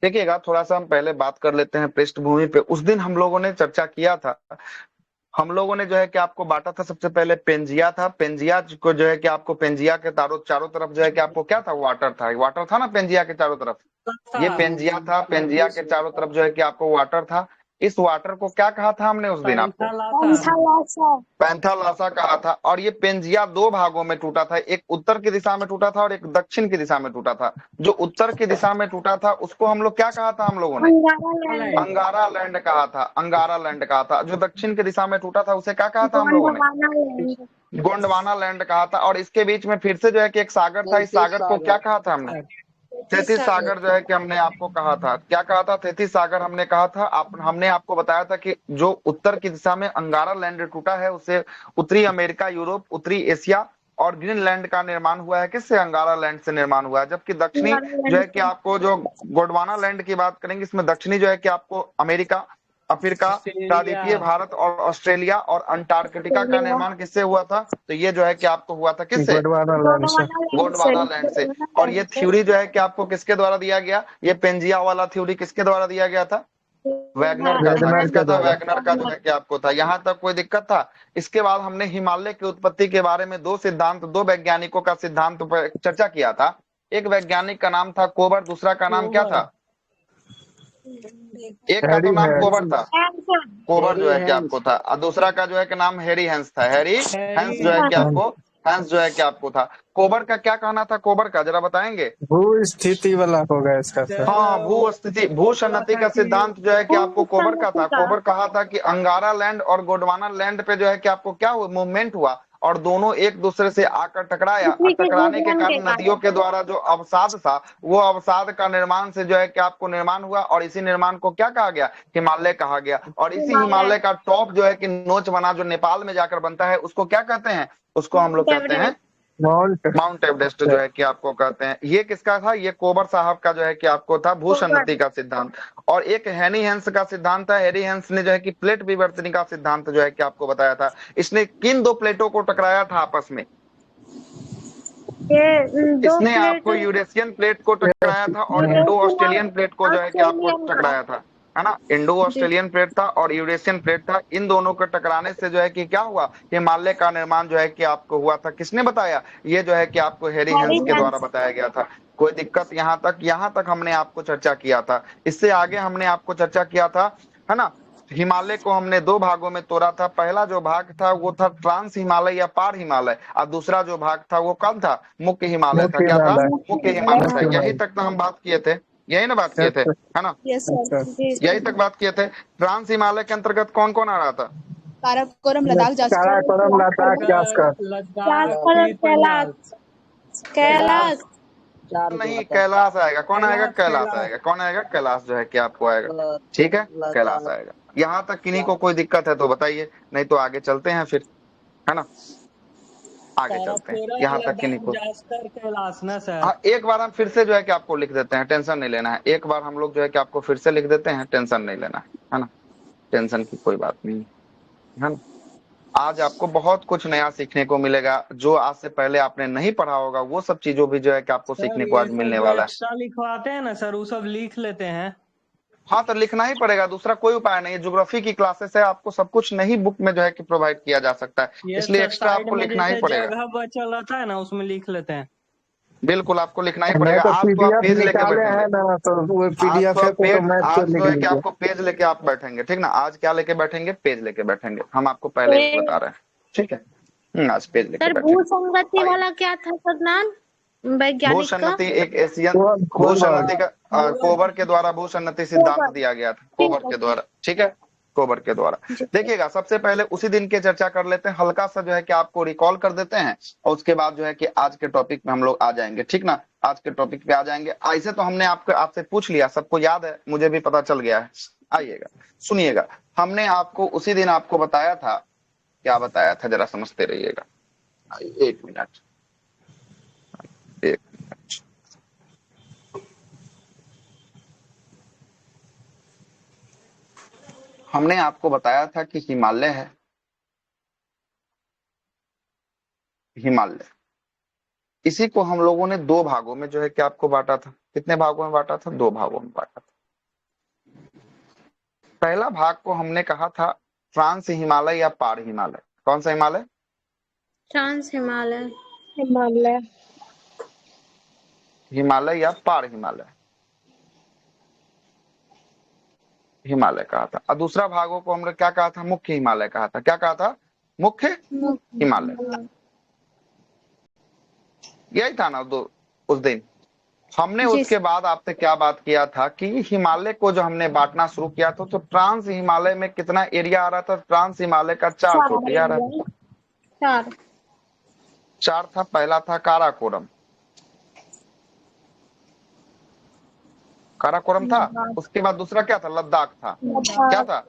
देखिएगा, थोड़ा सा हम पहले बात कर लेते हैं पृष्ठभूमि पे। उस दिन हम लोगों ने चर्चा किया था, हम लोगों ने जो है कि आपको बांटा था सबसे पहले पेंजिया था। पेंजिया को जो है कि आपको पेंजिया के चारों चारों तरफ जो है कि आपको क्या था, वाटर था ना पेंजिया के चारों तरफ। ये पेंजिया था, पेंजिया के चारों तरफ जो है कि आपको वाटर था। इस वाटर को क्या कहा था हमने उस दिन आपको? पैंथालासा। पैंथालासा कहा था। और ये पेंजिया दो भागों में टूटा था, एक उत्तर की दिशा में टूटा था और एक दक्षिण की दिशा में टूटा था। जो उत्तर की दिशा में टूटा था उसको हम लोग क्या कहा था हम लोगों ने? अंगारा लैंड। अंगारा लैंड कहा था, अंगारा लैंड कहा था। जो दक्षिण की दिशा में टूटा था उसे क्या कहा था हम लोगों ने? गोंडवाना लैंड। गोंडवाना लैंड कहा था। और इसके बीच में फिर से जो है कि एक सागर था, इस सागर को क्या कहा था हमने? तैतीस सागर जो है कि हमने आपको कहा था, क्या कहा था? तैतीस सागर हमने कहा था। हमने आपको बताया था कि जो उत्तर की दिशा में अंगारा लैंड टूटा है उसे उत्तरी अमेरिका, यूरोप, उत्तरी एशिया और ग्रीनलैंड का निर्माण हुआ है। किससे? अंगारा लैंड से निर्माण हुआ है। जबकि दक्षिणी अंगारा जो लैंड है कि से। आपको जो गोंडवाना लैंड की बात करेंगे, इसमें दक्षिणी जो है कि आपको अमेरिका, अफ्रीका, प्रायद्वीपीय भारत और ऑस्ट्रेलिया और अंटार्कटिका का ऑस्ट्रेलिया। निर्माण किससे हुआ था? तो ये जो है कि आपको हुआ था किससे? गोंडवाना लैंड से। गोंडवाना लैंड से। गोंडवाना लैंड से। और ये थ्योरी जो है कि आपको किसके द्वारा दिया गया? ये पेंजिया वाला थ्योरी किसके द्वारा दिया गया था? वैगनर का था। वैगनर किसका के था? द्वारा। वैगनर का जो है कि आपको था। यहाँ तक कोई दिक्कत था? इसके बाद हमने हिमालय की उत्पत्ति के बारे में दो वैज्ञानिकों का सिद्धांत पर चर्चा किया था। एक वैज्ञानिक का नाम था कोबर, दूसरा का नाम क्या था? एक का तो हैरी नाम है। कोबर था, हैंसन। कोबर जो है कि आपको था, और दूसरा का जो है कि नाम हैरी हेंस था। हैरी हेंस जो है कि आपको, हेंस जो है कि आपको था। कोबर का क्या कहना था? कोबर का जरा बताएंगे? भू स्थिति वाला होगा इसका सर। हाँ, भू स्थिति, भू सन्नति का सिद्धांत जो है कि आपको कोबर का था। कोबर कहा था कि अंगारा लैंड और गोंडवाना लैंड पे जो है कि आपको क्या हुआ, मूवमेंट हुआ और दोनों एक दूसरे से आकर टकराया। और पृथ्वी के टकराने के घूर्णन के कारण नदियों कारण। के द्वारा जो अवसाद था, वो अवसाद का निर्माण से जो है कि आपको निर्माण हुआ। और इसी निर्माण को क्या कहा गया? हिमालय कहा गया। और इसी हिमालय। हिमालय का टॉप जो है कि नोच बना, जो नेपाल में जाकर बनता है, उसको क्या कहते हैं? उसको हम लोग कहते हैं माउंट। माउंट एवरेस्ट जो है कि आपको कहते हैं। ये किसका था? ये कोबर साहब का जो है कि आपको था भू कोबर। सन्नति का सिद्धांत। और एक हैनी हेंस का सिद्धांत था। हैरी हेंस ने जो है कि प्लेट विवर्तनी का सिद्धांत जो है कि आपको बताया था। इसने किन दो प्लेटों को टकराया था आपस में? ये दो इसने प्लेट। आपको यूरेशियन प्लेट को टकराया था और इंडो यूरेशियन और ऑस्ट्रेलियन प्लेट को जो है कि आपको ऑस्ट्रेलियन का। टकराया था, है ना? इंडो जी। ऑस्ट्रेलियन प्लेट था और यूरेशियन प्लेट था। इन दोनों के टकराने से जो है कि क्या हुआ, हिमालय का निर्माण जो है कि आपको हुआ था। किसने बताया? ये जो है कि आपको हैरी हैरी हेंस के द्वारा हेंस। बताया गया था। कोई दिक्कत? यहाँ तक हमने आपको चर्चा किया था। इससे आगे हमने आपको चर्चा किया था, है ना? हिमालय को हमने दो भागों में तोड़ा था। पहला जो भाग था वो था ट्रांस हिमालय या पार हिमालय, और दूसरा जो भाग था वो कब था? मुख्य हिमालय था। मुख्य क्या था? हिमालय। मुख्य हिमालय था। मुख्य यही हिमालय। तक तो हम बात किए थे, यही ना बात किए थे, है ना? यस अच्छा। सर। जी यही सर। तक बात किए थे। ट्रांस हिमालय के अंतर्गत कौन कौन आ रहा था? काराकोरम, लद्दाख, जास्कर। काराकोरम, लद्दाख, जास्कर। जास्कर और कैलाश। कैलाश। नहीं, कैलाश आएगा। कौन आएगा? कैलाश आएगा। कौन आएगा? कैलाश जो है कि आपको आएगा। ठीक है, कैलाश आएगा। यहाँ तक किन्हीं को कोई दिक्कत है तो बताइए, नहीं तो आगे चलते हैं फिर, है ना? आगे चलते हैं, यहाँ तक किन्हीं को। जास्कर कैलाश ना सर। हाँ, एक बार हम फिर से जो है कि आपको लिख देते हैं, टेंशन नहीं लेना है। एक बार हम लोग जो है कि आपको फिर से लिख देते हैं, टेंशन नहीं लेना है ना? टेंशन की कोई बात नहीं है ना? आज आपको बहुत कुछ नया सीखने को मिलेगा। जो आज से पहले आपने नहीं पढ़ा होगा वो सब चीजों भी जो है कि आपको सर सीखने को ये आज सब मिलने जो वाला है। एक्स्ट्रा लिखवाते हैं ना सर, वो सब लिख लेते हैं। हाँ, तो लिखना ही पड़ेगा, दूसरा कोई उपाय नहीं है। ज्योग्राफी की क्लासेस है, आपको सब कुछ नहीं बुक में जो है कि प्रोवाइड किया जा सकता है, ये इसलिए सर एक्स्ट्रा साइड आपको में लिखना ही जैसे पड़ेगा। जगह बचल रहता है ना, उसमें लिख लेते हैं। बिल्कुल आपको लिखना ही नहीं पड़ेगा। तो आज तो आप पीडीएफ पेज लेके निकाले बैठेंगे, हैं ना, तो वो आज तो पीडीएफ है आप तो पेज, मैथ से आज लिख जो है कि लीजिए। आपको पेज लेके आप बैठेंगे, ठीक ना? आज क्या लेके बैठेंगे? पेज लेके बैठेंगे, हम आपको पहले ही बता रहे हैं, ठीक है? आज पेज लेके सर बैठेंगे। भूसंगति आइए, वाला क्या था सर नाम वैज्ञानिक का? भूसन्नति एक एशियन, कोबर। भूसन्नति का कोबर के द्वारा भूसन्नति सिद्धांत कोबर। दिया गया था, ठीक कोबर है के सर। द्वारा, ठीक है? कोबर के द्वारा। जी सर। देखिएगा, सबसे पहले उसी दिन की चर्चा कर लेते हैं, हल्का सा जो है कि आपको रिकॉल कर देते हैं, और उसके बाद जो है कि आज के टॉपिक पे हम लोग आ जाएंगे, ठीक ना? आज के टॉपिक पे आ जाएंगे। ऐसे तो हमने आपको आपसे पूछ लिया, सबको याद है, मुझे भी पता चल गया है। आइएगा, सुनिएगा, हमने आपको उसी दिन आपको बताया था, क्या बताया था जरा समझते रहिएगा। एक मिनट, एक मिनट। हमने आपको बताया था कि हिमालय है, हिमालय, इसी को हम लोगों ने दो भागों में जो है कि आपको बांटा था। कितने भागों में बांटा था? दो भागों में बांटा था। पहला भाग को हमने कहा था ट्रांस हिमालय या पार हिमालय। कौन सा हिमालय? ट्रांस हिमालय। हिमालय। हिमालय या पार हिमालय? हिमालय कहा था। और दूसरा भागों को हमने क्या कहा था? मुख्य हिमालय कहा था। क्या कहा था? मुख्य हिमालय। यही था ना उस दिन हमने उसके बाद आपसे क्या बात किया था कि हिमालय को जो हमने बांटना शुरू किया था तो ट्रांस हिमालय में कितना एरिया आ रहा था? ट्रांस हिमालय का 4 चोटी आ रहा था। 4 था। पहला था काराकोरम। काराकोरम था। उसके बाद दूसरा क्या था? लद्दाख था। क्या था?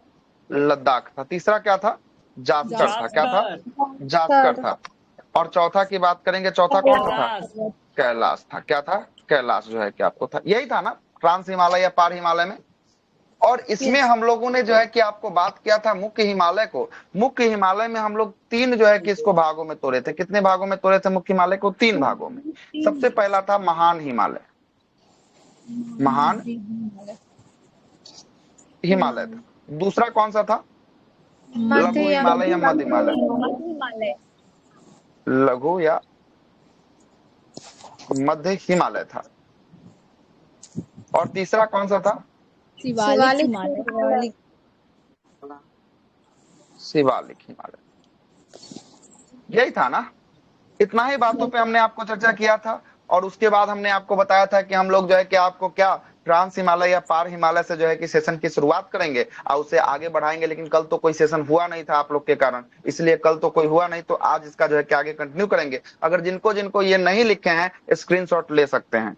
लद्दाख था। तीसरा क्या था? जास्कर था। क्या था? जास्कर था। और चौथा की बात करेंगे, चौथा कौन सा था? कैलाश था। क्या था? कैलाश जो है कि आपको था। यही था ना ट्रांस हिमालय या पार हिमालय में। और इसमें हम लोगों ने जो है कि आपको बात किया था मुख्य हिमालय को। मुख्य हिमालय में हम लोग 3 जो है कि इसको भागों में तोड़े थे। कितने भागों में तोड़े थे मुख्य हिमालय को? 3 भागों में। सबसे पहला था महान हिमालय। महान हिमालय था। दूसरा कौन सा था? लघु हिमालय या मध्य हिमालय? लघु या मध्य हिमालय था। और तीसरा कौन सा था? शिवालिक हिमालय। शिवालिक हिमालय। यही था ना। इतना ही बातों पे हमने आपको चर्चा किया था। और उसके बाद हमने आपको बताया था कि हम लोग जो है कि आपको क्या ट्रांस हिमालय या पार हिमालय से जो है कि सेशन की शुरुआत करेंगे और उसे आगे बढ़ाएंगे। लेकिन कल तो कोई सेशन हुआ नहीं था आप लोग के कारण, इसलिए कल तो कोई हुआ नहीं, तो आज इसका जो है कि आगे कंटिन्यू करेंगे। अगर जिनको जिनको ये नहीं लिखे हैं स्क्रीनशॉट ले सकते हैं,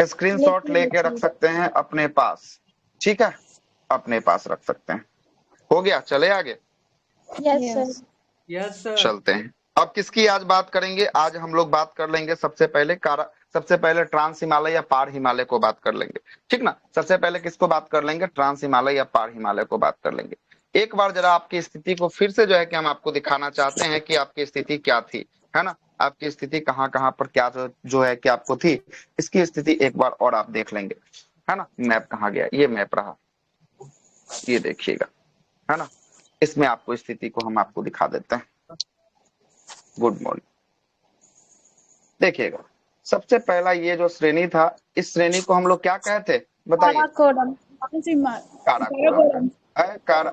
स्क्रीनशॉट लेके रख सकते हैं अपने पास। ठीक है, अपने पास रख सकते हैं। हो गया, चले आगे। Yes sir. चलते हैं। अब किसकी आज बात करेंगे? आज हम लोग बात कर लेंगे सबसे पहले ट्रांस हिमालय या पार हिमालय को बात कर लेंगे। ठीक ना। सबसे पहले किसको बात कर लेंगे? ट्रांस हिमालय या पार हिमालय को बात कर लेंगे। एक बार जरा आपकी स्थिति को फिर से जो है कि हम आपको दिखाना चाहते हैं कि आपकी स्थिति क्या थी, है ना। आपकी स्थिति कहाँ कहाँ पर क्या जो है कि आपको थी, इसकी स्थिति एक बार और आप देख लेंगे, है ना। मैप कहाँ गया? ये मैप रहा, ये देखिएगा, है ना। इसमें आपको स्थिति को हम आपको दिखा देते हैं। Good morning. देखिएगा, सबसे पहला ये जो श्रेणी था, इस श्रेणी को हम लोग क्या कहते? बताइए। काराकोरम।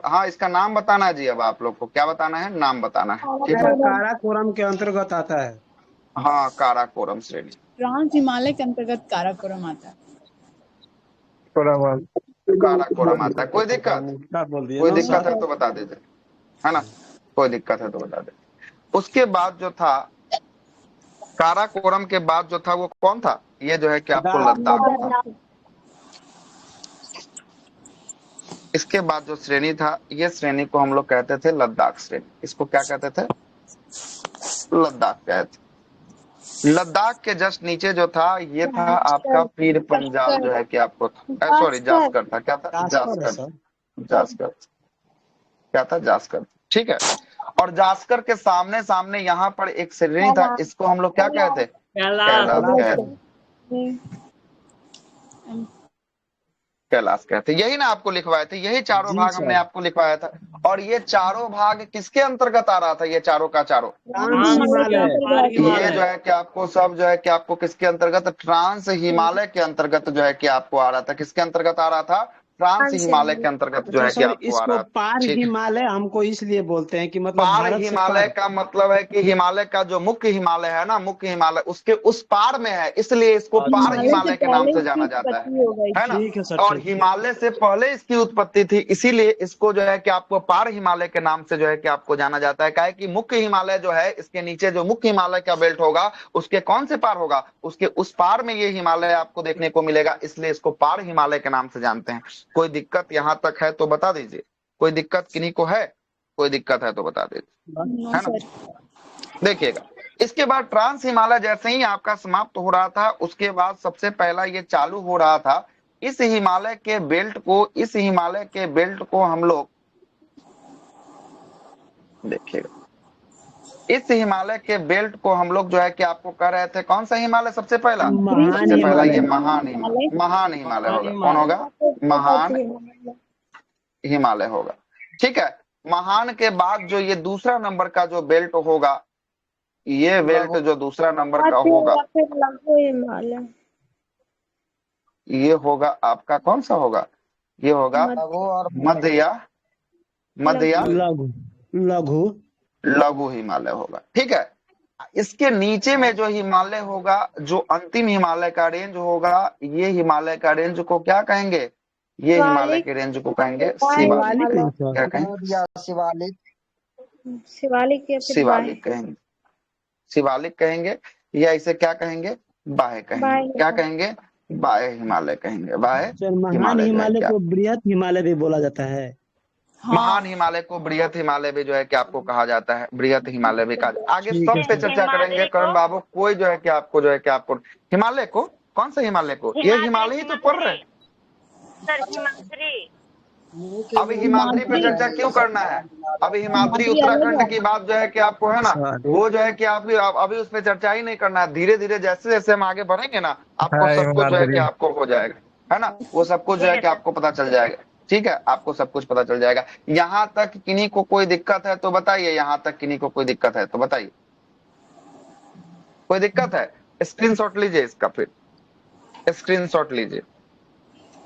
हाँ, इसका नाम बताना है जी। अब आप लोग को क्या बताना है? नाम बताना है। ठीक है, काराकोरम के अंतर्गत आता है। हाँ, काराकोरम श्रेणी। ट्रांस हिमालय के अंतर्गत काराकोरम आता है। काराकोरम आता है। कोई दिक्कत है तो बता दीजिए, है ना। कोई दिक्कत है तो बता दे। उसके बाद जो था काराकोरम के बाद जो था वो कौन था? ये जो है कि आपको लद्दाख था। इसके बाद जो श्रेणी था, ये श्रेणी को हम लोग कहते थे लद्दाख श्रेणी। इसको क्या कहते थे? लद्दाख कहते। लद्दाख के जस्ट नीचे जो था, ये था आपका पीर पंजाल जो है कि आपको सॉरी जास्कर था। क्या था? जास्कर। क्या था? जास्कर। ठीक है। और जास्कर के सामने सामने यहाँ पर एक श्रेणी था, इसको हम लोग क्या कहते? कैलाश कहते। यही ना आपको लिखवाए थे, यही चारों भाग हमने आपको लिखवाया था। और ये चारों भाग किसके अंतर्गत आ रहा था? ये चारों का चारों, ये जो है कि आपको सब जो है कि आपको किसके अंतर्गत? ट्रांस हिमालय के अंतर्गत जो है कि आपको आ रहा था। किसके अंतर्गत आ रहा था? ट्रांस हिमालय के अंतर्गत जो है कि आपको आ रहा था। पार हिमालय हमको इसलिए बोलते हैं कि मतलब पार हिमालय का मतलब है कि हिमालय का जो मुख्य हिमालय है ना, मुख्य हिमालय उसके उस पार में है, इसलिए इसको पार हिमालय के नाम से जाना जाता है ना। और हिमालय से पहले इसकी उत्पत्ति थी, इसीलिए इसको जो है कि आपको पार हिमालय के नाम से जो है कि आपको जाना जाता है। काहे कि मुख्य हिमालय जो है, इसके नीचे जो मुख्य हिमालय का बेल्ट होगा, उसके कौन से पार होगा? उसके उस पार में ये हिमालय आपको देखने को मिलेगा, इसलिए इसको पार हिमालय के नाम से जानते हैं। कोई दिक्कत यहाँ तक है तो बता दीजिए। कोई दिक्कत किन्हीं को है? कोई दिक्कत है तो बता दीजिए, है ना। देखिएगा, इसके बाद ट्रांस हिमालय जैसे ही आपका समाप्त हो रहा था, उसके बाद सबसे पहला ये चालू हो रहा था। इस हिमालय के बेल्ट को हम लोग देखिएगा, इस हिमालय के बेल्ट को हम लोग जो है कि आपको कह रहे थे कौन सा हिमालय सबसे पहला? महान सबसे पहला ये हिमालय। महान हिमालय होगा। कौन होगा? महान हिमालय होगा। ठीक है, महान के बाद जो ये दूसरा नंबर का जो बेल्ट होगा, ये बेल्ट जो दूसरा नंबर का होगा, लघु हिमालय। ये होगा आपका कौन सा होगा? ये होगा मध्य या लघु लघु लघु हिमालय होगा। ठीक है, इसके नीचे में जो हिमालय होगा, जो अंतिम हिमालय का रेंज होगा, ये हिमालय का रेंज को क्या कहेंगे? ये हिमालय के रेंज को कहेंगे शिवालिक। क्या कहेंगे? शिवालिक या फिर शिवालिक कहेंगे। शिवालिक कहेंगे या इसे क्या कहेंगे? बाह्य कहेंगे। क्या कहेंगे? बाह्य हिमालय कहेंगे। बाह्य सर, महान हिमालय जो है हिमालय क्या? को बृहत हिमालय भी बोला जाता है। महान हिमालय को बृहत हिमालय भी जो है कि आपको कहा जाता है, बृहत हिमालय भी कहा। आगे ठीक सब है पे सर। चर्चा करेंगे करण बाबू। कोई जो है कि आपको जो है कि आपको हिमालय को, कौन सा हिमालय को? ये हिमालय ही तो पढ़ रहे हैं। अभी हिमाद्री पे चर्चा क्यों करना है? अभी हिमाद्री उत्तराखंड की बात जो है कि आपको है ना, वो जो है कि आप अभी उस पर चर्चा ही नहीं करना है। धीरे धीरे जैसे जैसे हम आगे बढ़ेंगे ना, आपको है सब कुछ जो है कि हिमाद्री। आपको हो जाएगा, है ना, वो सब कुछ जो है कि आपको पता चल जाएगा। ठीक है, आपको सब कुछ पता चल जाएगा। यहाँ तक किन्हीं को कोई दिक्कत है तो बताइए। यहाँ तक किन्हीं को कोई दिक्कत है तो बताइए। कोई दिक्कत है? स्क्रीनशॉट लीजिए इसका, फिर स्क्रीनशॉट लीजिए।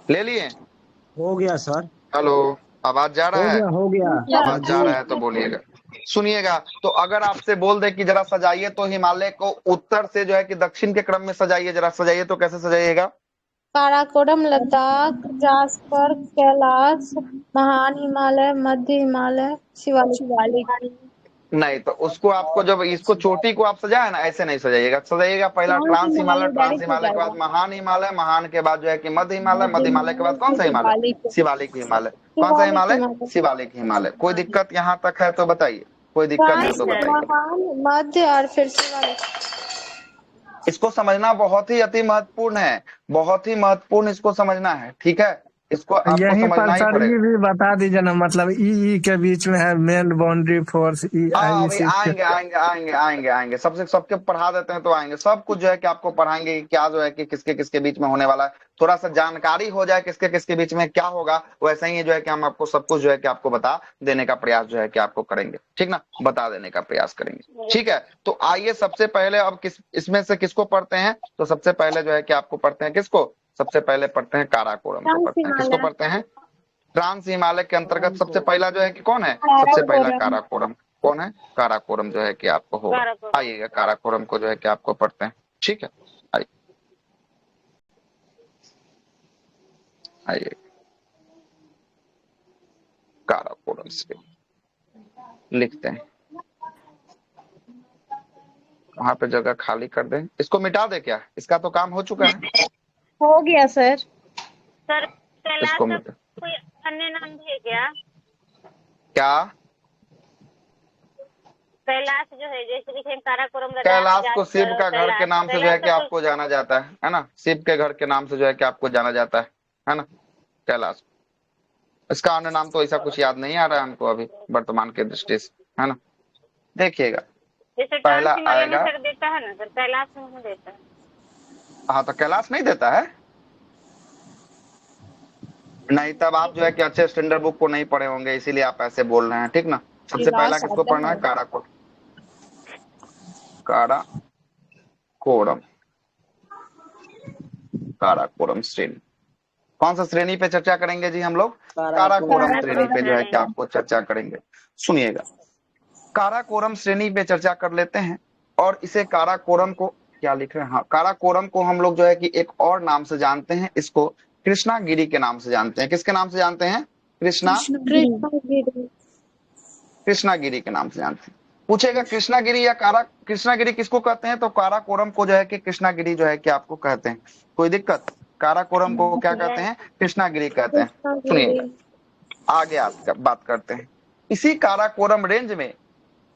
ले लिए? हो गया सर। हेलो, आवाज जा रहा है? हो गया। आवाज जा रहा है तो बोलिएगा। सुनिएगा, तो अगर आपसे बोल दे कि जरा सजाइए, तो हिमालय को उत्तर से जो है कि दक्षिण के क्रम में सजाइए, जरा सजाइए, तो कैसे सजाइएगा? काराकोरम, लद्दाख, जास्पर, कैलाश, महान हिमालय, मध्य हिमालय, शिवालिक। नहीं, तो उसको आपको जब इसको चोटी को आप सजाए ना, ऐसे नहीं सजाइएगा। सजाइएगा पहला ट्रांस हिमालय, ट्रांस हिमालय के बाद महान हिमालय, महान के बाद जो है कि मध्य हिमालय, मध्य हिमालय के बाद कौन सा हिमालय? शिवालिक हिमालय। कौन सा हिमालय? शिवालिक हिमालय। कोई दिक्कत यहाँ तक है तो बताइए। कोई दिक्कत है तो बताइए। महान, मध्य और फिर शिवालिक। इसको समझना बहुत ही अति महत्वपूर्ण है, बहुत ही महत्वपूर्ण इसको समझना है। ठीक है, इसको आपको यहीं पर समझना ही सर पड़ेगा। ये भी बता दीजिए ना, मतलब ई के बीच में है मेन बाउंड्री फोर्स। ई अभी आएंगे आएंगे आएंगे आएंगे आएंगे, सबसे सबके पढ़ा देते हैं तो आएंगे। सब कुछ जो है कि आपको पढ़ाएंगे कि क्या जो है कि किसके किसके बीच में होने वाला है। थोड़ा सा जानकारी हो जाए किसके किसके बीच में क्या होगा, वैसे ही जो है कि हम आपको सब कुछ जो है कि आपको बता देने का प्रयास जो है कि आपको करेंगे। ठीक ना, बता देने का प्रयास करेंगे। ठीक है, तो आइए सबसे पहले अब इसमें से किसको पढ़ते हैं? तो सबसे पहले जो है कि आपको पढ़ते हैं किसको? सबसे पहले पढ़ते हैं काराकोरम को पढ़ते हैं। किसको पढ़ते हैं? ट्रांस हिमालय के अंतर्गत सबसे पहला जो है कि कौन है? सबसे पहला काराकोरम। कौन है? काराकोरम जो है कि आपको होगा। आइएगा, काराकोरम को जो है कि आपको पढ़ते हैं। ठीक है, आइए आइए, काराकोरम से लिखते हैं। वहां पे जगह खाली कर दें। इसको मिटा दे क्या? इसका तो काम हो चुका है। हो गया सर। सर, कैलाश इसको का मिटा। कोई अन्य नाम भी है क्या? क्या? कैलाश जो है, जैसे लिखे काराकोरम, कैलाश को शिव का घर के नाम से जो है कि आपको जाना जाता है ना? शिव के घर के नाम से जो है कि आपको जाना जाता है ना, कैलाश। इसका अन्य नाम तो ऐसा कुछ याद नहीं आ रहा है हमको अभी वर्तमान के दृष्टि से, है ना। देखिएगा, जैसे पहला ट्रांस हिमालय में आएगा। सर देता है ना सर, कैलाश में नहीं देता है। हाँ, तो कैलाश नहीं देता है। नहीं, तब आप जो है कि अच्छे स्टैंडर्ड बुक को नहीं पढ़े होंगे, इसीलिए आप ऐसे बोल रहे हैं। ठीक ना। सबसे पहला किसको पढ़ना है? काराकोरम। काराकोरम, काराकोरम श्रेणी। कौन सा श्रेणी पे चर्चा करेंगे जी हम लोग? काराकोरम श्रेणी पे जो है कि आपको चर्चा करेंगे। सुनिएगा, काराकोरम श्रेणी पे चर्चा कर लेते हैं। और इसे काराकोरम को क्या लिख रहे हैं? हाँ, काराकोरम को हम लोग जो है कि एक और नाम से जानते हैं। इसको कृष्णागिरी के नाम से जानते हैं। किसके नाम से जानते हैं? कृष्णागिरी के नाम से जानते हैं। पूछेगा कृष्णागिरी या कृष्णागिरी किसको कहते हैं? तो काराकोरम को जो है कि कृष्णागिरी जो है कि आपको कहते हैं। कोई दिक्कत? काराकोरम को क्या कहते हैं? कृष्णागिरी कहते हैं। सुनिए, आगे बात करते हैं। इसी काराकोरम रेंज में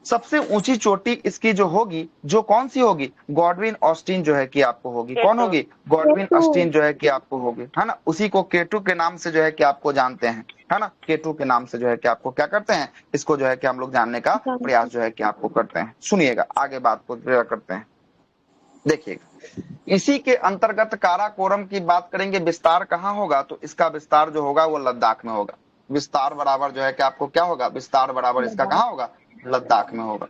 सबसे ऊंची चोटी इसकी जो होगी, जो कौन सी होगी, गॉडविन ऑस्टिन जो है कि आपको होगी। कौन होगी, गॉडविन ऑस्टिन जो है कि आपको होगी, है ना। उसी को केटू के नाम से जो है कि आपको जानते हैं, है ना। केटू के नाम से जो है कि आपको क्या करते हैं, इसको जो है कि हम लोग जानने का प्रयास जो है कि आपको करते हैं। सुनिएगा आगे बात को करते हैं। देखिएगा, इसी के अंतर्गत काराकोरम की बात करेंगे। विस्तार कहाँ होगा, तो इसका विस्तार जो होगा वो लद्दाख में होगा। विस्तार बराबर जो है कि आपको क्या होगा, विस्तार बराबर इसका कहाँ होगा, लद्दाख में होगा,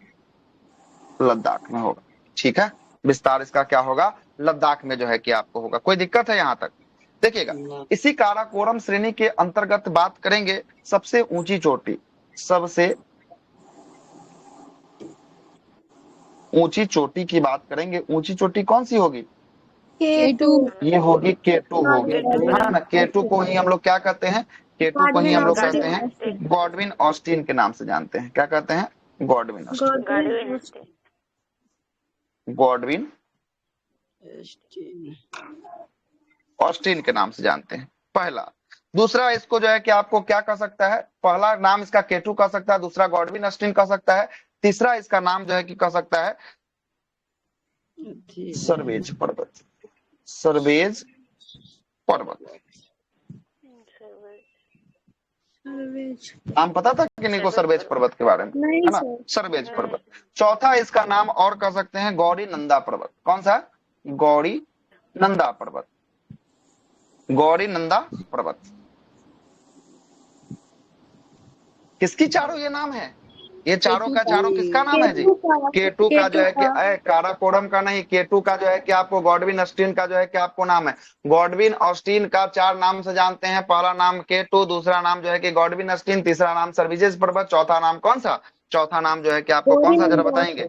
लद्दाख में होगा। ठीक है, विस्तार इसका क्या होगा, लद्दाख में जो है कि आपको होगा। कोई दिक्कत है यहाँ तक। देखिएगा, इसी काराकोरम श्रेणी के अंतर्गत बात करेंगे सबसे ऊंची चोटी, सबसे ऊंची चोटी की बात करेंगे। ऊंची चोटी कौन सी होगी, केटू। ये होगी केटू होगी, है ना। केटू को ही हम लोग क्या कहते हैं, केटू को ही हम लोग कहते हैं गॉडविन ऑस्टिन के नाम से जानते हैं। क्या कहते हैं, गॉडविन ऑस्टिन, गॉडविन ऑस्टिन के नाम से जानते हैं, पहला। दूसरा इसको जो है कि आपको क्या कह सकता है, पहला नाम इसका केटू कह सकता है, दूसरा गॉडविन ऑस्टिन कह सकता है, तीसरा इसका नाम जो है कि कह सकता है सर्वेज पर्वत, सर्वेज पर्वत। नाम पता था कि नहीं को सर्वेज पर्वत के बारे में, है ना, सर्वेज पर्वत। चौथा इसका नाम और कह सकते हैं गौरी नंदा पर्वत। कौन सा, गौरी नंदा पर्वत, गौरी नंदा पर्वत। किसकी चारों ये नाम है, ये चारों का चारों किसका नाम है जी, केटू का जो है कि काराकोरम का नहीं, केटू का जो है कि आपको गॉडविन ऑस्टिन का जो है कि आपको नाम है। गॉडविन ऑस्टिन का चार नाम से जानते हैं, पहला नाम केटू, दूसरा नाम जो है कि गॉडविन ऑस्टिन, तीसरा नाम सर्विजेस पर्वत, चौथा नाम कौन सा, चौथा नाम जो है कि आपको कौन सा जरा बताएंगे,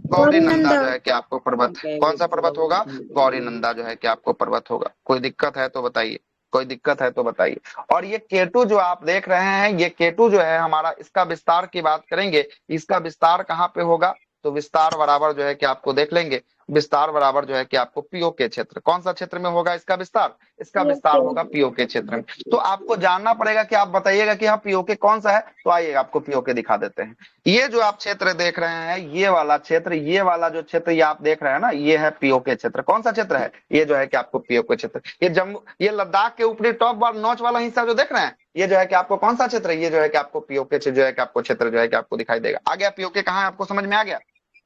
गौरी नंदा जो है कि आपको पर्वत। कौन सा पर्वत होगा, गौरी नंदा जो है कि आपको पर्वत होगा। कोई दिक्कत है तो बताइए, कोई दिक्कत है तो बताइए। और ये केटू जो आप देख रहे हैं, ये केटू जो है हमारा, इसका विस्तार की बात करेंगे, इसका विस्तार कहाँ पे होगा, तो विस्तार बराबर जो है कि आपको देख लेंगे, विस्तार बराबर जो है कि आपको पीओके क्षेत्र। कौन सा क्षेत्र में होगा इसका विस्तार, इसका विस्तार होगा पीओके क्षेत्र में। तो आपको जानना पड़ेगा कि आप बताइएगा कि हाँ पीओके कौन सा है, तो आइए आपको पीओके दिखा देते हैं। ये जो आप क्षेत्र देख रहे हैं, ये वाला क्षेत्र, ये वाला जो क्षेत्र ये आप देख रहे हैं ना, ये है पीओके क्षेत्र। कौन सा क्षेत्र है, ये जो है कि आपको पीओके क्षेत्र। ये जम्मू, ये लद्दाख के ऊपरी टॉप वाला नॉच वाला हिस्सा जो देख रहे हैं, ये जो है कि आपको कौन सा क्षेत्र है, ये जो है कि आपको पीओके जो है कि आपको क्षेत्र जो है कि आपको दिखाई देगा। आ गया पीओके कहाँ है, आपको समझ में आ गया।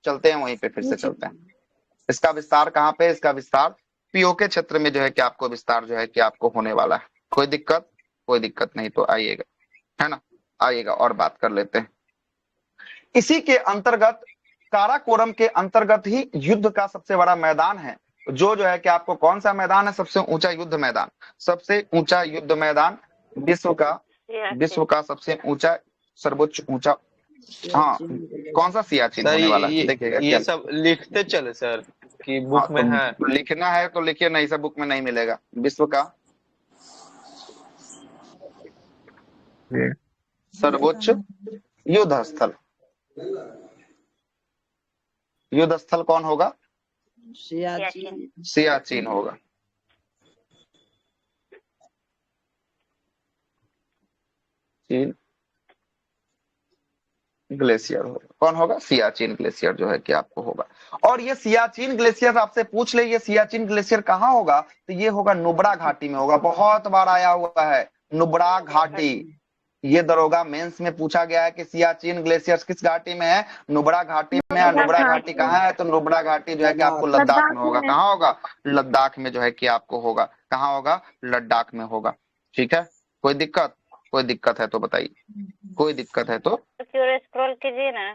चलते हैं वहीं पे, फिर से चलते हैं। इसका विस्तार कहाँ पे, इसका विस्तार पीओके क्षेत्र में जो है कि आपको विस्तार जो है कि आपको होने वाला है। कोई दिक्कत, कोई दिक्कत नहीं तो आइएगा, है ना, आइएगा और बात कर लेते हैं। इसी के अंतर्गत, काराकोरम के अंतर्गत ही युद्ध का सबसे बड़ा मैदान है, जो है कि आपको कौन सा मैदान है, सबसे ऊंचा युद्ध मैदान, सबसे ऊंचा युद्ध मैदान विश्व का सबसे ऊंचा, सर्वोच्च ऊंचा, हाँ कौन सा, सियाचिन होने वाला है। देखिएगा ये सब लिखते चले सर कि बुक में है, लिखना है तो लिखिए, नहीं सब बुक में नहीं मिलेगा। विश्व का सर्वोच्च युद्ध स्थल, युद्ध स्थल कौन होगा, सियाचिन होगा। चीन ग्लेशियर होगा, कौन होगा, सियाचिन ग्लेशियर जो है कि आपको होगा। और ये सियाचिन ग्लेशियर आपसे पूछ ले, ये सियाचिन ग्लेशियर कहाँ होगा, तो ये होगा नुब्रा घाटी में होगा। बहुत बार आया हुआ है नुब्रा घाटी, ये दरोगा मेंस में पूछा गया है कि सियाचिन ग्लेशियर किस घाटी में है, नुब्रा घाटी में है। नुब्रा घाटी कहाँ है, तो नुब्रा घाटी जो है कि आपको लद्दाख में होगा। कहाँ होगा, लद्दाख में जो है कि आपको होगा। कहाँ होगा, लद्दाख में होगा। ठीक है, कोई दिक्कत, कोई दिक्कत है तो बताइए, कोई दिक्कत है तो स्क्रॉल कीजिए ना,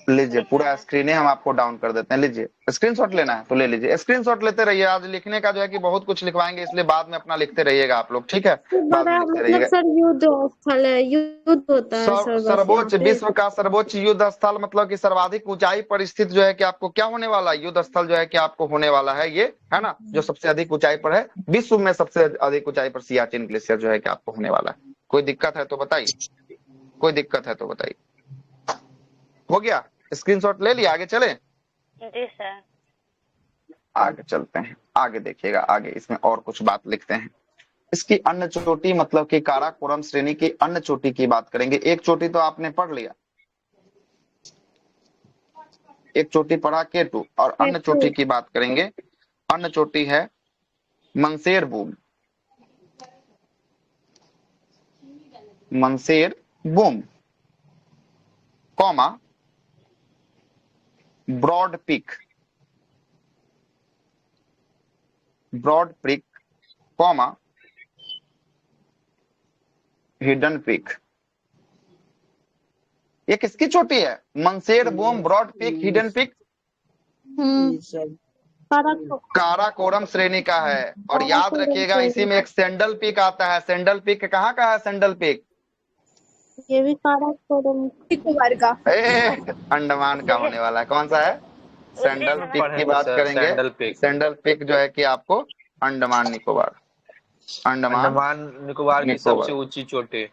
लीजिए, पूरा स्क्रीन हम आपको डाउन कर देते हैं। लीजिए, स्क्रीनशॉट लेना है तो ले लीजिए, स्क्रीनशॉट लेते रहिए। आज लिखने का जो है कि बहुत कुछ लिखवाएंगे, इसलिए बाद में अपना लिखते रहिएगा आप लोग, ठीक है, बाद में लिखते रहिएगा। सर युद्ध स्थल है, युद्ध होता है सर, सर्वोच्च, विश्व का सर्वोच्च युद्ध स्थल, मतलब कि सर्वाधिक ऊंचाई पर स्थित जो है कि आपको क्या होने वाला है, युद्ध स्थल जो है कि आपको होने वाला है, ये है ना, जो सबसे अधिक ऊंचाई पर है, विश्व में सबसे अधिक ऊंचाई पर सियाचिन ग्लेशियर जो है कि आपको होने वाला है। कोई दिक्कत है तो बताइए, कोई दिक्कत है तो बताइए। हो गया, स्क्रीनशॉट ले लिया, आगे चले। जी सर, आगे चलते हैं, आगे देखिएगा, आगे इसमें और कुछ बात लिखते हैं। इसकी अन्य चोटी, मतलब कि काराकोरम श्रेणी की अन्य चोटी की बात करेंगे। एक चोटी तो आपने पढ़ लिया, एक चोटी पढ़ा K2 और अन्य चोटी की बात करेंगे। अन्य चोटी है Masherbrum. Masherbrum comma Broad Peak. Broad Peak comma Hidden Peak. ये किसकी चोटी है? Masherbrum, Broad Peak, Hidden Peak. Karakoram श्रेणी का है। और याद रखिएगा इसी में एक सैंडल पिक आता है। सैंडल पिक कहाँ का है? सैंडल पिक ये भी काराकोरम निकोबार का। अंडमान का होने वाला है। कौन सा है? सैंडल पिक की पढ़ेंगे बात सर, करेंगे। Sandal pick. सैंडल पिक जो है कि आपको अंडमान निकोबार। अंडमान निकोबार की सबसे ऊंची चोटी।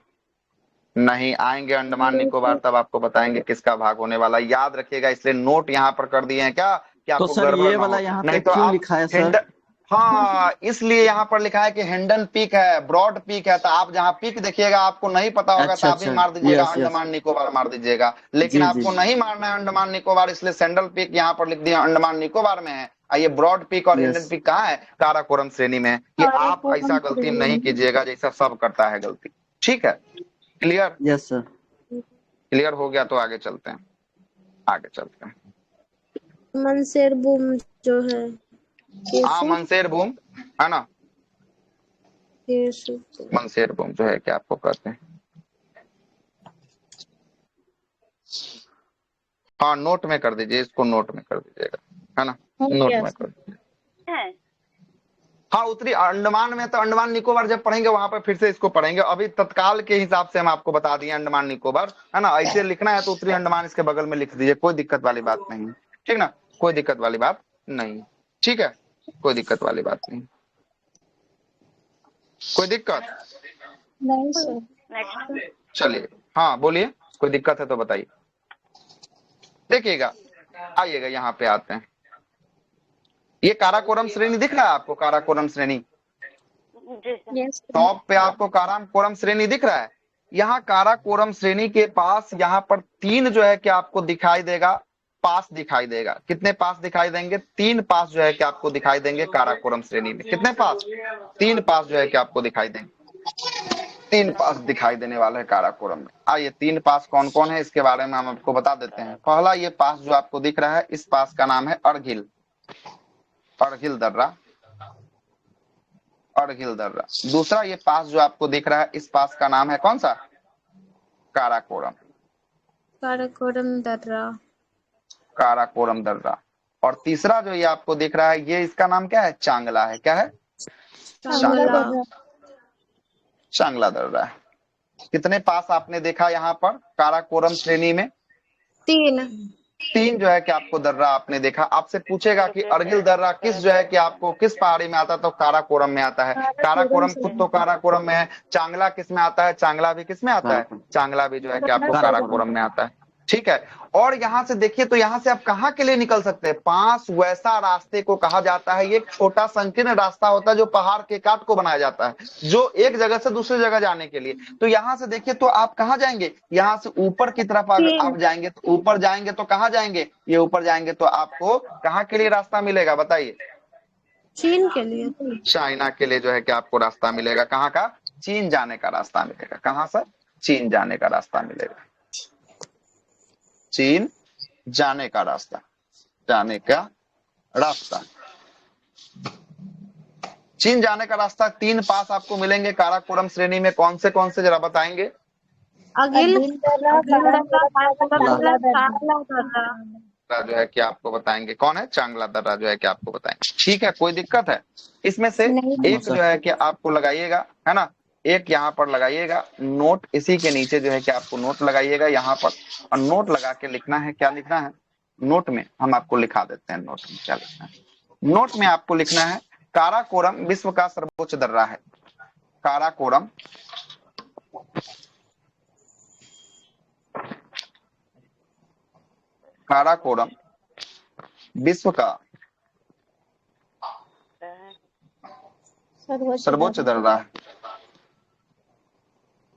नहीं आएंगे अंडमान निकोबार तब आपको बताएंगे किसका भाग होने वाला है। याद रखिएगा, इसलिए नोट यहाँ पर कर दिए हैं क्या कि आपको सर गड़बड़ ये ना वाला हो। यहाँ नहीं पे तो क्यों आप लिखा है सर? हाँ इसलिए यहाँ पर लिखा है कि हिंडन पीक है, ब्रॉड पीक है। तो आप जहाँ पीक देखिएगा आपको नहीं पता होगा तो आप भी मार दीजिएगा अंडमान निकोबार मार दीजिएगा। लेकिन आपको नहीं मारना है अंडमान निकोबार, इसलिए सैंडल पीक यहाँ पर लिख दिया अंडमान निकोबार में है। ये ब्रॉड पीक और हिंडन पीक कहाँ है? काराकोरम श्रेणी में है। कि आप ऐसा गलती नहीं कीजिएगा जैसा सब करता है गलती। ठीक है, क्लियर? Yes sir. क्लियर हो गया तो आगे चलते हैं। आगे चलते हैं। मंसेर बूम जो है हाँ मंसेर बूम है ना। मंसेर बूम जो है क्या आपको कहते हैं। हाँ नोट में कर दीजिए, इसको नोट में कर दीजिएगा, है ना। नोट में कर दीजिए। हाँ उत्तरी अंडमान में तो अंडमान निकोबार जब पढ़ेंगे वहां पर फिर से इसको पढ़ेंगे। अभी तत्काल के हिसाब से हम आपको बता दिए अंडमान निकोबार, है ना। ऐसे लिखना है तो उत्तरी अंडमान इसके बगल में लिख दीजिए, कोई दिक्कत वाली बात नहीं। ठीक ना, कोई दिक्कत वाली बात नहीं। ठीक है, कोई दिक्कत वाली बात नहीं। कोई दिक्कत नहीं सर। चलिए हाँ बोलिए, कोई दिक्कत है तो बताइए। देखिएगा आइएगा यहाँ पे आते हैं। ये काराकोरम श्रेणी दिख रहा है आपको? काराकोरम श्रेणी टॉप पे आपको काराकोरम श्रेणी दिख रहा है। यहाँ काराकोरम श्रेणी के पास यहाँ पर तीन जो है कि आपको दिखाई देगा, पास दिखाई देगा। कितने पास दिखाई देंगे? 3 पास जो है कि आपको दिखाई देंगे काराकोरम श्रेणी में। कितने पास? 3 पास जो है कि आपको दिखाई देंगे। 3 पास दिखाई देने वाला है काराकोरम में। आइए 3 पास कौन कौन है इसके बारे में हम आपको बता देते हैं। पहला ये पास जो आपको दिख रहा है, इस पास का नाम है अर्घिल। अर्घिल दर्रा, अर्घिल दर्रा। दूसरा ये पास जो आपको दिख रहा है, इस पास का नाम है कौन सा? काराकोरम। काराकोरम दर्रा। काराकोरम दर्रा। और तीसरा जो ये आपको दिख रहा है, ये इसका नाम क्या है? चांगला है। क्या है? चांगला। चांगला दर्रा है। कितने पास आपने देखा यहाँ पर काराकोरम श्रेणी में? 3 जो है कि आपको दर्रा आपने देखा। आपसे पूछेगा कि अर्घिल दर्रा किस जो है कि आपको किस पहाड़ी में आता है, तो काराकोरम में आता है। काराकोरम खुद तो काराकोरम में है। चांगला किस में आता है? चांगला भी किस में आता है? चांगला भी जो है कि आपको काराकोरम में आता है। ठीक है, और यहाँ से देखिए तो यहाँ से आप कहाँ के लिए निकल सकते हैं? पांच वैसा रास्ते को कहा जाता है। ये एक छोटा संकीर्ण रास्ता होता है जो पहाड़ के काट को बनाया जाता है, जो एक जगह से दूसरी जगह जाने के लिए। तो यहाँ से देखिए तो आप कहाँ जाएंगे? यहाँ से ऊपर की तरफ अगर आप जाएंगे तो ऊपर जाएंगे तो कहाँ जाएंगे? ये ऊपर जाएंगे तो आपको कहाँ के लिए रास्ता मिलेगा बताइए? चीन के लिए। चाइना के लिए जो है कि आपको रास्ता मिलेगा। कहाँ का? चीन जाने का रास्ता मिलेगा। कहाँ से? चीन जाने का रास्ता मिलेगा। चीन जाने का रास्ता, जाने का रास्ता, चीन जाने का रास्ता। 3 पास आपको मिलेंगे काराकोरम श्रेणी में। कौन से जरा बताएंगे? अगिल जो है कि आपको बताएंगे कौन है? चांगला दर्रा जो है कि आपको बताएंगे। ठीक है, कोई दिक्कत है? इसमें से एक जो है कि आपको लगाइएगा, है ना। एक यहाँ पर लगाइएगा नोट, इसी के नीचे जो है कि आपको नोट लगाइएगा यहाँ पर, और नोट लगा के लिखना है। क्या लिखना है? नोट में हम आपको लिखा देते हैं। नोट में क्या लिखना है? नोट में आपको लिखना है काराकोरम विश्व का सर्वोच्च दर्रा है। काराकोरम काराकोरम विश्व का सर्वोच्च दर्रा है।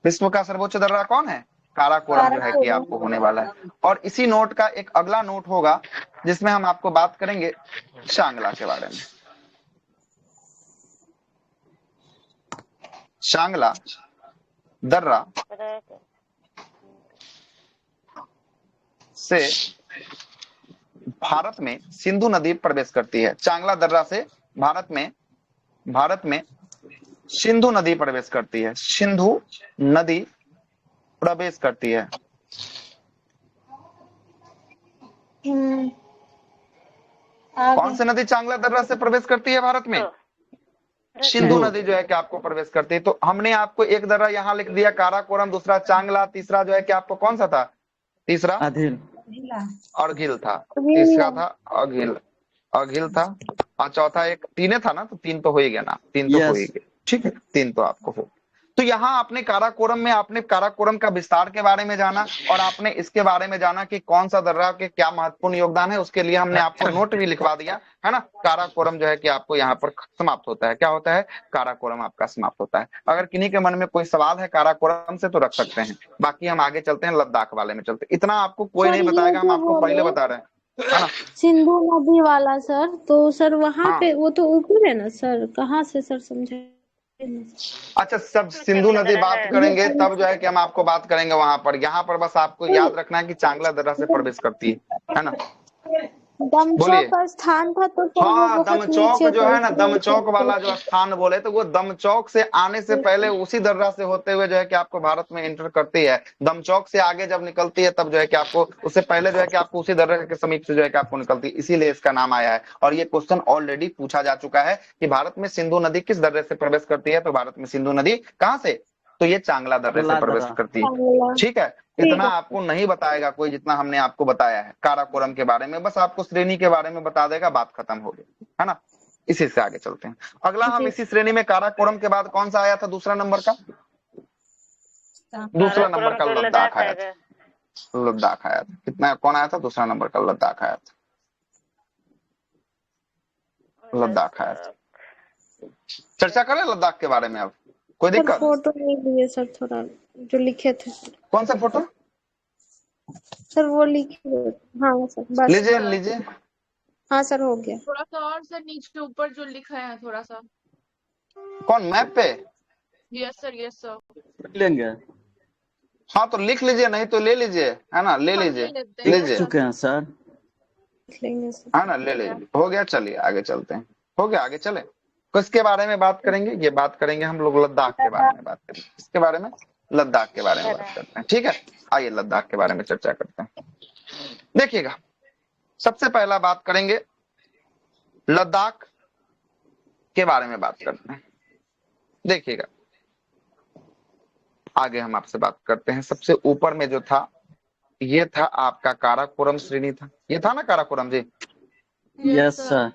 विश्व का सर्वोच्च दर्रा कौन है? काराकोरम जो है कि आपको होने वाला है। और इसी नोट का एक अगला नोट होगा, जिसमें हम आपको बात करेंगे शांगला के बारे में। शांगला दर्रा से भारत में सिंधु नदी प्रवेश करती है। चांगला दर्रा से भारत में सिंधु नदी प्रवेश करती है। सिंधु नदी प्रवेश करती है। कौन सी नदी चांगला दर्रा से प्रवेश करती है भारत में? सिंधु नदी जो है कि आपको प्रवेश करती है। तो हमने आपको एक दर्रा यहाँ लिख दिया काराकोरम, दूसरा चांगला, तीसरा जो है कि आपको कौन सा था? तीसरा अर्घिल था, तीसरा था अर्घिल था, और चौथा एक तीन था ना, तो तीन तो हो ही गया ना, तीन तो हो ही गया। ठीक है, तीन तो आपको हो। तो यहाँ आपने काराकोरम में आपने काराकोरम का विस्तार के बारे में जाना, और आपने इसके बारे में जाना कि कौन सा दर्रा के क्या महत्वपूर्ण योगदान है। उसके लिए हमने आपको नोट भी लिखवा दिया है ना। काराकोरम जो है कि आपको यहाँ पर समाप्त होता है। क्या होता है? काराकोरम आपका समाप्त होता है। अगर किन्हीं के मन में कोई सवाल है काराकोरम से तो रख सकते हैं, बाकी हम आगे चलते हैं, लद्दाख वाले में चलते। इतना आपको कोई नहीं बताएगा, हम आपको पहले बता रहे हैं, है ना। सिंधु नदी वाला सर, तो सर वहाँ पे वो तो ऊपर है ना सर, कहाँ से सर समझे? अच्छा, सब सिंधु नदी बात करेंगे तब जो है कि हम आपको बात करेंगे वहां पर। यहाँ पर बस आपको याद रखना है कि चांगला दर्रा से प्रवेश करती है ना। दमचौक का स्थान था तो सर वो हाँ, बहुत दमचौक नीचे जो था, है ना, दमचौक वाला जो स्थान बोले तो वो दमचौक से आने से पहले उसी दर्रा से होते हुए जो है कि आपको भारत में एंटर करती है। दमचौक से आगे जब निकलती है तब जो है कि आपको उससे पहले जो है कि आपको उसी दर्रा के समीप से जो है कि आपको निकलती है, इसीलिए इसका नाम आया है। और ये क्वेश्चन ऑलरेडी पूछा जा चुका है कि भारत में सिंधु नदी किस दर्रे से प्रवेश करती है, तो भारत में सिंधु नदी कहाँ से? तो ये चांगला दर्रे से प्रवेश करती है। ठीक है, इतना आपको नहीं बताएगा कोई जितना हमने आपको बताया है काराकोरम के बारे में। बस आपको श्रेणी के बारे में बता देगा, बात खत्म हो गई, है ना। इसी से आगे चलते हैं। अगला हम इसी श्रेणी में काराकोरम के बाद कौन सा आया था दूसरा नंबर का? दूसरा नंबर का लद्दाख आया था। लद्दाख आया था। कितना कौन आया था? दूसरा नंबर का लद्दाख आया था। लद्दाख आया था। चर्चा करें लद्दाख के बारे में अब? कोई दिक्कत? फोटो नहीं लिए सर, थोड़ा जो लिखे थे। कौन सा फोटो सर? वो लिखे। हाँ सर, बस लीजिए। हाँ सर, हो गया। थोड़ा सा और सर नीचे ऊपर जो लिखा है थोड़ा सा। कौन मैप पे? Yes sir, yes sir. लेंगे। हाँ तो लिख लीजिए, नहीं तो ले लीजिए, है ना, ले लीजिए, लीजिए। चुके हैं सर। लेंगे सर, है ना, ले लीजिए। हो गया, चलिए आगे चलते हैं। हो गया, आगे चले। किसके बारे में बात करेंगे? ये बात करेंगे हम लोग लद्दाख के बारे में बात करेंगे। किसके बारे में? लद्दाख के बारे में बात करते हैं। ठीक है, आइए लद्दाख के बारे में चर्चा करते हैं। देखिएगा, सबसे पहला बात करेंगे लद्दाख के बारे में बात करते हैं। देखिएगा, आगे हम आपसे बात करते हैं। सबसे ऊपर में जो था ये था आपका काराकोरम श्रेणी था। ये था ना काराकोरम जी? Yes sir.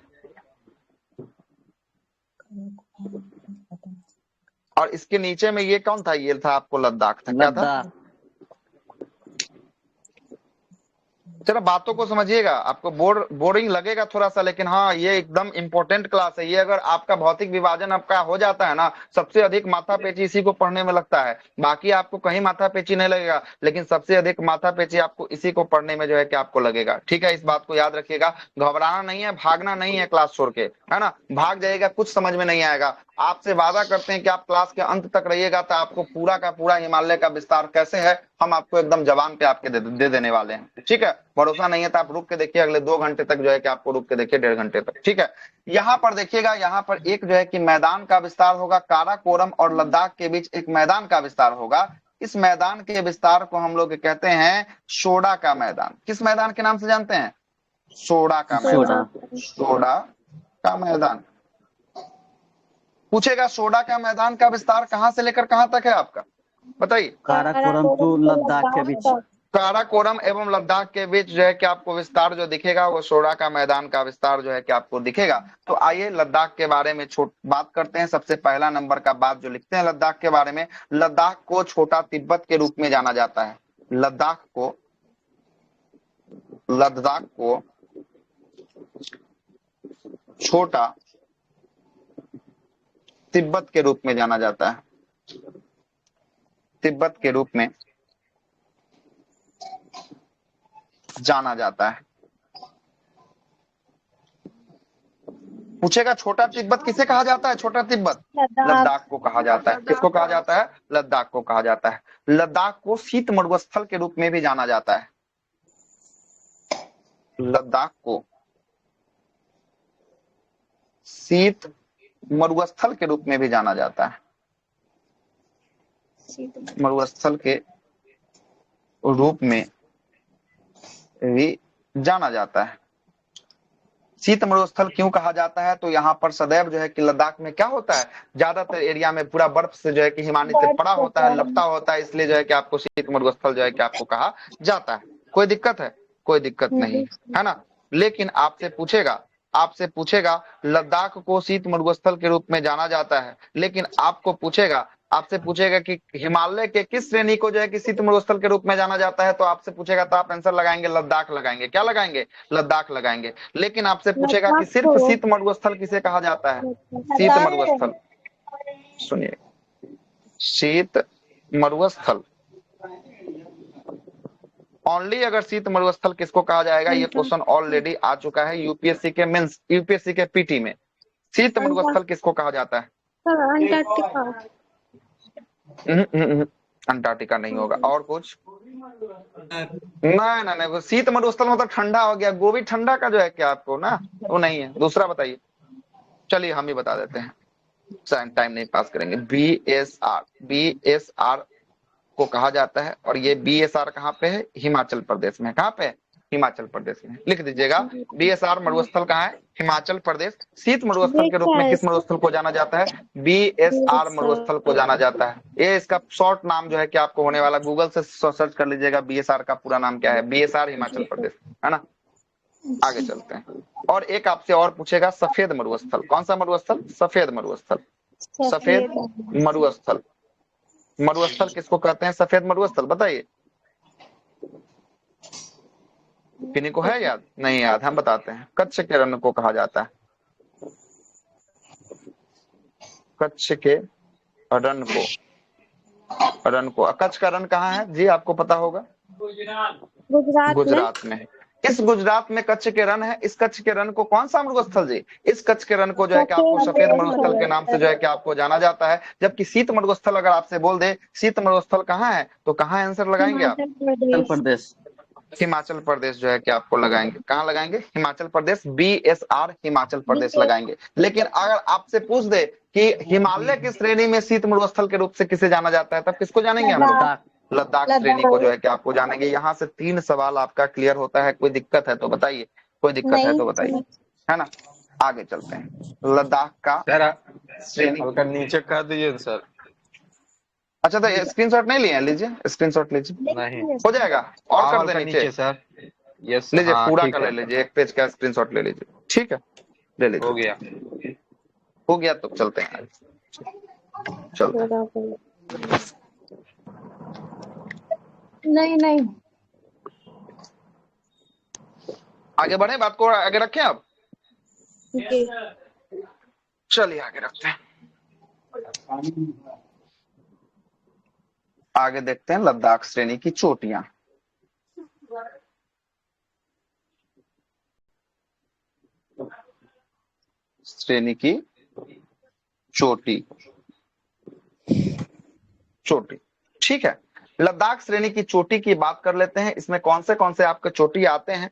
और इसके नीचे में ये कौन था? ये था आपको लद्दाख था। क्या था? चलो बातों को समझिएगा, आपको बोरिंग लगेगा थोड़ा सा, लेकिन हाँ ये एकदम इंपॉर्टेंट क्लास है ये। अगर आपका भौतिक विभाजन आपका हो जाता है ना, सबसे अधिक माथापेची इसी को पढ़ने में लगता है। बाकी आपको कहीं माथापेची नहीं लगेगा, लेकिन सबसे अधिक माथापेची आपको इसी को पढ़ने में जो है कि आपको लगेगा। ठीक है, इस बात को याद रखिएगा। घबराना नहीं है, भागना नहीं है क्लास छोड़ के, है ना। भाग जाएगा, कुछ समझ में नहीं आएगा। आपसे वादा करते हैं कि आप क्लास के अंत तक रहिएगा तो आपको पूरा का पूरा हिमालय का विस्तार कैसे है हम आपको एकदम जवान पे आपके दे देने वाले हैं। ठीक है, भरोसा नहीं है तो आप रुक के देखिए, अगले 2 घंटे तक जो है कि आपको रुक के देखिए, 1.5 घंटे तक। ठीक है, यहाँ पर देखिएगा, यहाँ पर एक जो है कि मैदान का विस्तार होगा। काराकोरम और लद्दाख के बीच एक मैदान का विस्तार होगा। इस मैदान के विस्तार को हम लोग कहते हैं सोडा का मैदान। किस मैदान के नाम से जानते हैं? सोडा का मैदान। सोडा का मैदान। पूछेगा सोडा का मैदान का विस्तार कहां से लेकर कहां तक है आपका? बताइए। काराकोरम टू लद्दाख के बीच। काराकोरम एवं लद्दाख के बीच जो है कि आपको विस्तार जो दिखेगा वो सोडा का मैदान का विस्तार जो है कि आपको दिखेगा। तो आइए लद्दाख के बारे में बात करते हैं। सबसे पहला नंबर का बात जो लिखते हैं लद्दाख के बारे में, लद्दाख को छोटा तिब्बत के रूप में जाना जाता है। लद्दाख को छोटा तिब्बत के रूप में जाना जाता है। तिब्बत के रूप में जाना जाता है। पूछेगा छोटा तिब्बत किसे कहा जाता है? छोटा तिब्बत लद्दाख को कहा जाता है। किसको कहा जाता है? लद्दाख को कहा जाता है। लद्दाख को शीत मरुस्थल के रूप में भी जाना जाता है। लद्दाख को शीत मरुस्थल के रूप में भी जाना जाता है। मरुस्थल के रूप में भी जाना जाता है। शीत मरुस्थल क्यों कहा जाता है? तो यहाँ पर सदैव जो है कि लद्दाख में क्या होता है, ज्यादातर एरिया में पूरा बर्फ से जो है कि हिमानी से पड़ा होता है, लपटा होता है, इसलिए जो है कि आपको शीत मरुस्थल जो है कि आपको कहा जाता है। कोई दिक्कत है? कोई दिक्कत नहीं है ना। लेकिन आपसे पूछेगा लद्दाख को शीत मरुस्थल के रूप में जाना जाता है, लेकिन आपसे पूछेगा कि हिमालय के किस श्रेणी को जो है कि शीत मरुस्थल के रूप में जाना जाता है, तो आपसे पूछेगा तो आप आंसर लगाएंगे लद्दाख लगाएंगे। क्या लगाएंगे? लद्दाख लगाएंगे। लेकिन आपसे पूछेगा कि सिर्फ शीत मरुस्थल किसे कहा जाता है? शीत मरुस्थल, सुनिए, शीत मरुस्थल ओनली अगर शीत मरुस्थल किसको कहा जाएगा? ये क्वेश्चन ऑलरेडी आ चुका है यूपीएससी के मेंस, यूपीएससी के पीटी में। शीत मरुस्थल किसको कहा जाता है? अंटार्कटिका। अंटार्कटिका नहीं होगा। और कुछ? नहीं, शीत मरुस्थल मतलब ठंडा हो गया। गोभी ठंडा का जो है क्या आपको ना, वो नहीं है। दूसरा बताइए। चलिए हम ही बता देते हैं, टाइम नहीं पास करेंगे। बीएसआर को कहा जाता है, और ये बीएसआर कहाँ पे है? हिमाचल प्रदेश में। कहाँ पे है? हिमाचल प्रदेश में। लिख दीजिएगा, बीएसआर मरुस्थल कहाँ है? हिमाचल प्रदेश। शीत मरुस्थल के रूप में किस मरुस्थल को जाना जाता है? बीएसआर मरुस्थल को जाना जाता है। ये इसका शॉर्ट नाम जो है कि आपको होने वाला, गूगल से सर्च कर लीजिएगा बीएसआर का पूरा नाम क्या है। बीएसआर हिमाचल प्रदेश, है ना। आगे चलते हैं। और एक आपसे और पूछेगा सफेद मरुस्थल। कौन सा मरुस्थल? सफेद मरुस्थल। सफेद मरुस्थल, मरुस्थल किसको कहते हैं? सफेद मरुस्थल, बताइए। किन्हीं को है याद? नहीं याद, हम बताते हैं। कच्छ के रण को कहा जाता है। कच्छ के रण को कच्छ का रण कहाँ है जी? आपको पता होगा, गुजरात में। इस गुजरात में कच्छ के रण है। इस कच्छ के रण को कौन सा मरुस्थल जी? इस कच्छ के रण को जो है कि आपको सफेद मरुस्थल के नाम से जो है कि आपको जाना जाता है। जबकि शीत मरुस्थल अगर आपसे बोल दे शीत मरुस्थल कहाँ है, तो कहाँ आंसर लगाएंगे आप? हिमाचल प्रदेश। हिमाचल प्रदेश जो है कि आपको लगाएंगे। कहाँ लगाएंगे? हिमाचल प्रदेश। बीएसआर हिमाचल प्रदेश लगाएंगे। लेकिन अगर आपसे पूछ दे कि हिमालय की श्रेणी में शीत मरुस्थल के रूप से किसे जाना जाता है, तब किसको जानेंगे हम लोग? लद्दाख श्रेणी को जो है कि आपको जानेंगे। यहाँ से 3 सवाल आपका क्लियर होता है। कोई दिक्कत है तो बताइए, कोई दिक्कत है तो बताइए, है ना। आगे चलते हैं। लद्दाख का श्रेणी हल्का नीचे कर दीजिए सर। अच्छा, तो स्क्रीनशॉट नहीं लिए? लीजिए स्क्रीनशॉट लीजिए, नहीं हो जाएगा। और कर दे नीचे सर। यस, लीजिए, पूरा ठीक का ले है। लीजिए, एक पेज का स्क्रीनशॉट ले लीजिए। ठीक है, ले लीजिए। हो गया तो चलते हैं, चलते हैं। नहीं आगे बढ़े, बात को आगे रखें अब। चलिए आगे रखते हैं। आगे देखते हैं लद्दाख श्रेणी की चोटियां। श्रेणी की चोटी, ठीक है। लद्दाख श्रेणी की चोटी की बात कर लेते हैं। इसमें कौन से आपके चोटी आते हैं?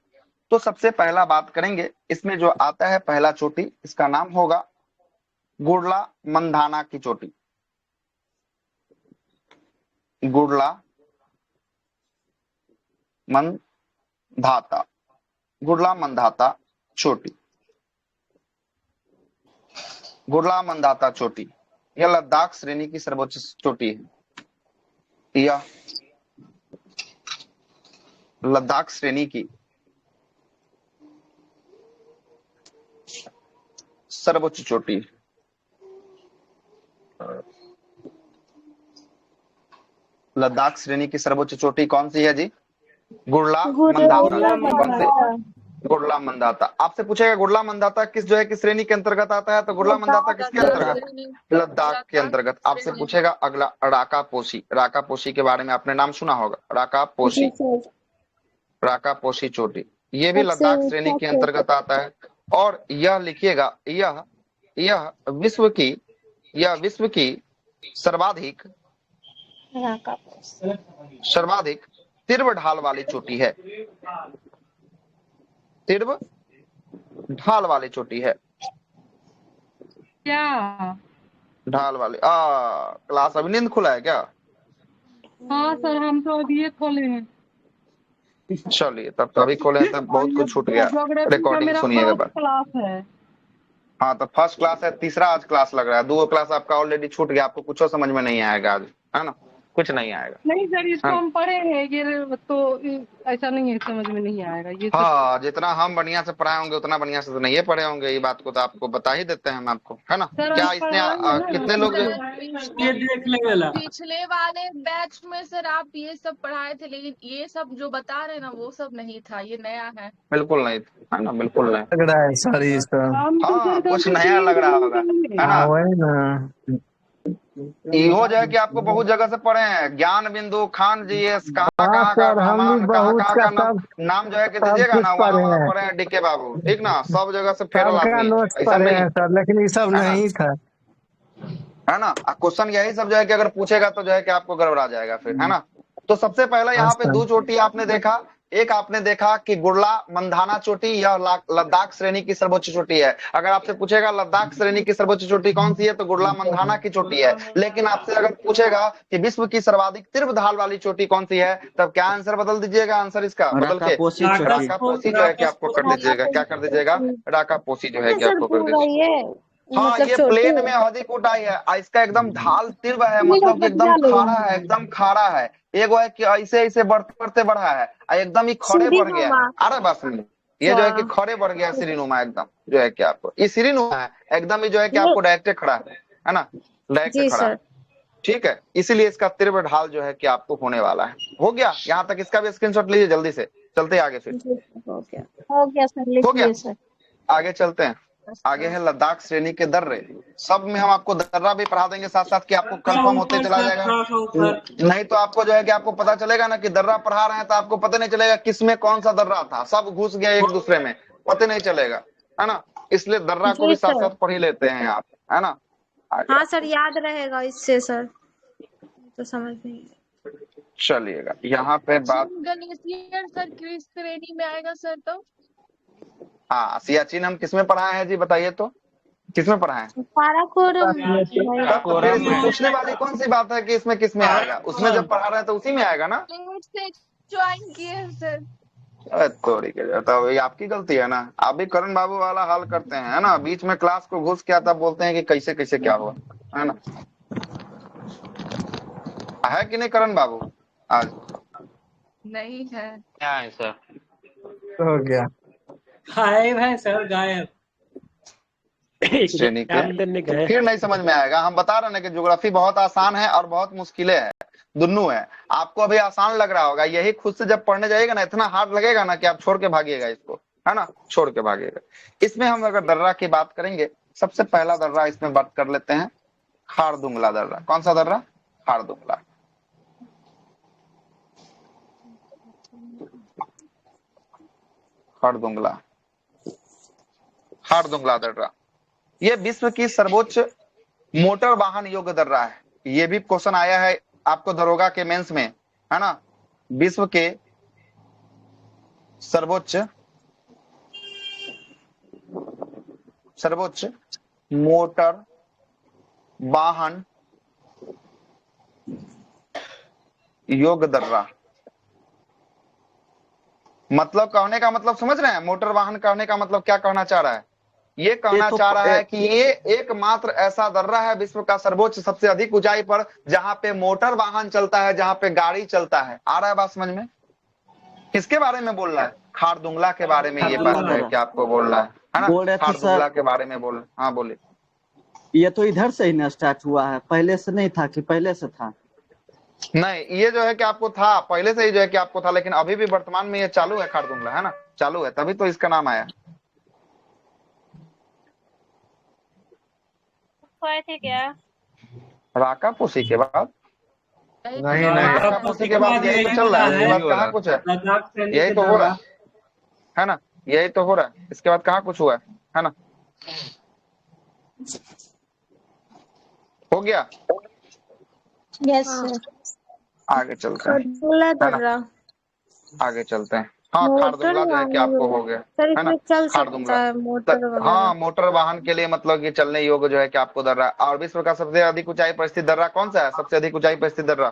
तो सबसे पहला बात करेंगे, इसमें जो आता है पहला चोटी, इसका नाम होगा गुडला मंदाना की चोटी। गुडला मंदाता, गुडला मंदाता चोटी। गुडला मंदाता चोटी यह लद्दाख श्रेणी की सर्वोच्च चोटी है। यह लद्दाख श्रेणी की सर्वोच्च चोटी। लद्दाख श्रेणी की सर्वोच्च चोटी कौन सी है जी? गुडला मंदाता। कौन सी? गुडला मंदाता। आपसे पूछेगा गुडला मंदाता किस जो है कि श्रेणी के अंतर्गत आता है, तो गुडला मंदाता किसके अंतर्गत? लद्दाख के अंतर्गत। आपसे पूछेगा अगला राका पोशी। राका पोशी के बारे में आपने नाम सुना होगा, राका पोशी। राका पोशी चोटी ये भी लद्दाख श्रेणी के अंतर्गत आता है। और यह लिखिएगा, यह विश्व की सर्वाधिक तीव्र ढाल वाली चोटी है। तीव्र ढाल वाली चोटी है। क्या? ढाल वाली क्लास अभी नींद खुला है क्या? हाँ सर, हम तो अभी ये खोले हैं। चलिए तब तो अभी खोले हैं, तब बहुत कुछ छूट गया। रिकॉर्डिंग सुनिएगा बात। क्लास है। हाँ तो फर्स्ट क्लास है, तीसरा आज क्लास लग रहा है, 2 क्लास आपका ऑलरेडी छूट गया, आपको कुछ समझ में नहीं आएगा आज, है ना? कुछ नहीं आएगा। नहीं सर, इसको हम पढ़े हैं, ये तो ऐसा नहीं है, समझ में नहीं आएगा ये। हाँ, जितना हम बढ़िया से पढ़ाए होंगे उतना बढ़िया से तो नहीं पढ़े होंगे, ये बात को तो आपको बता ही देते हैं हम आपको, है ना? क्या इसने कितने लोग ये देख लेगा। पिछले वाले बैच में सर आप ये सब पढ़ाए थे, लेकिन ये सब जो बता रहे ना वो सब नहीं था, ये नया है। बिल्कुल नहीं, है ना? बिल्कुल नहीं लग रहा है सर ये सब। हाँ, कुछ नया लग रहा होगा, है ना? वही ना। इहो जो है कि आपको बहुत जगह से पढ़े हैं, ज्ञान बिंदु, खान जीएस, कहाँ हाँ का सर, हम भी बहुत का का नाम जो है कि सब दीजिएगा कुछ ना, पढ़े वहाँ हैं। पढ़े हैं डीके बाबू, ठीक ना? सब जगह से फेरल सबका आदमी, नोट्स ऐसा पढ़े नहीं हैं सर, लेकिन ये सब है ना? नहीं था। है ना? क्वेश्चन यही सब जो है कि अगर पूछेगा तो जो है कि आपको गड़बड़ा जाएगा फिर, है ना? तो सबसे पहले यहाँ पे 2 चोटी आपने देखा। एक आपने देखा कि गुरला मंधाना चोटी, यह लद्दाख श्रेणी की सर्वोच्च चोटी है। अगर आपसे पूछेगा लद्दाख श्रेणी की सर्वोच्च चोटी कौन सी है, तो गुरला मंधाना की चोटी है। लेकिन आपसे अगर पूछेगा कि विश्व की सर्वाधिक तीव्र ढाल वाली चोटी कौन सी है, तब क्या आंसर बदल दीजिएगा? आंसर इसका बदल के राकापोसी जो है कि आपको कर दीजिएगा। क्या कर दीजिएगा? राकापोसी जो है कि आपको कर दीजिएगा। हाँ, ये प्लेन में अधिक ऊंचाई है, इसका एकदम ढाल तीव्र है, मतलब कि एकदम खाड़ा है, एकदम खाड़ा है। एगो है कि ऐसे ऐसे बढ़ते बढ़ते बढ़ा है, एकदम ही खड़े बढ़ गया है। अरे बस में ये जो है कि खड़े बढ़ गया, सीरीनुमा एकदम जो है कि आपको ये सीरीनुमा है, एकदम ही जो है कि आपको डायरेक्ट खड़ा है ना? डायरेक्ट खड़ा है, ठीक है? इसीलिए इसका तीव्र ढाल जो है कि आपको होने वाला है। हो गया यहाँ तक? इसका भी स्क्रीनशॉट लीजिए जल्दी से, चलते आगे फिर। हो गया सर, लिख लिए सर। आगे चलते हैं। आगे है लद्दाख श्रेणी के दर्रे। सब में हम आपको दर्रा भी पढ़ा देंगे साथ साथ, कि आपको कंफर्म होते चला जाएगा। नहीं तो आपको जो है कि आपको पता चलेगा ना कि दर्रा पढ़ा रहे हैं तो आपको पता नहीं चलेगा किसमें कौन सा दर्रा था, सब घुस गया एक दूसरे में, पता नहीं चलेगा, है ना? इसलिए दर्रा को भी साथ साथ पढ़ ही लेते हैं आप, है ना? हाँ सर, याद रहेगा इससे सर, तो समझ नहीं। चलिएगा यहाँ पे बात। ग्लेशियर सर किस श्रेणी में आएगा सर? तो हाँ, सियाचिन हम किसमें पढ़ाए हैं जी, बताइए तो, किसमें पढ़ाए हैं? पूछने वाली कौन सी बात है कि इसमें किसमें आएगा? उसमें जब पढ़ा रहे हैं तो उसी में आएगा ना। ज्वाइन किए हैं सर। थोड़ी के तो ये आपकी गलती है ना, आप भी करण बाबू वाला हाल करते हैं, है ना? बीच में क्लास को घुस के आता बोलते हैं कि कैसे कैसे क्या हुआ, है ना? है कि नहीं करण बाबू? आज नहीं है। क्या है सर? हो गया गायब है सर, गायब। श्रेणी के फिर नहीं समझ में आएगा। हम बता रहे हैं कि ज्योग्राफी बहुत आसान है और बहुत मुश्किलें है, दोनों है। आपको अभी आसान लग रहा होगा, यही खुद से जब पढ़ने जाएगा ना, इतना हार्ड लगेगा ना कि आप छोड़ के भागिएगा इसको, है ना? छोड़ के भागिएगा। इसमें हम अगर दर्रा की बात करेंगे, सबसे पहला दर्रा इसमें बात कर लेते हैं, खारदुंगला दर्रा। कौन सा दर्रा? खारदुंगला। खारदुंगला, खारदुंगला दर्रा ये विश्व की सर्वोच्च मोटर वाहन योग्य दर्रा है। ये भी क्वेश्चन आया है आपको दरोगा के मेंस में, है ना? विश्व के सर्वोच्च मोटर वाहन योग्य दर्रा, मतलब कहने का मतलब समझ रहे हैं? मोटर वाहन कहने का मतलब क्या कहना चाह रहा है? ये कहना चाह रहा है कि ये एकमात्र ऐसा दर्रा है विश्व का सर्वोच्च, सबसे अधिक ऊंचाई पर, जहां पे मोटर वाहन चलता है, जहां पे गाड़ी चलता है। आ रहा है बात समझ में? किसके बारे में बोल रहा है? खारदुंगला के बारे में ये बात है कि आपको बोल रहा है ना? खारदुंगला के बारे में बोल। हाँ बोले। ये तो इधर से ही ना स्टार्ट हुआ है, पहले से नहीं था कि पहले से था? नहीं, ये जो है कि आपको था पहले से ही जो है कि आपको था, लेकिन अभी भी वर्तमान में ये चालू है, खारदुंगला, है ना? चालू है, तभी तो इसका नाम आया। थे क्या? राकापोसी के बाद नहीं राकापोसी के बाद यही तो चल रहा है, इसके बाद कहाँ कुछ है? यही तो हो रहा है ना? यही तो हो रहा है, इसके बाद कहाँ कुछ हुआ है? है ना। हो गया, यस सर। आगे चलते हैं, खारदुंगला है ना, दर्रा, आगे चलते हैं। हाँ, मोटर खारदुंगला जो है कि वाहन आपको हो योग गया, सर, है ना, इसमें चल खारदुंगला। सकता है मोटर हाँ, वगैरह। मोटर वाहन के लिए मतलब कि चलने योग्य जो है कि आपको दर्रा। और विश्व का सबसे अधिक ऊंचाई पर स्थित दर्रा कौन सा है, सबसे अधिक ऊंचाई पर स्थित दर्रा?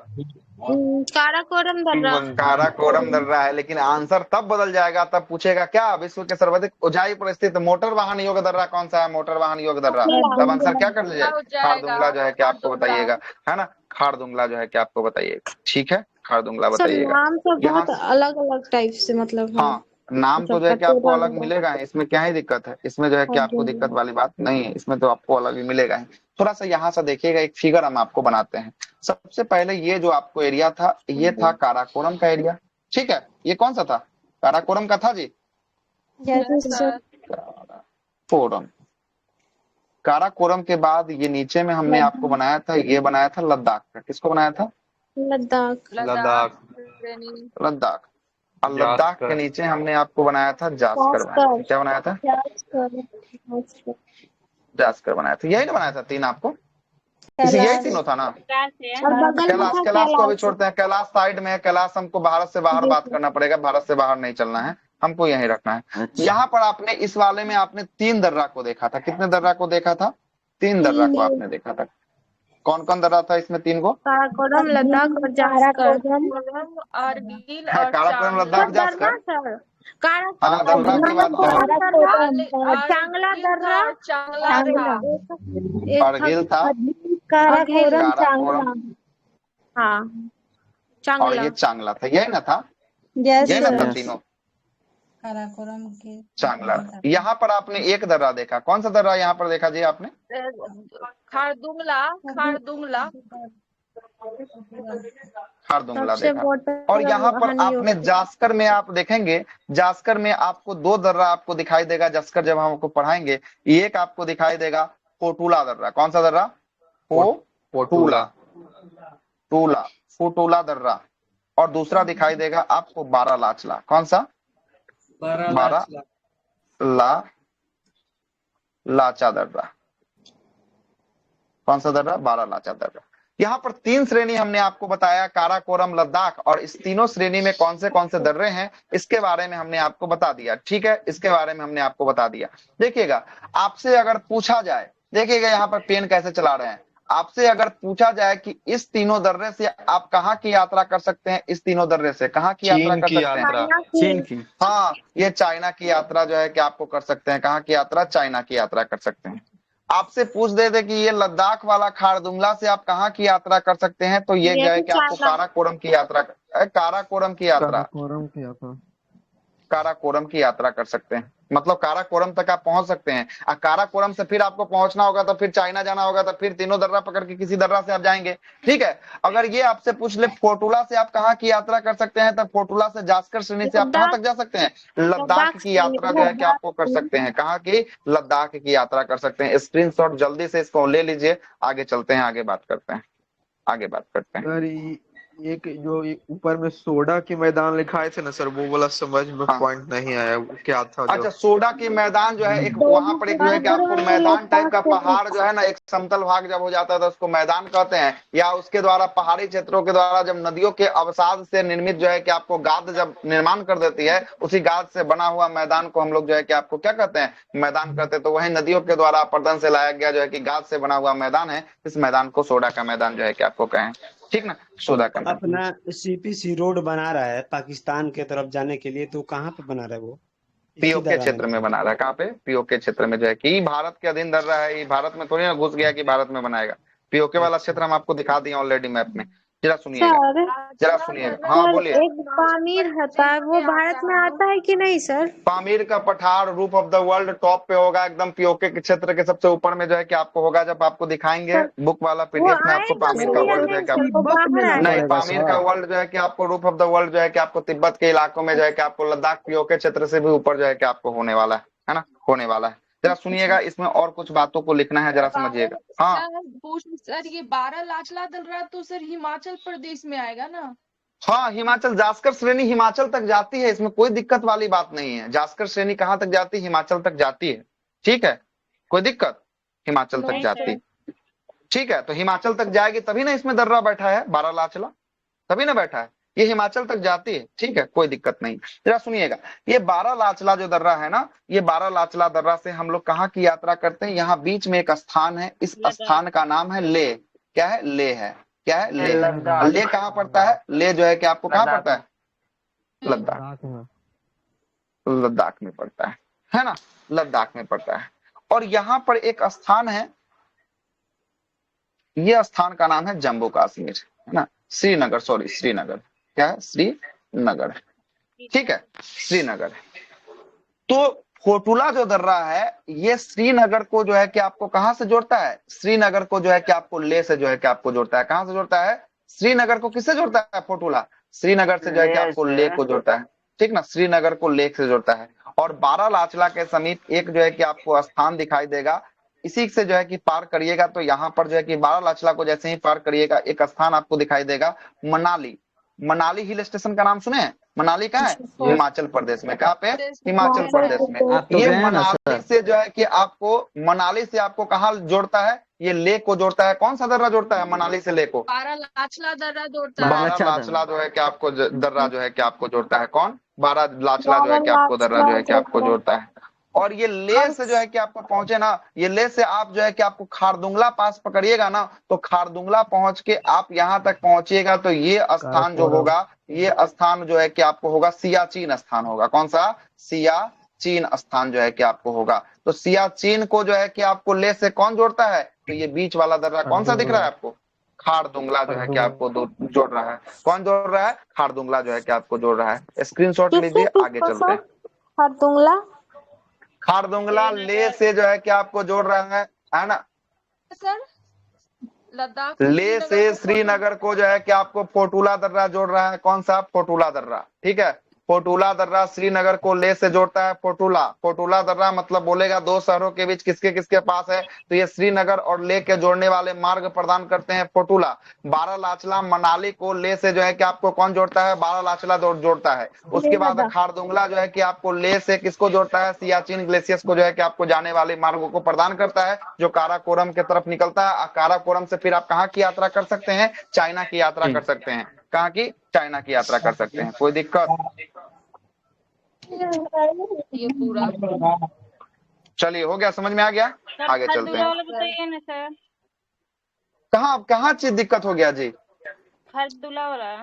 काराकोरम दर्रा। काराकोरम दर्रा है, लेकिन आंसर तब बदल जाएगा, तब पूछेगा क्या, विश्व के सर्वाधिक ऊंचाई पर स्थित मोटर वाहन योग्य दर्रा कौन सा है, मोटर वाहन योग्य दर्रा। तब आंसर क्या कर लीजिए, हो जाएगा खारदुंगला जो है कि आपको खारदुंगला। बताइएगा, है ना, खारदुंगला जो है कि आपको बताइएगा। ठीक है, खारदुंगला सर बताइएगा। नाम सब यहाँ बहुत अलग अलग टाइप से मतलब है। हाँ, नाम अच्छा, तो जो है कि आपको कटोरा अलग दर्रा। मिलेगा ही, इसमें क्या ही दिक्कत है, इसमें जो है कि हाँ आपको जी। दिक्कत वाली बात नहीं है, इसमें तो आपको अलग ही मिलेगा ही। थोड़ा सा यहाँ से देखिएगा, एक फिगर हम आपको बनाते हैं। सबसे पहले ये जो आपको एरिया था, ये था काराकोरम का एरिया। ठीक है, ये कौन सा था, काराकोरम का था जी। Yes sir. काराकोरम, काराकोरम के बाद ये नीचे में हमने आपको बनाया था, ये बनाया था लद्दाख का। किसको बनाया था, लद्दाख। लद्दाख, लद्दाख। और लद्दाख के नीचे हमने आपको बनाया था जास्कर, बनाया था। क्या बनाया था, जास्कर बनाया था। यही ना बनाया था तीन आपको, इसी यही तीनों था ना। और बगल में कैलाश, था कैलाश को भी कैलाश। छोड़ते हैं, कैलाश साइड में है, कैलाश हमको भारत से बाहर बात करना पड़ेगा, भारत से बाहर नहीं चलना है, हमको यहीं रखना है। अच्छा। यहाँ पर आपने इस वाले में आपने तीन दर्रा को देखा था। कितने दर्रा को देखा था, तीन दर्रा को आपने देखा था। कौन कौन दर्रा था इसमें, तीन को? काराकोरम, लद्दाख और जास्कर। कारगिल है और काराकोरम, लद्दाख, जास्कर। सर हाँ, दर्रा की बात कर रहा हूँ। चांगला दर्रा, चांगला था। कारगिल था, काराकोरम, हाँ और चांगला। ये चांगला था, यही ना था, यस यही ना था Yes. तीनों, काराकोरम के चांगला। यहाँ पर आपने एक दर्रा देखा, कौन सा दर्रा यहाँ पर देखा जी आपने? खारदुंगला, खारदुंगला। खारदुंगला सबसे देखा। मोटर और यहाँ पर वाहन आपने योग। जास्कर में आप देखेंगे, जास्कर में आपको दो दर्रा आपको दिखाई देगा। जास्कर जब हम आपको पढ़ाएंगे, एक आपको दिखाई देगा फोटूला दर्रा। कौन सा दर्रा, फोटूला, टूला, फोटूला दर्रा। और दूसरा दिखाई देगा आपको बारालाचला। कौन सा, बारा ला लाचा दर्रा। कौन सा दर्रा, बारालाचा दर्रा। यहाँ पर तीन श्रेणी हमने आपको बताया, काराकोरम, लद्दाख, और इस तीनों श्रेणी में कौन से दर्रे हैं इसके बारे में हमने आपको बता दिया। ठीक है, इसके बारे में हमने आपको बता दिया। देखिएगा, आपसे अगर पूछा जाए, देखिएगा यहाँ पर पेन कैसे चला रहे हैं, आपसे अगर पूछा जाए कि इस तीनों दर्रे से आप कहाँ की यात्रा कर सकते हैं, इस तीनों दर्रे से कहाँ की यात्रा कर सकते हैं? चीन की। हाँ, ये चाइना की यात्रा जो है कि आपको कर सकते हैं। कहाँ की यात्रा, चाइना की यात्रा कर सकते हैं। आपसे पूछ देते कि ये लद्दाख वाला खारदुंगला से आप कहाँ की यात्रा कर सकते हैं, तो ये जो है कि आपको काराकोरम की यात्रा, काराकोरम की यात्रा, काराकोरम की यात्रा कर सकते हैं। मतलब काराकोरम तक आप पहुंच सकते हैं, और काराकोरम से फिर आपको पहुंचना होगा तो फिर चाइना जाना होगा, तो फिर तीनों दर्रा पकड़ के किसी दर्रा से आप जाएंगे। ठीक है, अगर ये आपसे पूछ ले फोटूला से आप कहाँ की यात्रा कर सकते हैं, तो फोटूला से जास्कर श्रेणी से आप कहाँ तक जा सकते हैं, लद्दाख की यात्रा जो है कि आपको कर सकते हैं। कहाँ की, लद्दाख की यात्रा कर सकते हैं। स्क्रीनशॉट जल्दी से इसको ले लीजिए, आगे चलते हैं, आगे बात करते हैं, आगे बात करते हैं। सर एक जो ऊपर में सोडा के मैदान लिखाए थे ना सर, वो वाला समझ में पॉइंट नहीं आया, वो क्या था जो? अच्छा, सोडा की मैदान जो है, एक वहां पर एक जो है कि आपको मैदान टाइप का पहाड़ जो है ना, एक समतल भाग जब हो जाता है तो उसको मैदान कहते हैं। या उसके द्वारा पहाड़ी क्षेत्रों के द्वारा जब नदियों के अवसाद से निर्मित जो है कि आपको गाद जब निर्माण कर देती है, उसी गाद से बना हुआ मैदान को हम लोग जो है कि आपको क्या कहते हैं, मैदान कहते हैं। तो वही नदियों के द्वारा अपर्दन से लाया गया जो है कि गाद से बना हुआ मैदान है, इस मैदान को सोडा का मैदान जो है कि आपको कहें। ठीक ना, सोडा का मैदान। अपना सीपीसी रोड बना रहा है पाकिस्तान के तरफ जाने के लिए, तो कहाँ पे बना रहा है वो? पीओके क्षेत्र में बना रहा है। कहाँ पे, पीओके क्षेत्र में जो है कि भारत के अधीन दर रहा है, ये भारत में थोड़ी ना घुस गया कि भारत में बनाएगा। पीओके वाला क्षेत्र हम आपको दिखा दिए ऑलरेडी मैप में, जरा सुनिएगा, जरा सुनिएगा। हाँ बोलिए। एक पामीर होता है, वो भारत में आता है कि नहीं सर? पामीर का पठार roof of the world top पे होगा, एकदम पीओके के क्षेत्र के सबसे ऊपर में जो है कि आपको होगा। जब आपको दिखाएंगे बुक वाला पीडीएफ में, आपको पामीर का वर्ल्ड जो है कि नहीं, पामीर का वर्ल्ड जो है कि आपको रूफ ऑफ द वर्ल्ड जो है कि आपको तिब्बत के इलाकों में जो है कि आपको लद्दाख पीओके क्षेत्र से भी ऊपर जो है कि आपको होने वाला है ना, होने वाला है। जरा सुनिएगा, इसमें और कुछ बातों को लिखना है, जरा समझिएगा। हाँ सर, ये बारालाचला दर्रा तो सर हिमाचल प्रदेश में आएगा ना? हाँ, हिमाचल, जास्कर श्रेणी हिमाचल तक जाती है, इसमें कोई दिक्कत वाली बात नहीं है। जास्कर श्रेणी कहाँ तक जाती है, हिमाचल तक जाती है। ठीक है, कोई दिक्कत? हिमाचल तक नहीं जाती, सर। ठीक है, तो हिमाचल तक जाएगी तभी ना इसमें दर्रा बैठा है, बारालाचला, तभी ना बैठा है, ये हिमाचल तक जाती है, ठीक है, कोई दिक्कत नहीं। जरा सुनिएगा, ये बारालाचला जो दर्रा है ना, ये बारालाचला दर्रा से हम लोग कहाँ की यात्रा करते हैं, यहाँ बीच में एक स्थान है, इस स्थान का नाम है ले। क्या है? ले है। क्या है? ले। ले कहाँ पड़ता है? ले जो है कि आपको कहाँ पड़ता है? लद्दाख। लद्दाख में पड़ता है ना, लद्दाख में पड़ता है। और यहाँ पर एक स्थान है, ये स्थान का नाम है जम्मू कश्मीर, है ना, श्रीनगर, सॉरी श्रीनगर, क्या है? श्रीनगर, ठीक है, श्रीनगर। तो फोटुला जो दर्रा है, ये श्रीनगर को जो है कि आपको कहां से जोड़ता है? श्रीनगर को जो है कि आपको ले से जो है कि आपको जोड़ता है। कहां से जोड़ता है? श्रीनगर को किससे जोड़ता है? फोटुला श्रीनगर से जो है कि आपको ले को जोड़ता है, ठीक ना, श्रीनगर को लेक से जोड़ता है। और बारालाचला के समीप एक जो है कि आपको स्थान दिखाई देगा, इसी से जो है कि पार करिएगा तो यहाँ पर जो है कि बारालाचला को जैसे ही पार करिएगा एक स्थान आपको दिखाई देगा, मनाली। मनाली हिल स्टेशन का नाम सुने हैं? मनाली कहाँ है? हिमाचल प्रदेश में। कहाँ पे? हिमाचल प्रदेश में। आप तो ये गए हैं ना मनाली से जो है कि आपको, मनाली से आपको कहाँ जोड़ता है? ये लेक को जोड़ता है। कौन सा दर्रा जोड़ता है मनाली से लेक को? बारालाचला दर्रा जोड़ता है। बारालाचला जो है कि आपको दर्रा जो है कि आपको जोड़ता है। कौन? बारालाचला जो है कि आपको दर्रा जो है कि आपको जोड़ता है। और ये ले से जो है कि आपको पहुंचे ना, ये ले से आप जो है कि आपको खारदुंगला पास पकड़िएगा ना, तो खारदुंगला पहुंच के आप यहाँ तक पहुंचिएगा तो ये स्थान जो होगा, ये स्थान जो है कि आपको होगा सियाचिन स्थान होगा। कौन सा? सियाचिन स्थान जो है कि आपको होगा। तो सियाचिन को जो है कि आपको ले से कौन जोड़ता है? तो ये बीच वाला दर्रा कौन सा दिख रहा है आपको? खारदुंगला जो है कि आपको जोड़ रहा है। कौन जोड़ रहा है? खारदुंगला जो है कि आपको जोड़ रहा है। स्क्रीनशॉट लीजिए, आगे चलते हैं। खारदुंगला, खारदुंगला ले से जो है कि आपको जोड़ रहा है ना सर, लद्दाख ले से श्रीनगर को जो है कि आपको फोटुला दर्रा जोड़ रहा है। कौन सा? फोटुला दर्रा, ठीक है। फोटुला दर्रा श्रीनगर को ले से जोड़ता है। फोटुला, फोटुला दर्रा मतलब बोलेगा दो शहरों के बीच किसके किसके पास है, तो ये श्रीनगर और ले के जोड़ने वाले मार्ग प्रदान करते हैं फोटुला। बारालाचला मनाली को ले से जो है कि आपको कौन जोड़ता है? बारालाचला जोड़ता है। उसके बाद खारदुंगला जो है कि आपको ले से किसको जोड़ता है? सियाचिन ग्लेशियर्स को जो है कि आपको जाने वाले मार्गों को प्रदान करता है, जो काराकोरम की तरफ निकलता है। काराकोरम से फिर आप कहाँ की यात्रा कर सकते हैं? चाइना की यात्रा कर सकते हैं। कहाँ की? चाइना की यात्रा कर सकते हैं। कोई दिक्कत? ये पूरा चलिए, हो गया, समझ में आ गया? आगे चलते हैं। बताइए ना सर, कहाँ चीज दिक्कत हो गया जी? खारदुंगला वाला।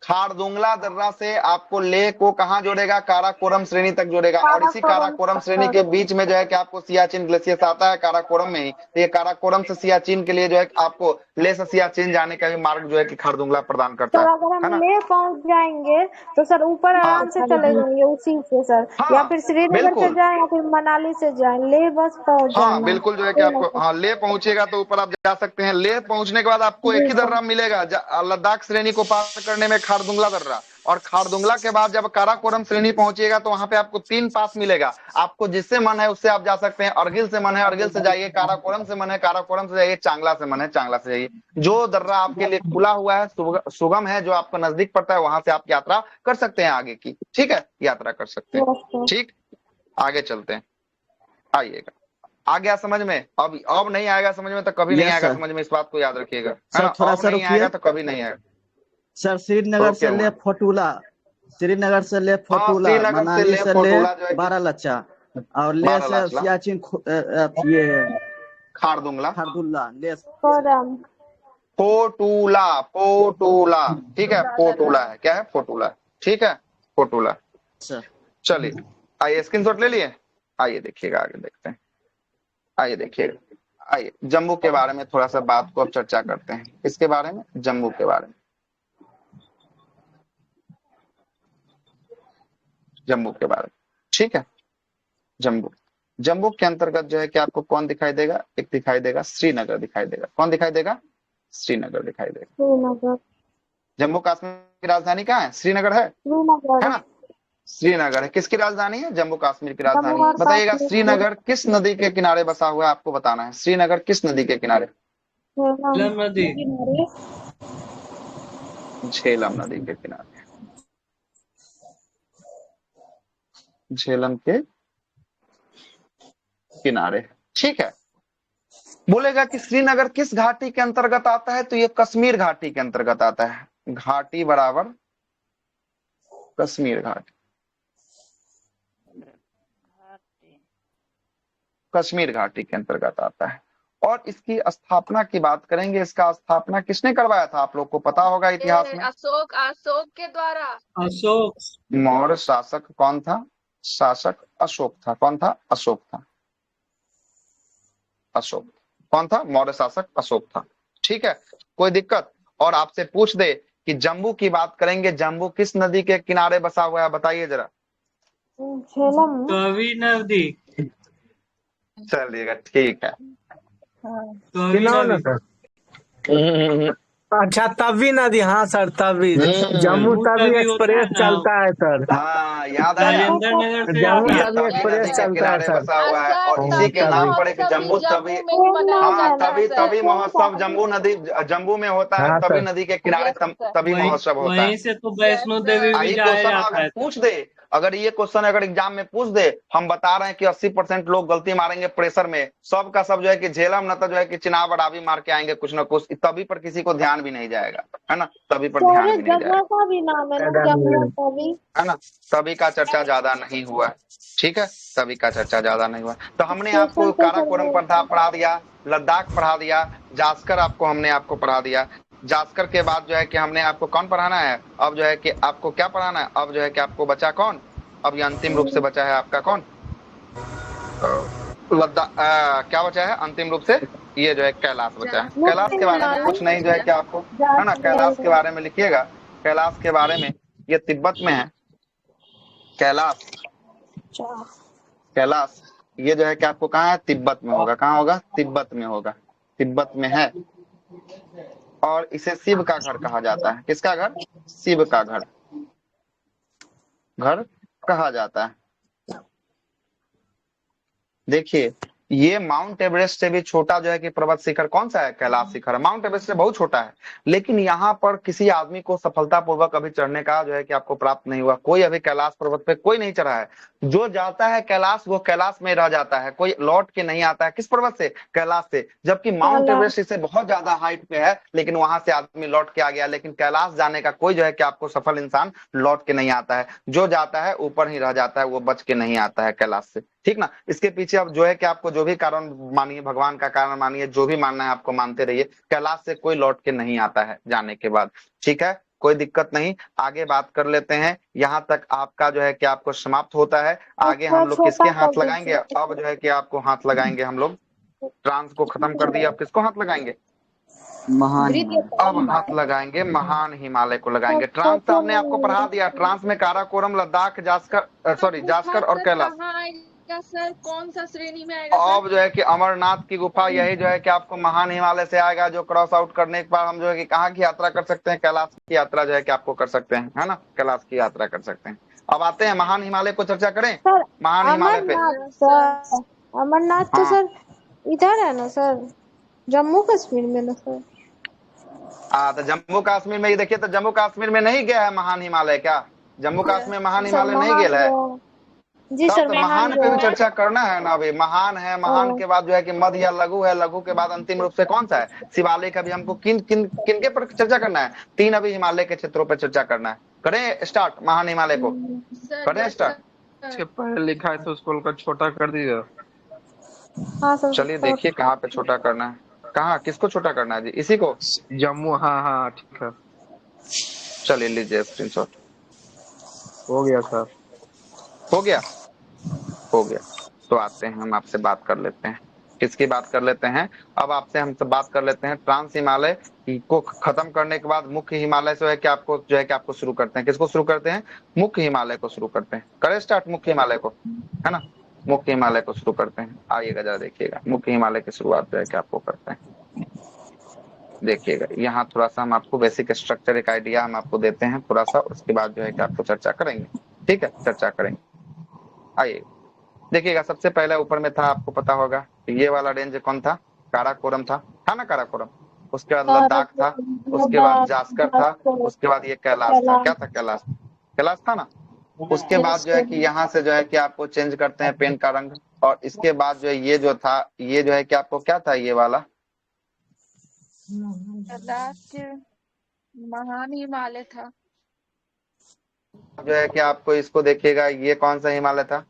खारदुंगला दर्रा से आपको ले को कहाँ जोड़ेगा? काराकोरम श्रेणी तक जोड़ेगा। और इसी काराकोरम श्रेणी के बीच में जो है कि आपको सियाचिन ग्लेशियर आता है काराकोरम में ही। तो ये काराकोरम से सियाचिन के लिए जो है आपको ले से सियाचिन जाने का भी मार्ग जो है कि खारदुंगला प्रदान करता सर है। अगर है हम ना? ले पहुंच जाएंगे तो सर ऊपर आराम से चले जाएंगे उसी से सर, या फिर श्रीनगर से जाए या फिर मनाली से जाए, ले बस पहुंच जाना। हाँ बिल्कुल, जो है कि आपको, हाँ, ले पहुंचेगा तो ऊपर आप जा सकते हैं। ले पहुंचने के बाद आपको एक ही दर्रा मिलेगा लद्दाख श्रेणी को पार करने में, खारदुंगला दर्रा। और खारदुंगला के बाद जब काराकोरम श्रेणी पहुंचिएगा तो वहां पे आपको 3 पास मिलेगा। आपको जिससे मन है उससे आप जा सकते हैं। अर्गिल से मन है अर्गिल से जाइए, काराकोरम से मन है काराकोरम से जाइए, चांगला से मन है चांगला से जाइए। जो दर्रा आपके लिए खुला हुआ है, सुगम है, जो आपको नजदीक पड़ता है, वहां से आप यात्रा कर सकते हैं आगे की, ठीक है, यात्रा कर सकते हैं। ठीक, आगे चलते हैं, आइएगा। आ गया समझ में? अब नहीं आएगा समझ में तो कभी नहीं आएगा समझ में, इस बात को याद रखिएगा। थोड़ा सा नहीं आएगा तो कभी नहीं आएगा सर। श्रीनगर से ले फोटुला, श्रीनगर से ले फोटुला, मनाली से ले बारालाचा, और ले से सियाचिन ये खारदुंगला, ले फोटुला, ठीक है, फोटुला है। क्या है? फोटुला, ठीक है, फोटुला। चलिए, आइए, स्क्रीनशॉट ले लिए, आइए देखिएगा, आगे देखते हैं। आइए देखिएगा, आइए जम्मू के बारे में थोड़ा सा बात को अब चर्चा करते हैं। इसके बारे में, जम्मू के बारे में, जम्मू के बारे में, ठीक है। जम्मू के अंतर्गत जो है कि आपको कौन दिखाई देगा? एक दिखाई देगा श्रीनगर दिखाई देगा। कौन दिखाई देगा? श्रीनगर दिखाई देगा। जम्मू कश्मीर की राजधानी कहाँ है? श्रीनगर है ना? श्रीनगर है। किसकी राजधानी है? जम्मू कश्मीर की राजधानी। बताइएगा, श्रीनगर किस नदी के किनारे बसा हुआ है? आपको बताना है। श्रीनगर किस नदी के किनारे? झेलम नदी। झेलम नदी के किनारे। झेलम के किनारे। ठीक है, बोलेगा कि श्रीनगर किस घाटी के अंतर्गत आता है, तो ये कश्मीर घाटी के अंतर्गत आता है। घाटी बराबर कश्मीर घाटी, कश्मीर घाटी के अंतर्गत आता है। और इसकी स्थापना की बात करेंगे, इसका स्थापना किसने करवाया था, आप लोग को पता होगा इतिहास में। अशोक के द्वारा। अशोक। मौर्य शासक कौन था, शासक अशोक था। कौन था, अशोक था। अशोक कौन था, मौर्य शासक अशोक था। ठीक है, कोई दिक्कत। और आपसे पूछ दे कि जम्मू की बात करेंगे, जम्मू किस नदी के किनारे बसा हुआ है, बताइए जरा। झेलम। तवी नदी। चलिएगा, ठीक है। तवी नदी। अच्छा, तवी नदी, हाँ सर, तवी जम्मू तवी एक्सप्रेस चलता है सर। हाँ, याद है, राजेंद्र नगर से जम्मू आता है। तवी एक्सप्रेस के चलता है किनारे सर। बसा हुआ है और इसी के नाम पर एक जम्मू तवी, हाँ तभी महोत्सव जम्मू नदी, जम्मू में होता है, हाँ तभी सर। नदी के किनारे तभी महोत्सव होता है। वहीं से तो वैष्णो देवी भी यही जाया क्वेश्चन जाता अगर है। पूछ दे, अगर ये क्वेश्चन अगर एग्जाम में पूछ दे, हम बता रहे हैं कि 80% लोग गलती मारेंगे प्रेशर में, सब का सब जो है कि झेलम न तो जो है कि चिनाब अडावी मार के आएंगे कुछ ना कुछ, तभी पर किसी को ध्यान भी नहीं जाएगा, है ना, तभी पर ध्यान भी नहीं जगह जाएगा, का भी नाम है ना, जम्मू तवी, है ना। तभी का चर्चा ज्यादा नहीं हुआ। ठीक है, तभी का चर्चा ज्यादा नहीं हुआ। तो हमने आपको काराकोरम पढ़ा दिया, लद्दाख पढ़ा दिया, जास्कर आपको हमने आपको पढ़ा दिया। जास्कर के बाद जो है कि हमने आपको कौन पढ़ाना है, अब जो है कि आपको क्या पढ़ाना है, अब जो है कि आपको बचा कौन, अब ये अंतिम रूप से बचा है आपका कौन, लद्दाख, क्या बचा है अंतिम रूप से, ये जो है कैलाश बचा है। कैलाश के बारे में कुछ नहीं जो है कि आपको, है ना, कैलाश के बारे में लिखिएगा। कैलाश के बारे में, ये तिब्बत में है कैलाश। कैलाश ये जो है कि आपको कहाँ है, तिब्बत में होगा। कहाँ होगा, तिब्बत में होगा, तिब्बत में है। और इसे शिव का घर कहा जाता है। किसका घर, शिव का घर, घर कहा जाता है। देखिए, ये माउंट एवरेस्ट से भी छोटा जो है कि पर्वत शिखर कौन सा है, कैलाश शिखर। माउंट एवरेस्ट से बहुत छोटा है, लेकिन यहाँ पर किसी आदमी को सफलतापूर्वक अभी चढ़ने का जो है कि आपको प्राप्त नहीं हुआ। कोई अभी कैलाश पर्वत पे कोई नहीं चढ़ा है। जो जाता है कैलाश, वो कैलाश में रह जाता है, कोई लौट के नहीं आता है। किस पर्वत से, कैलाश से। जबकि माउंट एवरेस्ट इससे बहुत ज्यादा हाइट पे है, लेकिन वहां से आदमी लौट के आ गया। लेकिन कैलाश जाने का कोई जो है कि आपको सफल इंसान लौट के नहीं आता है। जो जाता है ऊपर ही रह जाता है, वो बच के नहीं आता है कैलाश से। ठीक ना। इसके पीछे अब जो है कि आपको जो भी कारण मानिए, भगवान का कारण मानिए, जो भी मानना है आपको मानते रहिए, कैलाश से कोई लौट के नहीं आता है जाने के बाद। ठीक है, कोई दिक्कत नहीं। आगे बात कर लेते हैं, यहाँ तक आपका जो है कि आपको समाप्त होता है। आगे हम लोग किसके हाथ लगाएंगे, अब जो है कि आपको हाथ लगाएंगे हम लोग, ट्रांस को खत्म कर दिए, अब किसको हाथ लगाएंगे, महान अब हाथ लगाएंगे महान हिमालय को लगाएंगे। ट्रांस तो हमने आपको पढ़ा दिया, ट्रांस में काराकोरम, लद्दाख, जास्कर, सॉरी जास्कर और कैलाश। सर कौन सा श्रेणी में आएगा। अब जो है कि अमरनाथ की गुफा, यही जो है कि आपको महान हिमालय से आएगा, जो क्रॉस आउट करने के बाद हम जो है कि कहाँ की यात्रा कर सकते हैं, कैलाश की यात्रा जो है कि आपको कर सकते हैं, है ना, कैलाश की यात्रा कर सकते हैं। अब आते हैं महान हिमालय को चर्चा करें। महान हिमालय पे अमरनाथ तो सर इधर है ना सर, जम्मू कश्मीर में ना सर। तो जम्मू कश्मीर में, ये देखिए, तो जम्मू कश्मीर में नहीं गया है महान हिमालय, क्या जम्मू कश्मीर में महान हिमालय नहीं गया है। जी सर, तो महान पे भी चर्चा करना है ना अभी। महान है, महान के बाद जो है कि मध्य या लघु है, लघु के बाद अंतिम रूप से कौन सा है, शिवालय का भी हमको किन किन किन के पर चर्चा करना है, 3 अभी हिमालय के क्षेत्रों पर चर्चा करना है। करें स्टार्ट महान हिमालय को, करें स्टार्ट। पहले लिखा है तो उसको छोटा कर दीजिए। हाँ सर, चलिए देखिए कहाँ पे छोटा करना है, कहाँ किसको छोटा करना है जी, इसी को, जम्मू। हाँ हाँ ठीक है, चलिए लीजिए स्क्रीनशॉट। हो गया सर, हो गया, हो गया। तो आते हैं, हम आपसे बात कर लेते हैं, किसकी बात कर लेते हैं, अब आपसे हम सब बात कर लेते हैं ट्रांस हिमालय को खत्म करने के बाद मुख्य हिमालय से है कि आपको जो है कि आपको शुरू करते हैं। किसको शुरू करते हैं, मुख्य हिमालय को शुरू करते हैं। करें स्टार्ट मुख्य हिमालय को, है ना, मुख्य हिमालय को शुरू करते हैं। आइएगा जरा देखिएगा, मुख्य हिमालय की शुरुआत जो है कि आपको करते हैं। देखिएगा यहाँ थोड़ा सा हम आपको बेसिक स्ट्रक्चर, एक आइडिया हम आपको देते हैं थोड़ा सा, उसके बाद जो है कि आपको चर्चा करेंगे। ठीक है, चर्चा करेंगे। आइए देखिएगा, सबसे पहले ऊपर में था, आपको पता होगा ये वाला रेंज कौन था, काराकोरम था ना, काराकोरम। उसके बाद लद्दाख था, उसके बाद जास्कर था, उसके बाद ये कैलाश था। क्या था, कैलाश, कैलाश था ना। उसके बाद जो है कि यहाँ से जो है कि आपको चेंज करते हैं पेन का रंग, और इसके बाद जो है ये जो था, ये जो है कि आपको क्या था, ये वाला लास्ट महान हिमालय था। जो है कि आपको इसको देखिएगा, ये कौन सा हिमालय था,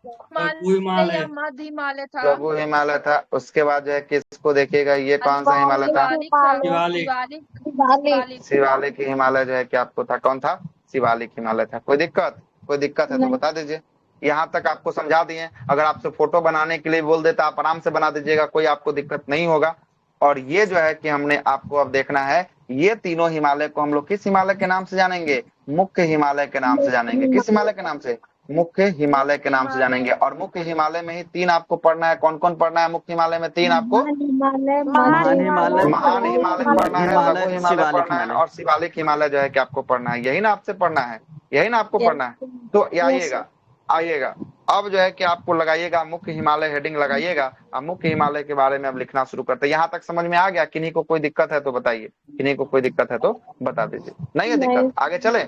हिमालय या मध्य हिमालय था। लघु हिमालय था। उसके बाद जो है कि इसको देखिएगा, ये कौन सा हिमालय था, शिवालिक हिमालय जो है कि आपको था, कौन था, शिवालिक हिमालय था। कोई दिक्कत है तो बता दीजिए। यहाँ तक आपको समझा दिए। अगर आपसे फोटो बनाने के लिए बोल देता, आप आराम से बना दीजिएगा, कोई आपको दिक्कत नहीं होगा। और ये जो है कि हमने आपको अब देखना है, ये तीनों हिमालय को हम लोग किस हिमालय के नाम से जानेंगे, मुख्य हिमालय के नाम से जानेंगे। किस हिमालय के नाम से, मुख्य हिमालय के नाम से जानेंगे। और मुख्य हिमालय में ही तीन आपको पढ़ना है। कौन कौन पढ़ना है मुख्य हिमालय में? तीन आपको, महान हिमालय, महान हिमालय पढ़ना है, लघु हिमालय पढ़ना है और शिवालिक हिमालय जो है कि आपको पढ़ना है। यही ना आपसे पढ़ना है, यही ना आपको पढ़ना है। तो आइएगा अब जो है कि आपको लगाइएगा मुख्य हिमालय, हेडिंग लगाइएगा। अब मुख्य हिमालय के बारे में अब लिखना शुरू करते हैं। यहाँ तक समझ में आ गया? किन्हीं को कोई दिक्कत है तो बताइए, किन्हीं को कोई दिक्कत है तो बता दीजिए। नहीं है दिक्कत? आगे चले,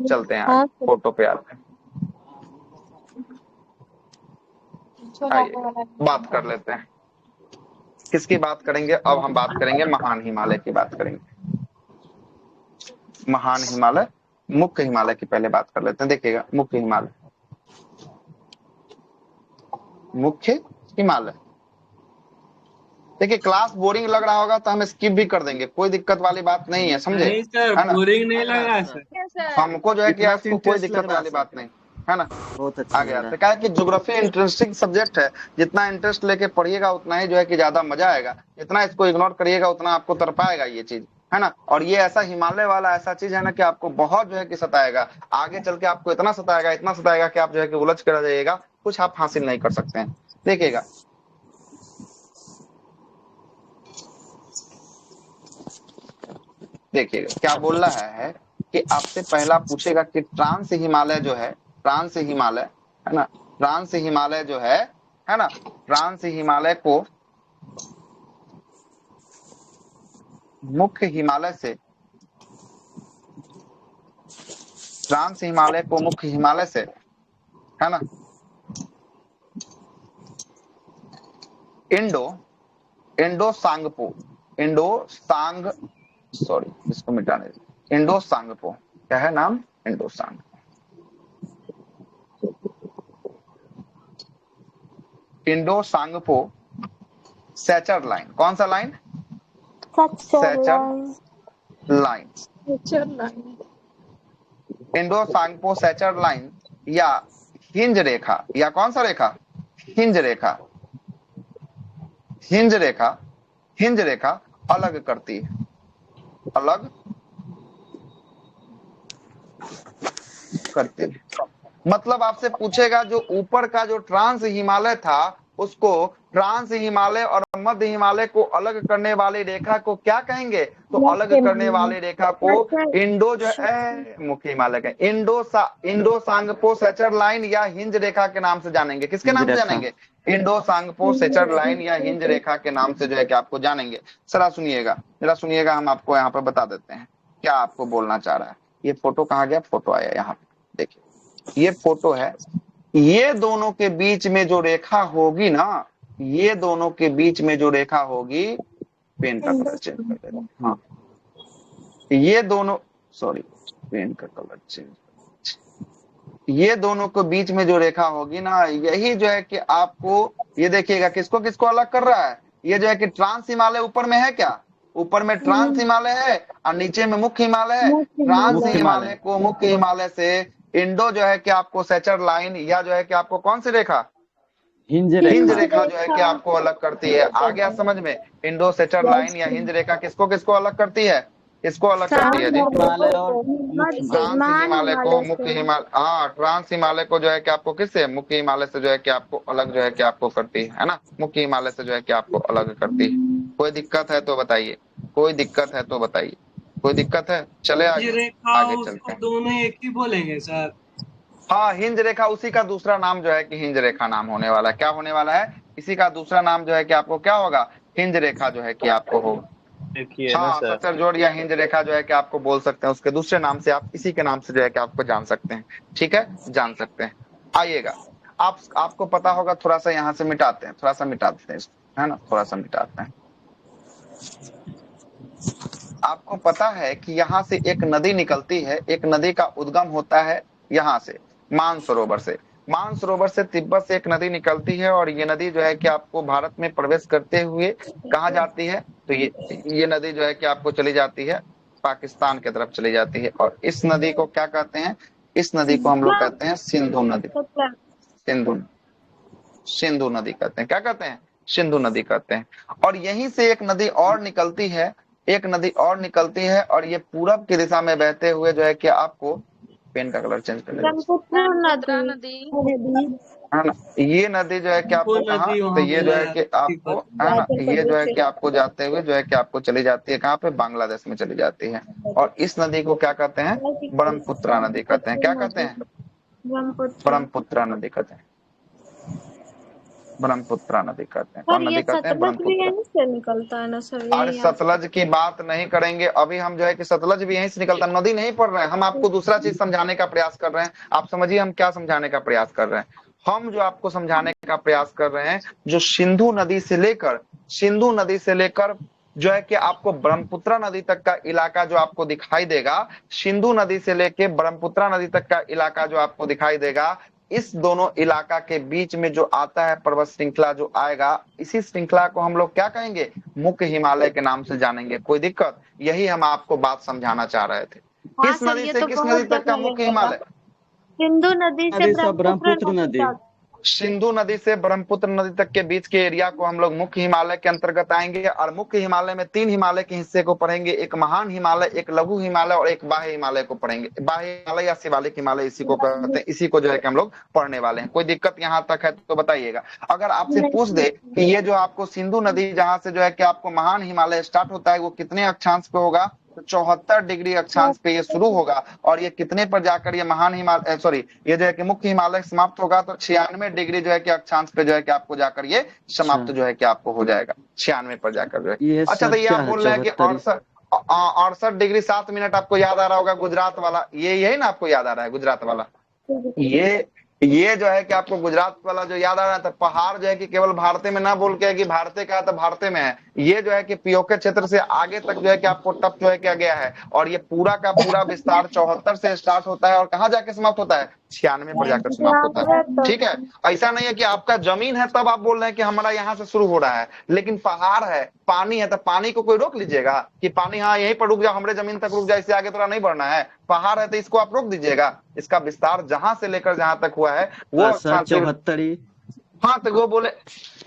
चलते हैं आगे, फोटो पे आते हैं। आइए बात कर लेते हैं। किसकी बात करेंगे? अब हम बात करेंगे महान हिमालय की बात करेंगे। महान हिमालय, मुख्य हिमालय की पहले बात कर लेते हैं। देखिएगा मुख्य हिमालय, मुख्य हिमालय। देखिए क्लास बोरिंग लग रहा होगा तो हम स्किप भी कर देंगे, कोई दिक्कत वाली बात नहीं है, समझे? नहीं सर, बोरिंग नहीं लग रहा है सर। हमको जो है कि आपको कोई दिक्कत वाली बात नहीं है ना। बहुत अच्छा आगे आते क्या है कि ज्योग्राफी इंटरेस्टिंग सब्जेक्ट है। जितना इंटरेस्ट लेके पढ़िएगा उतना ही जो है कि ज्यादा मजा आएगा। जितना इसको इग्नोर करिएगा उतना आपको तड़पाएगा ये चीज, है ना। और ये ऐसा हिमालय वाला ऐसा चीज है ना कि आपको बहुत जो है कि सताएगा। आगे चल के आपको इतना सताएगा कि आप जो है कि उलझ कर रह जाइएगा, कुछ आप हासिल नहीं कर सकते हैं। देखिएगा क्या बोल रहा है कि आपसे पहला पूछेगा कि ट्रांस हिमालय जो है, ट्रांस हिमालय है ना, ट्रांस हिमालय जो है ना, ट्रांस हिमालय को मुख्य हिमालय से, ट्रांस हिमालय को मुख्य हिमालय से, है ना, इंडो सांगपो, क्या है नाम? इंडो सांग। इंडो सांगपो सेचर लाइन, कौन सा लाइन? Suture line. Indo Tsangpo suture line या हिंज रेखा, या कौन सा रेखा? हिंज रेखा। हिंज रेखा अलग करती है, अलग करती है। मतलब आपसे पूछेगा जो ऊपर का जो ट्रांस हिमालय था उसको, ट्रांस हिमालय और मध्य हिमालय को अलग करने वाली रेखा को क्या कहेंगे? तो अलग करने वाली रेखा को इंडो जो है मुख्य हिमालय का इंडो सांगपो सेचर लाइन या हिंज रेखा के नाम से जानेंगे। किसके नाम से जानेंगे? इंडो सांगपो सेचर लाइन या हिंज रेखा के नाम से जो है कि आपको जानेंगे। जरा सुनिएगा, हम आपको यहाँ पर बता देते हैं क्या आपको बोलना चाह रहा है। ये फोटो कहाँ गया? फोटो आया यहाँ पे, देखिए ये फोटो है। ये दोनों के बीच में जो रेखा होगी ना, ये दोनों के बीच में जो रेखा होगी, पेन का कलर चेंज कर देते हैं। हाँ, ये दोनों, सॉरी पेन का कलर चेंज, ये दोनों के बीच में जो रेखा होगी ना, यही जो है कि आपको, ये देखिएगा किसको किसको अलग कर रहा है। ये जो है कि ट्रांस हिमालय ऊपर में है, क्या ऊपर में ट्रांस हिमालय है और नीचे में मुख्य हिमालय है। ट्रांस हिमालय को मुख्य हिमालय से इंडो जो है कि आपको सेचर लाइन या जो है कि आपको कौन सी रेखा? हिंज रेखा जो है कि आपको अलग करती है। आ गया समझ में? इंडो सेचर लाइन या हिंज रेखा किसको किसको अलग करती है? इसको अलग करती है जी, ट्रांस हिमालय को मुख्य हिमालय, हाँ ट्रांस हिमालय को जो है कि आपको किससे? मुख्य हिमालय से जो है कि आपको अलग जो है कि आपको करती है ना, मुख्य हिमालय से जो है कि आपको अलग करती है। कोई दिक्कत है तो बताइए, कोई दिक्कत है तो बताइए, कोई दिक्कत है? चले आगे चलते हैं। दोनों एक ही बोलेंगे सर? हाँ, हिंज रेखा, उसी का दूसरा नाम जो है कि हिंज रेखा नाम होने वाला है। क्या होने वाला है? इसी का दूसरा नाम जो है कि आपको क्या होगा? हिंज रेखा जो है कि आपको होगा। हाँ, सत्तर जोड़ या हिंज रेखा जो है कि आपको बोल सकते हैं, उसके दूसरे नाम से आप इसी के नाम से जो है कि आपको जान सकते हैं। ठीक है, जान सकते हैं। आइएगा आपको पता होगा, थोड़ा सा यहाँ से मिटाते हैं, थोड़ा सा मिटाते हैं इसको, है ना, थोड़ा सा मिटाते हैं। आपको पता है कि यहाँ से एक नदी निकलती है, एक नदी का उद्गम होता है यहाँ से, मानसरोवर से। मानसरोवर से तिब्बत से एक नदी निकलती है और ये नदी जो है कि आपको भारत में प्रवेश करते हुए कहाँ जाती है, तो ये नदी जो है कि आपको चली जाती है पाकिस्तान की तरफ चली जाती है। और इस नदी को क्या कहते हैं, इस नदी को हम लोग कहते हैं सिंधु नदी। सिंधु नदी कहते हैं, क्या कहते हैं, सिंधु नदी कहते हैं। और यहीं से एक नदी और निकलती है, एक नदी और निकलती है और ये पूरब की दिशा में बहते हुए जो है कि आपको, पेन का कलर चेंज कर ब्रह्मपुत्र नदी है ना, ये नदी जो है कि आपको कहाँ, तो ये जो है कि आपको, है ना, ये जो है कि आपको जाते हुए जो है कि आपको चली जाती है कहाँ पे, बांग्लादेश में चली जाती है। और इस नदी को क्या कहते हैं, ब्रह्मपुत्रा नदी कहते हैं। क्या कहते हैं, ब्रह्मपुत्रा नदी कहते हैं, ब्रह्मपुत्रा नदी कहते हैं। कौन नदी कहते हैं, ब्रह्मपुत्रा से निकलता है ना सर? अरे सतलज की बात नहीं करेंगे अभी हम, जो है कि सतलज भी यहीं से निकलता है, नदी नहीं पढ़ रहे हैं हम, आपको दूसरा चीज समझाने का प्रयास कर रहे हैं। आप समझिए हम क्या समझाने का प्रयास कर रहे हैं। हम जो आपको समझाने का प्रयास कर रहे हैं, जो सिंधु नदी से लेकर जो है कि आपको ब्रह्मपुत्रा नदी तक का इलाका जो आपको दिखाई देगा, सिंधु नदी से लेके ब्रह्मपुत्रा नदी तक का इलाका जो आपको दिखाई देगा, इस दोनों इलाका के बीच में जो आता है पर्वत श्रृंखला जो आएगा, इसी श्रृंखला को हम लोग क्या कहेंगे, मुख्य हिमालय के नाम से जानेंगे। कोई दिक्कत, यही हम आपको बात समझाना चाह रहे थे। किस नदी से किस नदी तक का मुख्य हिमालय, सिंधु नदी से ब्रह्मपुत्र नदी, सिंधु नदी से ब्रह्मपुत्र नदी तक के बीच के एरिया को हम लोग मुख्य हिमालय के अंतर्गत आएंगे। और मुख्य हिमालय में 3 हिमालय के हिस्से को पढ़ेंगे, एक महान हिमालय, एक लघु हिमालय और एक बाह्य हिमालय को पढ़ेंगे। बाह्य हिमालय या शिवालिक हिमालय इसी को कहते हैं, इसी को जो है कि हम लोग पढ़ने वाले हैं। कोई दिक्कत यहाँ तक है तो बताइएगा। अगर आपसे पूछ दे कि ये जो आपको सिंधु नदी जहाँ से जो है कि आपको महान हिमालय स्टार्ट होता है, वो कितने अक्षांश पे होगा, तो 74 डिग्री अक्षांश पे ये शुरू होगा और ये कितने पर जाकर ये महान हिमालय, सॉरी, ये जो है कि मुख्य हिमालय समाप्त होगा, तो 96 डिग्री जो है कि अक्षांश पे जो है कि आपको जाकर ये समाप्त जो है कि आपको हो जाएगा 96 पर जाकर जो है। अच्छा, तो ये आप बोल रहे हैं कि 68 डिग्री 7 मिनट आपको याद आ रहा होगा गुजरात वाला, ये यही ना आपको याद आ रहा है गुजरात वाला, ये जो है कि आपको गुजरात वाला जो याद आ रहा था, पहाड़ जो है कि केवल भारत में ना बोल के कि भारत का है तो भारत में है, ये जो है कि पीओके क्षेत्र से आगे तक जो है कि आपको टप जो है किया गया है। और ये पूरा का पूरा विस्तार 74 से स्टार्ट होता है और कहाँ जाके समाप्त होता है, 96 पर जाकर समाप्त होता है। ठीक है, ऐसा नहीं है कि आपका जमीन है तब आप बोल रहे हैं कि हमारा यहाँ से शुरू हो रहा है, लेकिन पहाड़ है, पानी है, तो पानी को कोई रोक लीजिएगा कि पानी हाँ यहीं पर रुक जाओ, हमारे जमीन तक रुक जाए, इससे आगे थोड़ा नहीं बढ़ना है। पहाड़ है तो इसको आप रोक दीजिएगा, इसका विस्तार जहां से लेकर जहां तक हुआ है वो 74। हाँ, तो वो बोले,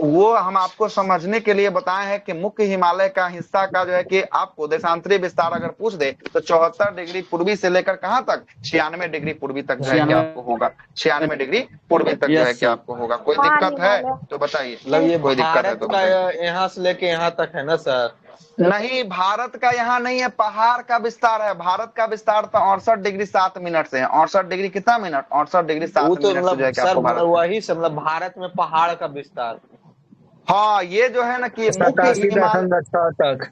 वो हम आपको समझने के लिए बताए हैं कि मुख्य हिमालय का हिस्सा का जो है कि आपको देशांतरी विस्तार अगर पूछ दे तो 74 डिग्री पूर्वी से लेकर कहाँ तक, 96 डिग्री पूर्वी तक जो है कि आपको होगा, 96 डिग्री पूर्वी तक जो है कि आपको होगा। कोई दिक्कत है तो बताइए, ये कोई दिक्कत है तो यहाँ से लेके यहाँ तक है ना सर? नहीं, भारत का यहाँ नहीं है, पहाड़ का विस्तार है। भारत का विस्तार तो 68 डिग्री 7 मिनट से है। 68 डिग्री कितना मिनट, 68 डिग्री 7 मिनट से जो है कि आपको भारत, वही से मतलब भारत में पहाड़ का विस्तार। हाँ, ये जो है ना कि 87.6 तक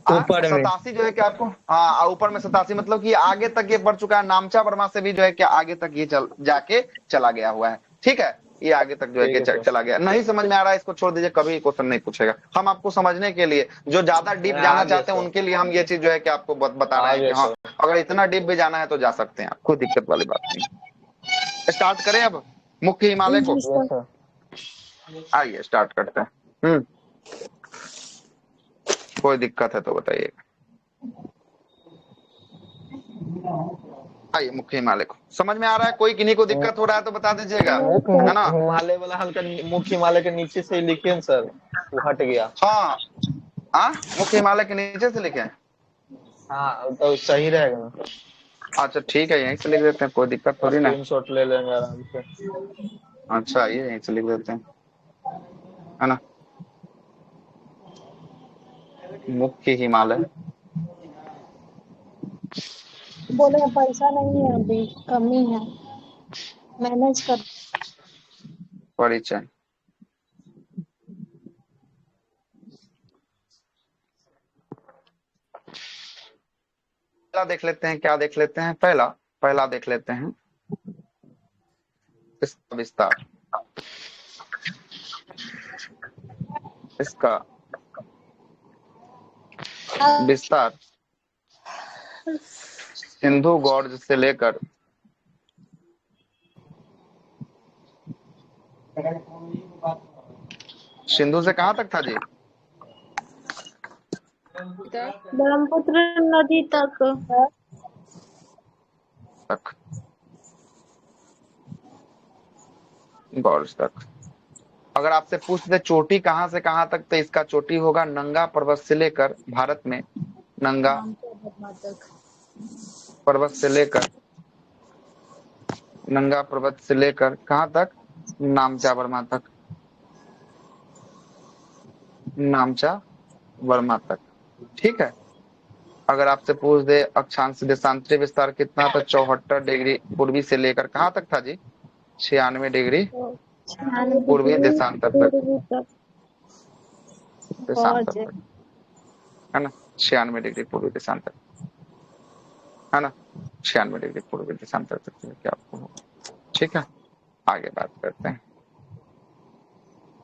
ऊपर में 87 जो है कि आपको, हाँ ऊपर में 87 मतलब कि आगे तक ये बढ़ चुका है, नामचा वर्मा से भी जो है कि आगे तक ये जाके चला गया हुआ है। ठीक है, ये आगे तक जो है कि चला गया। नहीं समझ में आ रहा है इसको छोड़ दीजिए, कभी क्वेश्चन नहीं पूछेगा। हम आपको समझने के लिए, जो ज्यादा डीप जाना चाहते हैं उनके लिए हम ये चीज जो है कि आपको बता रहे हैं कि हाँ अगर इतना डीप भी जाना है तो जा सकते हैं, कोई दिक्कत वाली बात नहीं। स्टार्ट करें अब मुख्य हिमालय को, आइए स्टार्ट करते हैं। कोई दिक्कत है तो बताइएगा। आइए मुख्य हिमालय को, समझ में आ रहा है? कोई किन्हीं को दिक्कत हो रहा है तो बता दीजिएगा, है ना। हिमालय वाला हल्का मुख्य हिमालय के नीचे से लिखे हैं सर, वो हट गया। हाँ मुख्य हिमालय के नीचे से लिखे हैं, हाँ तो सही रहेगा ना। अच्छा ठीक है, यहीं से लिख देते हैं, कोई दिक्कत थोड़ी ना। स्क्रीनशॉट ले लेंगे आराम से। अच्छा, ये यहीं से लिख देते हैं, है ना। मुख्य हिमालय, बोले पैसा नहीं है अभी, कमी है, मैनेज कर। परिचय, पहला देख लेते हैं, क्या देख लेते हैं, पहला देख लेते हैं विस्तार, इसका विस्तार सिंधु गॉर्ज से लेकर सिंधु से कहां तक था जी? ब्रह्मपुत्र नदी तक गॉर्ज तक। अगर आपसे पूछते चोटी कहां से कहां तक, तो इसका चोटी होगा नंगा पर्वत से लेकर, भारत में नंगा पर्वत से लेकर, नंगा पर्वत से लेकर कहां तक? नामचा वर्मा तक, नामचा वर्मा तक। ठीक है। अगर आपसे पूछ दे अक्षांश देशांतरी विस्तार कितना, तो 74 डिग्री पूर्वी से लेकर कहां तक था जी? 96 डिग्री पूर्वी देशांतर तक, देशांतर तक, है ना? 96 डिग्री पूर्वी देशांतर, है ना? 96 डिग्री पूर्वी देशांतर तक क्या आपको? ठीक है, आगे बात करते हैं,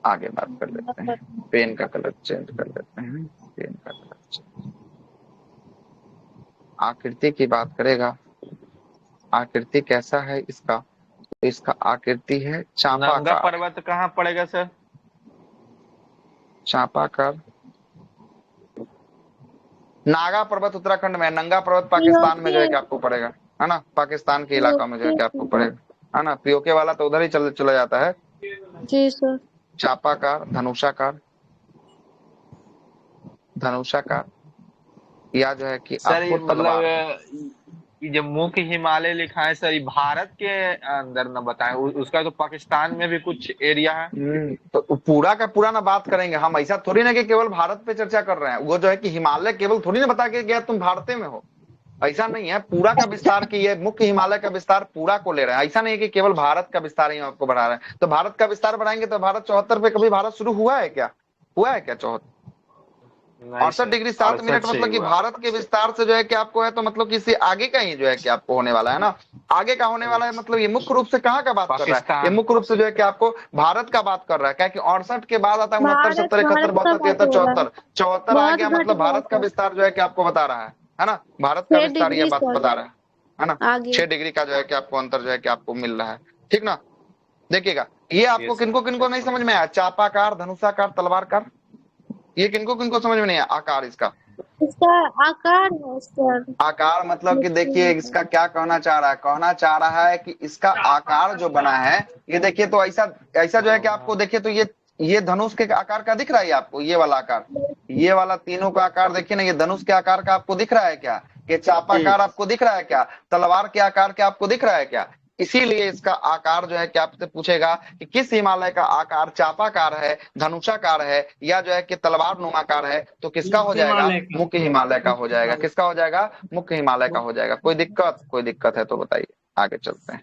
आगे बात कर लेते हैं। पेन का कलर चेंज कर लेते हैं, पेन का कलर चेंज। आकृति की बात करेगा, आकृति कैसा है इसका? तो इसका आकृति है चापाकार। नंगा पर्वत कहाँ पड़ेगा सर? चापाकार, नागा पर्वत उत्तराखंड में, नंगा पर्वत पाकिस्तान में जो है कि आपको पड़ेगा, है ना? पाकिस्तान के इलाका में जो है कि आपको पड़ेगा, है ना? पीओके वाला तो उधर ही चला जाता है जी सर। चापाकार, धनुषाकार, धनुषाकार, या जो है कि सर ये आपको तलवार, मतलब ये जो मुख्य हिमालय लिखा है सर, ये भारत के अंदर न बताएं, उसका तो पाकिस्तान में भी कुछ एरिया है। तो पूरा का पूरा ना बात करेंगे हम, ऐसा थोड़ी ना कि केवल भारत पे चर्चा कर रहे हैं। वो जो है कि हिमालय केवल थोड़ी ना बता के गया तुम भारत में हो, ऐसा नहीं है। पूरा का विस्तार की है, मुख्य हिमालय का विस्तार पूरा को ले रहे हैं। ऐसा नहीं है कि केवल भारत का विस्तार ही आपको बढ़ा रहे हैं। तो भारत का विस्तार बढ़ाएंगे तो भारत 74 पे कभी भारत शुरू हुआ है क्या? हुआ है क्या 74? 68 डिग्री 7 मिनट मतलब कि भारत के विस्तार से जो है कि आपको है, तो मतलब कि इससे आगे का ही जो है कि आपको होने वाला है ना, आगे का होने वाला है। मतलब ये मुख्य रूप से कहाँ का बात कर रहा है? ये मुख्य रूप से जो है कि आपको भारत का बात कर रहा है। क्या कि 68 के बाद आता है 69, 70, 71, 72, 73, 74, 74 आ गया, मतलब भारत का विस्तार जो है कि आपको बता रहा है ना? भारत का विस्तार ये बात बता रहा है ना? 6 डिग्री का जो है कि आपको अंतर जो है कि आपको मिल रहा है। ठीक ना? देखिएगा, ये आपको किनको किनको नहीं समझ में आया? चापाकार, धनुषाकार, तलवारकार, ये किनको किनको समझ में नहीं है? आकार इसका आकार है सर। आकार मतलब कि देखिए इसका क्या कहना चाह रहा है? कहना चाह रहा है कि इसका आकार जो बना है, ये देखिए तो ऐसा जो है कि आपको देखिए तो ये धनुष के आकार का दिख रहा है आपको, ये वाला आकार, ये वाला तीनों का आकार देखिए ना, ये धनुष के आकार का आपको दिख रहा है क्या? ये चापाकार आपको दिख रहा है क्या? तलवार के आकार के आपको दिख रहा है क्या? इसीलिए इसका आकार जो है कि आपसे पूछेगा कि किस हिमालय का आकार चापाकार है, धनुषाकार है, या जो है कि तलवार नुमाकार है, तो किसका हो जाएगा? मुख्य हिमालय का हो जाएगा। किसका हो जाएगा? मुख्य हिमालय का हो जाएगा। कोई दिक्कत है तो बताइए, आगे चलते हैं,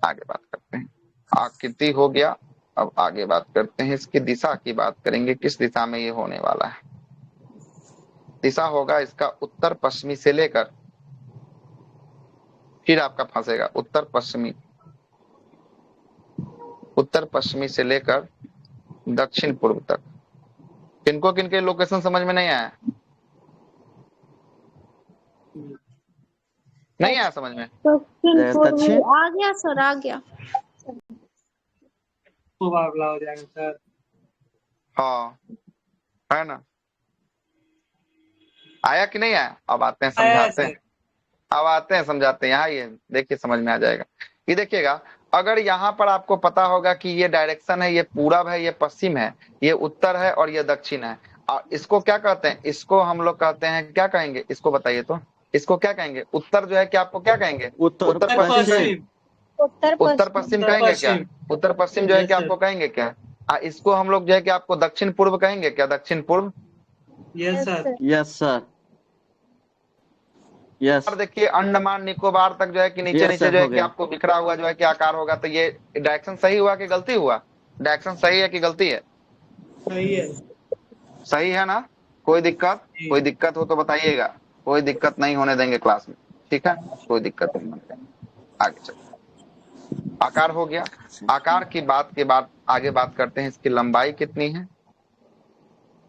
आगे बात करते हैं। आकृति हो गया, अब आगे बात करते हैं इसकी दिशा की बात करेंगे, किस दिशा में ये होने वाला है। दिशा होगा इसका उत्तर पश्चिमी से लेकर, फिर आपका फंसेगा उत्तर पश्चिमी से लेकर दक्षिण पूर्व तक। किनको किनके लोकेशन समझ में नहीं आया? नहीं आया समझ में? दक्षिण आ गया सर, आ गया। मुकाबला हो जाएगा सर। हाँ, है ना? आया कि नहीं आया? अब आते हैं समझाते हैं, अब आते हैं समझाते हैं। यहाँ ये देखिए समझ में आ जाएगा। ये देखिएगा, अगर यहाँ पर आपको पता होगा कि ये डायरेक्शन है, ये पूरब है, ये पश्चिम है, ये उत्तर है और ये दक्षिण है, और इसको क्या कहते हैं? इसको हम लोग कहते हैं, क्या कहेंगे इसको बताइए तो? इसको क्या कहेंगे? उत्तर जो है कि आपको क्या कहेंगे? उत्तर पश्चिम, उत्तर पश्चिम कहेंगे क्या? उत्तर पश्चिम जो है कि आपको कहेंगे क्या? इसको हम लोग जो है कि आपको दक्षिण पूर्व कहेंगे क्या? दक्षिण पूर्व। Yes sir, yes sir, yes. देखिए अंडमान निकोबार तक जो है कि नीचे नीचे जो है कि आपको बिखरा हुआ जो है कि आकार होगा। तो ये डायरेक्शन सही हुआ कि गलती हुआ? डायरेक्शन सही है कि गलती है? सही है। सही है ना? कोई दिक्कत हो तो बताइएगा, कोई दिक्कत नहीं होने देंगे क्लास में, ठीक है? कोई दिक्कत नहीं होने देंगे। आगे चलते आकार हो गया। आकार की बात के बाद आगे बात करते हैं इसकी लंबाई कितनी है।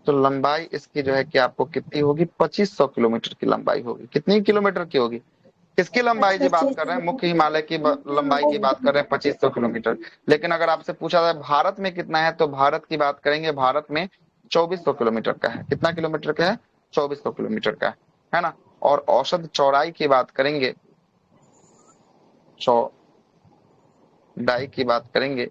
तो लंबाई इसकी जो है कि आपको कितनी होगी, 2500 किलोमीटर की लंबाई होगी। कितनी किलोमीटर की होगी, किसकी लंबाई की बात कर रहे हैं, मुख्य हिमालय की लंबाई की बात कर रहे हैं 2500 किलोमीटर। लेकिन अगर आपसे पूछा जाए भारत में कितना है, तो भारत की बात करेंगे, भारत में 2400 किलोमीटर का है। कितना किलोमीटर का है, 2400 किलोमीटर का है ना। और औसत चौड़ाई की बात करेंगे, चौड़ाई की बात करेंगे,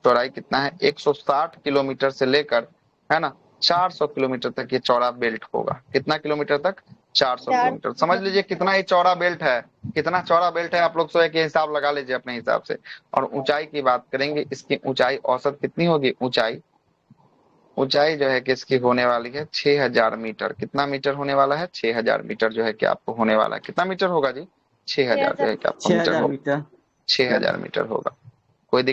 चौड़ाई कितना है, 160 किलोमीटर से लेकर, है ना, 400 किलोमीटर तक ये चौड़ा बेल्ट होगा। कितना किलोमीटर तक, 400 किलोमीटर। समझ लीजिए कितना ही चौड़ा बेल्ट है, कितना चौड़ा बेल्ट है, आप लोग स्वयं के हिसाब लगा लीजिए अपने हिसाब से। और ऊंचाई की बात करेंगे, इसकी ऊंचाई औसत कितनी होगी, ऊंचाई जो है कि इसकी होने वाली है 6000 मीटर। कितना मीटर होने वाला है, 6000 मीटर जो है कि आपको होने वाला है। कितना मीटर होगा जी, 6000 जो है कि आपको मीटर होगा, 6000 मीटर होगा। कोई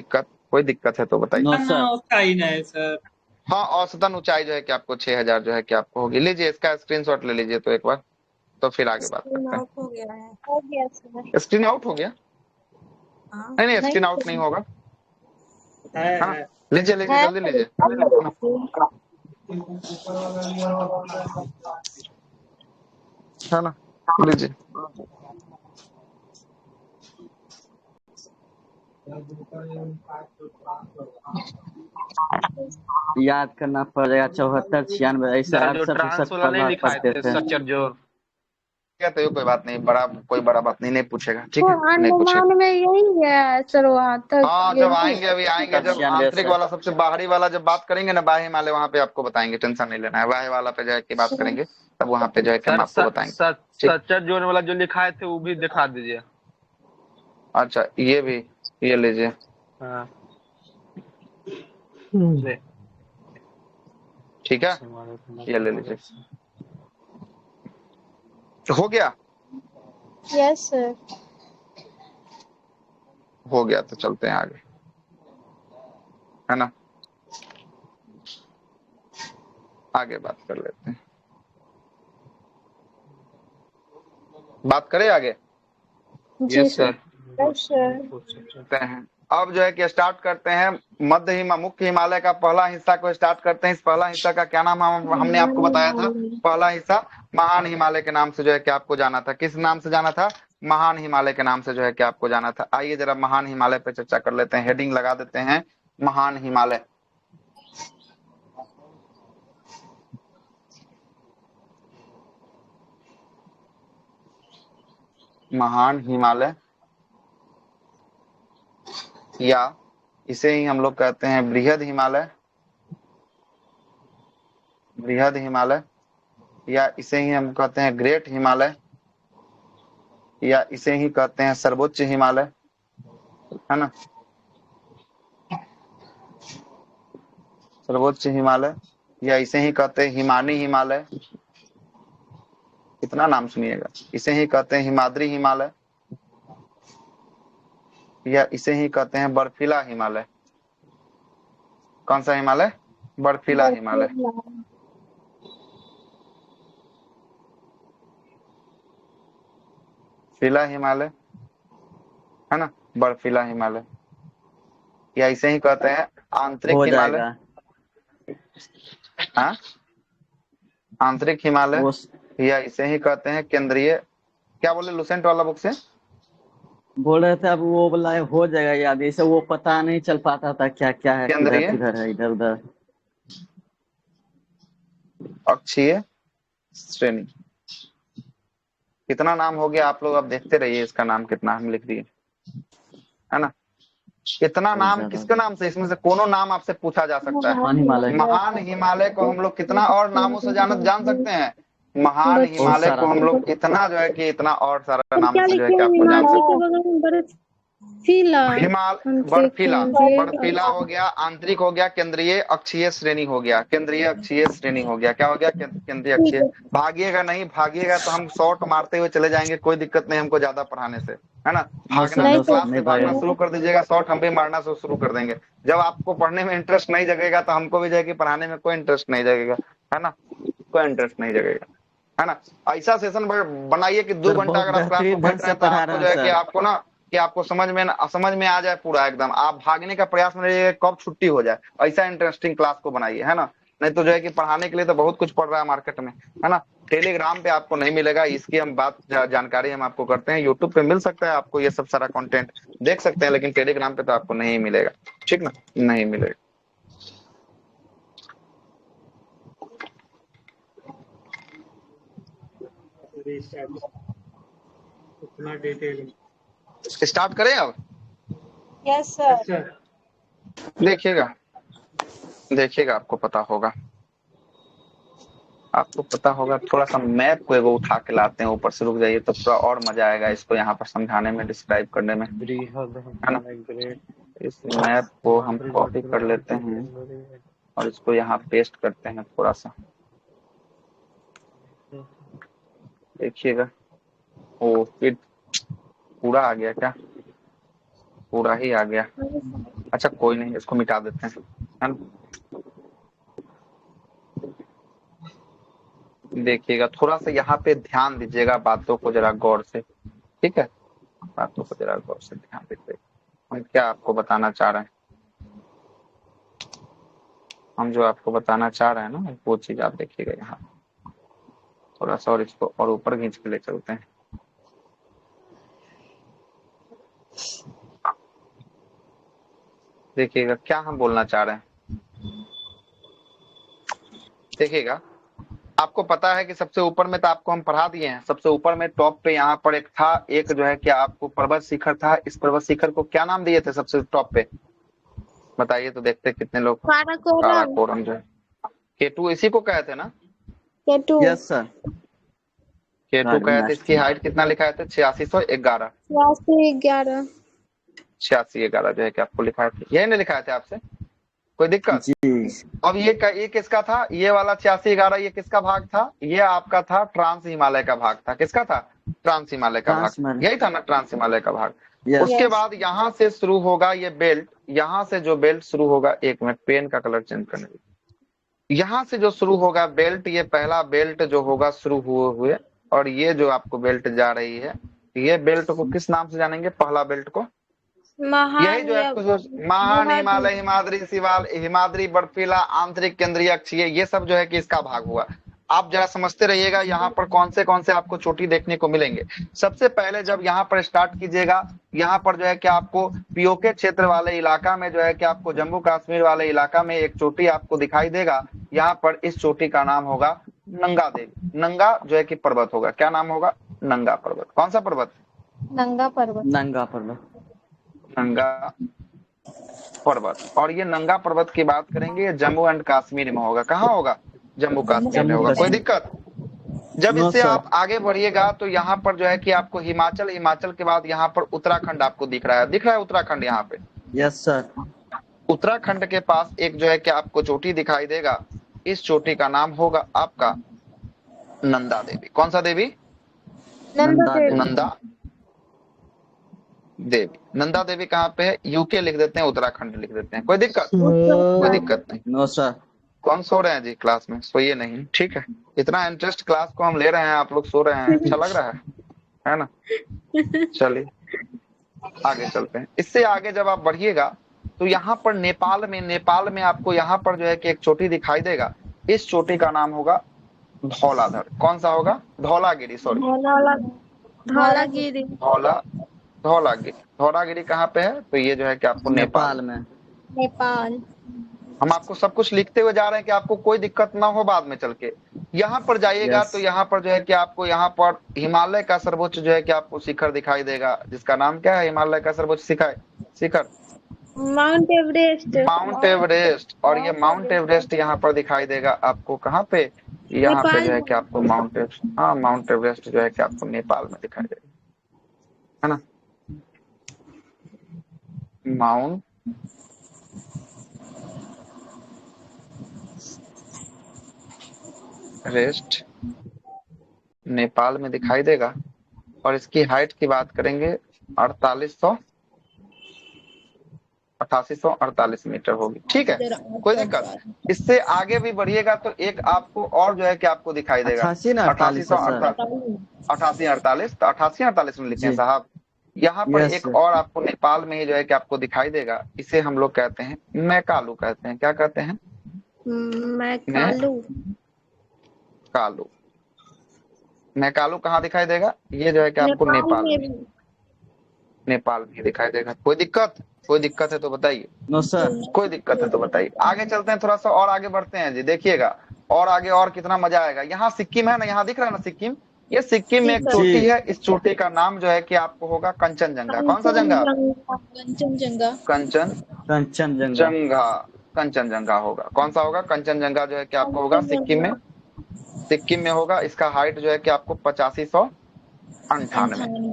दिक्कत है तो बताइए। सर हाँ, औसतन ऊंचाई जो है कि आपको 6000 जो है कि आपको होगी। लीजिए इसका स्क्रीनशॉट ले लीजिए तो एक बार, तो फिर आगे बात करते हैं। हो गया सर। स्क्रीन आउट हो गया, नहीं स्क्रीन आउट नहीं होगा। हाँ लीजिए जल्दी लीजिए, है ना, लीजिए। याद करना पड़ेगा, 74, 96, ऐसा 68, 69 पढ़ते थे। तो ये कोई बात नहीं, कोई बड़ा बात नहीं पूछेगा, ठीक है, नहीं पूछेगा। पूछेगा। में यही है सर, वहाँ तक। हाँ जब आएंगे, अभी आएंगे जब आंतरिक वाला सबसे बाहरी वाला जब बात करेंगे ना, बाह्य हिमालय, वहाँ पे आपको बताएंगे, टेंशन नहीं लेना है। बाह्य वाला पे जो है की बात करेंगे, तब वहाँ पे जो है हम आपको बताएंगे। स्ट्रक्चर जोन वाला जो लिखाए थे वो भी दिखा दीजिए। अच्छा ये भी, ये लीजिए। हाँ ठीक है, ये ले लीजिए। हो गया, यस सर, हो गया तो चलते हैं आगे, है ना, आगे बात कर लेते हैं। बात करें आगे, यस सर। अब जो है कि स्टार्ट करते हैं मुख्य हिमालय का पहला हिस्सा को स्टार्ट करते हैं। इस पहला हिस्सा का क्या नाम हमने आपको बताया था, पहला हिस्सा महान हिमालय के नाम से जो है कि आपको जाना था। किस नाम से जाना था, महान हिमालय के नाम से जो है कि आपको जाना था। आइए जरा महान हिमालय पे चर्चा कर लेते हैं, हेडिंग लगा देते हैं महान हिमालय। महान हिमालय, या इसे ही हम लोग कहते हैं बृहद हिमालय, बृहद हिमालय, या इसे ही हम कहते हैं ग्रेट हिमालय, या इसे ही कहते हैं सर्वोच्च हिमालय, है ना, सर्वोच्च हिमालय, या इसे ही कहते हैं हिमानी हिमालय। कितना नाम सुनिएगा, इसे ही कहते हैं हिमाद्री हिमालय, या इसे ही कहते हैं बर्फीला हिमालय। कौन सा हिमालय, बर्फीला हिमालय। बर्फीला हिमालय, है ना, बर्फीला हिमालय, या इसे ही कहते हैं आंतरिक हिमालय। हाँ, आंतरिक हिमालय, या इसे ही कहते हैं केंद्रीय। क्या बोले लुसेंट वाला बुक से बोल रहे थे, अब वो बोला हो जाएगा याद, इसे वो पता नहीं चल पाता था क्या क्या है, किधर है, इधर उधर। अक्षीय श्रेणी, कितना नाम हो गया आप लोग अब देखते रहिए, इसका नाम कितना हम लिख दिए, है ना। कितना नाम, किसके नाम से, इसमें से कोनो नाम आपसे पूछा जा सकता है। महान हिमालय को हम लोग कितना और नामों से जान सकते हैं। महान हिमालय को हम लोग कितना जो है कि इतना और सारा नाम से जो है कि आपको जान सकते हैं। बर्फीला, बर्फीला हो गया, आंतरिक हो गया, केंद्रीय अक्षीय श्रेणी हो गया, केंद्रीय अक्षीय श्रेणी हो गया। क्या हो गया, केंद्रीय अक्षीय। भागिएगा नहीं, भागिएगा तो हम शॉर्ट मारते हुए चले जाएंगे, कोई दिक्कत नहीं हमको ज्यादा पढ़ाने से, है ना। भागना क्लास से भागना शुरू कर दीजिएगा, शॉर्ट हम भी मारना शुरू कर देंगे। जब आपको पढ़ने में इंटरेस्ट नहीं जगेगा तो हमको भी जाएगी पढ़ाने में कोई इंटरेस्ट नहीं जगेगा, है ना, कोई इंटरेस्ट नहीं जगेगा, है ना। ऐसा सेशन बनाइए कि 2 घंटा अगर आप क्लास में बैठ रहे हैं तो आपको जो है कि आपको ना कि आपको समझ में आ जाए पूरा एकदम, आप भागने का प्रयास में रहिए कब छुट्टी हो जाए, ऐसा इंटरेस्टिंग क्लास को बनाइए, है ना। नहीं तो जो है कि पढ़ाने के लिए तो बहुत कुछ पढ़ रहा है मार्केट में, है ना। टेलीग्राम पे आपको नहीं मिलेगा, इसकी हम जानकारी हम आपको करते हैं। यूट्यूब पे मिल सकता है आपको, ये सब सारा कंटेंट देख सकते हैं, लेकिन टेलीग्राम पे तो आपको नहीं मिलेगा, ठीक ना, नहीं मिलेगा। उतना डिटेल स्टार्ट करें अब? Yes sir. देखिएगा आपको पता होगा, थोड़ा सा मैप को एगो उठा के लाते हैं ऊपर से, रुक जाइए तो थोड़ा और मजा आएगा इसको यहाँ पर समझाने में, डिस्क्राइब करने में, है ना। इस मैप को हम कॉपी कर लेते हैं और इसको यहाँ पेस्ट करते हैं थोड़ा सा, देखिएगा। ओ फिर पूरा आ गया क्या? पूरा ही आ गया, अच्छा कोई नहीं, इसको मिटा देते हैं, है ना। देखिएगा थोड़ा सा यहाँ पे ध्यान दीजिएगा, बातों को जरा गौर से, ठीक है, बातों को जरा गौर से ध्यान दीजिएगा। हम क्या आपको बताना चाह रहे हैं, हम जो आपको बताना चाह रहे हैं ना वो चीज आप देखिएगा यहाँ थोड़ा सा, और इसको और ऊपर खींच के ले चलते हैं। देखिएगा क्या हम बोलना चाह रहे हैं, देखिएगा। आपको पता है कि सबसे ऊपर में तो आपको हम पढ़ा दिए हैं, सबसे ऊपर में टॉप पे यहाँ पर एक था, एक जो है कि आपको पर्वत शिखर था, इस पर्वत शिखर को क्या नाम दिए थे सबसे टॉप पे, बताइए तो देखते कितने लोग। काराकोरम जो है, K2 इसी को कहे थे ना? K2 यस सर, K2 कहे थे। इसकी हाइट कितना लिखा है? 8611 8611 जो है कि आपको लिखा है, यही नहीं लिखाए थे आपसे, कोई दिक्कत? अब ये किसका था, ये वाला 8611, ये किसका भाग था? ये आपका था ट्रांस हिमालय का भाग था। किसका था? ट्रांस हिमालय का भाग, यही था ना ट्रांस हिमालय का भाग। उसके बाद यहाँ से शुरू होगा ये बेल्ट, यहाँ से जो बेल्ट शुरू होगा, एक मिनट पेन का कलर चेंज करने दीजिए। यहाँ से जो शुरू होगा बेल्ट, ये पहला बेल्ट जो होगा शुरू हुए, और ये जो आपको बेल्ट जा रही है, ये बेल्ट को किस नाम से जानेंगे? पहला बेल्ट को यही जो है महान हिमालय, हिमाद्री, शिवाल, हिमाद्री, बर्फीला, आंतरिक, केंद्रीय, अक्षीय, ये सब जो है कि इसका भाग हुआ। आप जरा समझते रहिएगा यहाँ पर कौन से आपको चोटी देखने को मिलेंगे। सबसे पहले जब यहाँ पर स्टार्ट कीजिएगा, यहाँ पर जो है कि आपको पीओके क्षेत्र वाले इलाका में जो है कि आपको जम्मू कश्मीर वाले इलाका में एक चोटी आपको दिखाई देगा। यहाँ पर इस चोटी का नाम होगा नंगा देवी। नंगा जो है कि पर्वत होगा, क्या नाम होगा? नंगा पर्वत। कौन सा पर्वत? नंगा पर्वत। नंगा पर्वत, नंगा पर्वत। और ये नंगा पर्वत की बात करेंगे, ये जम्मू एंड कश्मीर में होगा। कहाँ होगा? जम्मू कश्मीर में होगा। कोई दिक्कत? जब इससे आप आगे बढ़िएगा तो यहाँ पर जो है कि आपको हिमाचल, हिमाचल के बाद यहाँ पर उत्तराखंड आपको दिख रहा है उत्तराखंड यहाँ पे। Yes sir. उत्तराखंड के पास एक जो है कि आपको चोटी दिखाई देगा, इस चोटी का नाम होगा आपका नंदा देवी। कौन सा देवी? नंदा देवी। नंदा देवी कहाँ पे है? यूके लिख देते हैं, उत्तराखंड लिख देते हैं। कोई दिक्कत? कोई दिक्कत नहीं। No sir. कौन सो रहे हैं जी क्लास में? सोइए नहीं, ठीक है। इतना इंटरेस्ट क्लास को हम ले रहे हैं, आप लोग सो रहे हैं, अच्छा लग रहा है ना? चलिए आगे चलते हैं। इससे आगे जब आप बढ़िएगा तो यहाँ पर नेपाल में आपको यहाँ पर जो है कि एक चोटी दिखाई देगा। इस चोटी का नाम होगा धौलाधर। कौन सा होगा? धौलागिरी, सॉरी धौलागिरी। धौलागिरी कहाँ पे है? तो ये जो है कि आपको नेपाल में। नेपाल। हम आपको सब कुछ लिखते हुए जा रहे हैं कि आपको कोई दिक्कत ना हो बाद में चल के। यहाँ पर जाइएगा तो यहाँ पर जो है कि आपको यहाँ पर हिमालय का सर्वोच्च जो है कि आपको शिखर दिखाई देगा, जिसका नाम क्या है? हिमालय का सर्वोच्च शिखर माउंट एवरेस्ट। और ये माउंट एवरेस्ट यहाँ पर दिखाई देगा आपको। कहाँ पे? यहाँ पे जो है कि आपको माउंट एवरेस्ट जो है कि आपको नेपाल में दिखाई देगा, है ना। माउंट एवरेस्ट नेपाल में दिखाई देगा, और इसकी हाइट की बात करेंगे 8848 मीटर होगी, ठीक है, कोई दिक्कत? इससे आगे भी बढ़िएगा तो एक आपको और जो है कि आपको दिखाई देगा 8848 तो 8848 में लिखे हैं साहब। यहाँ पर Yes, एक sir. और आपको नेपाल में ही जो है कि आपको दिखाई देगा, इसे हम लोग कहते हैं मैकालू कहते हैं। क्या कहते हैं? मैकालू। कालू। मैकालू कहाँ दिखाई देगा? ये जो है कि आपको नेपाल में दिखाई देगा। कोई दिक्कत है तो बताइए। No sir. कोई दिक्कत है तो बताइए। आगे चलते हैं, थोड़ा सा और आगे बढ़ते हैं जी। देखिएगा और आगे और कितना मजा आएगा। यहाँ सिक्किम है ना, यहाँ दिख रहा है ना सिक्किम। ये सिक्किम में एक चोटी है, इस चोटी का नाम जो है कि आपको होगा कंचनजंगा। कौन सा जंगा? कंचनजंगा होगा। कौन सा होगा? कंचनजंगा जो है कि आपको होगा सिक्किम में होगा। इसका हाइट जो है कि आपको 8598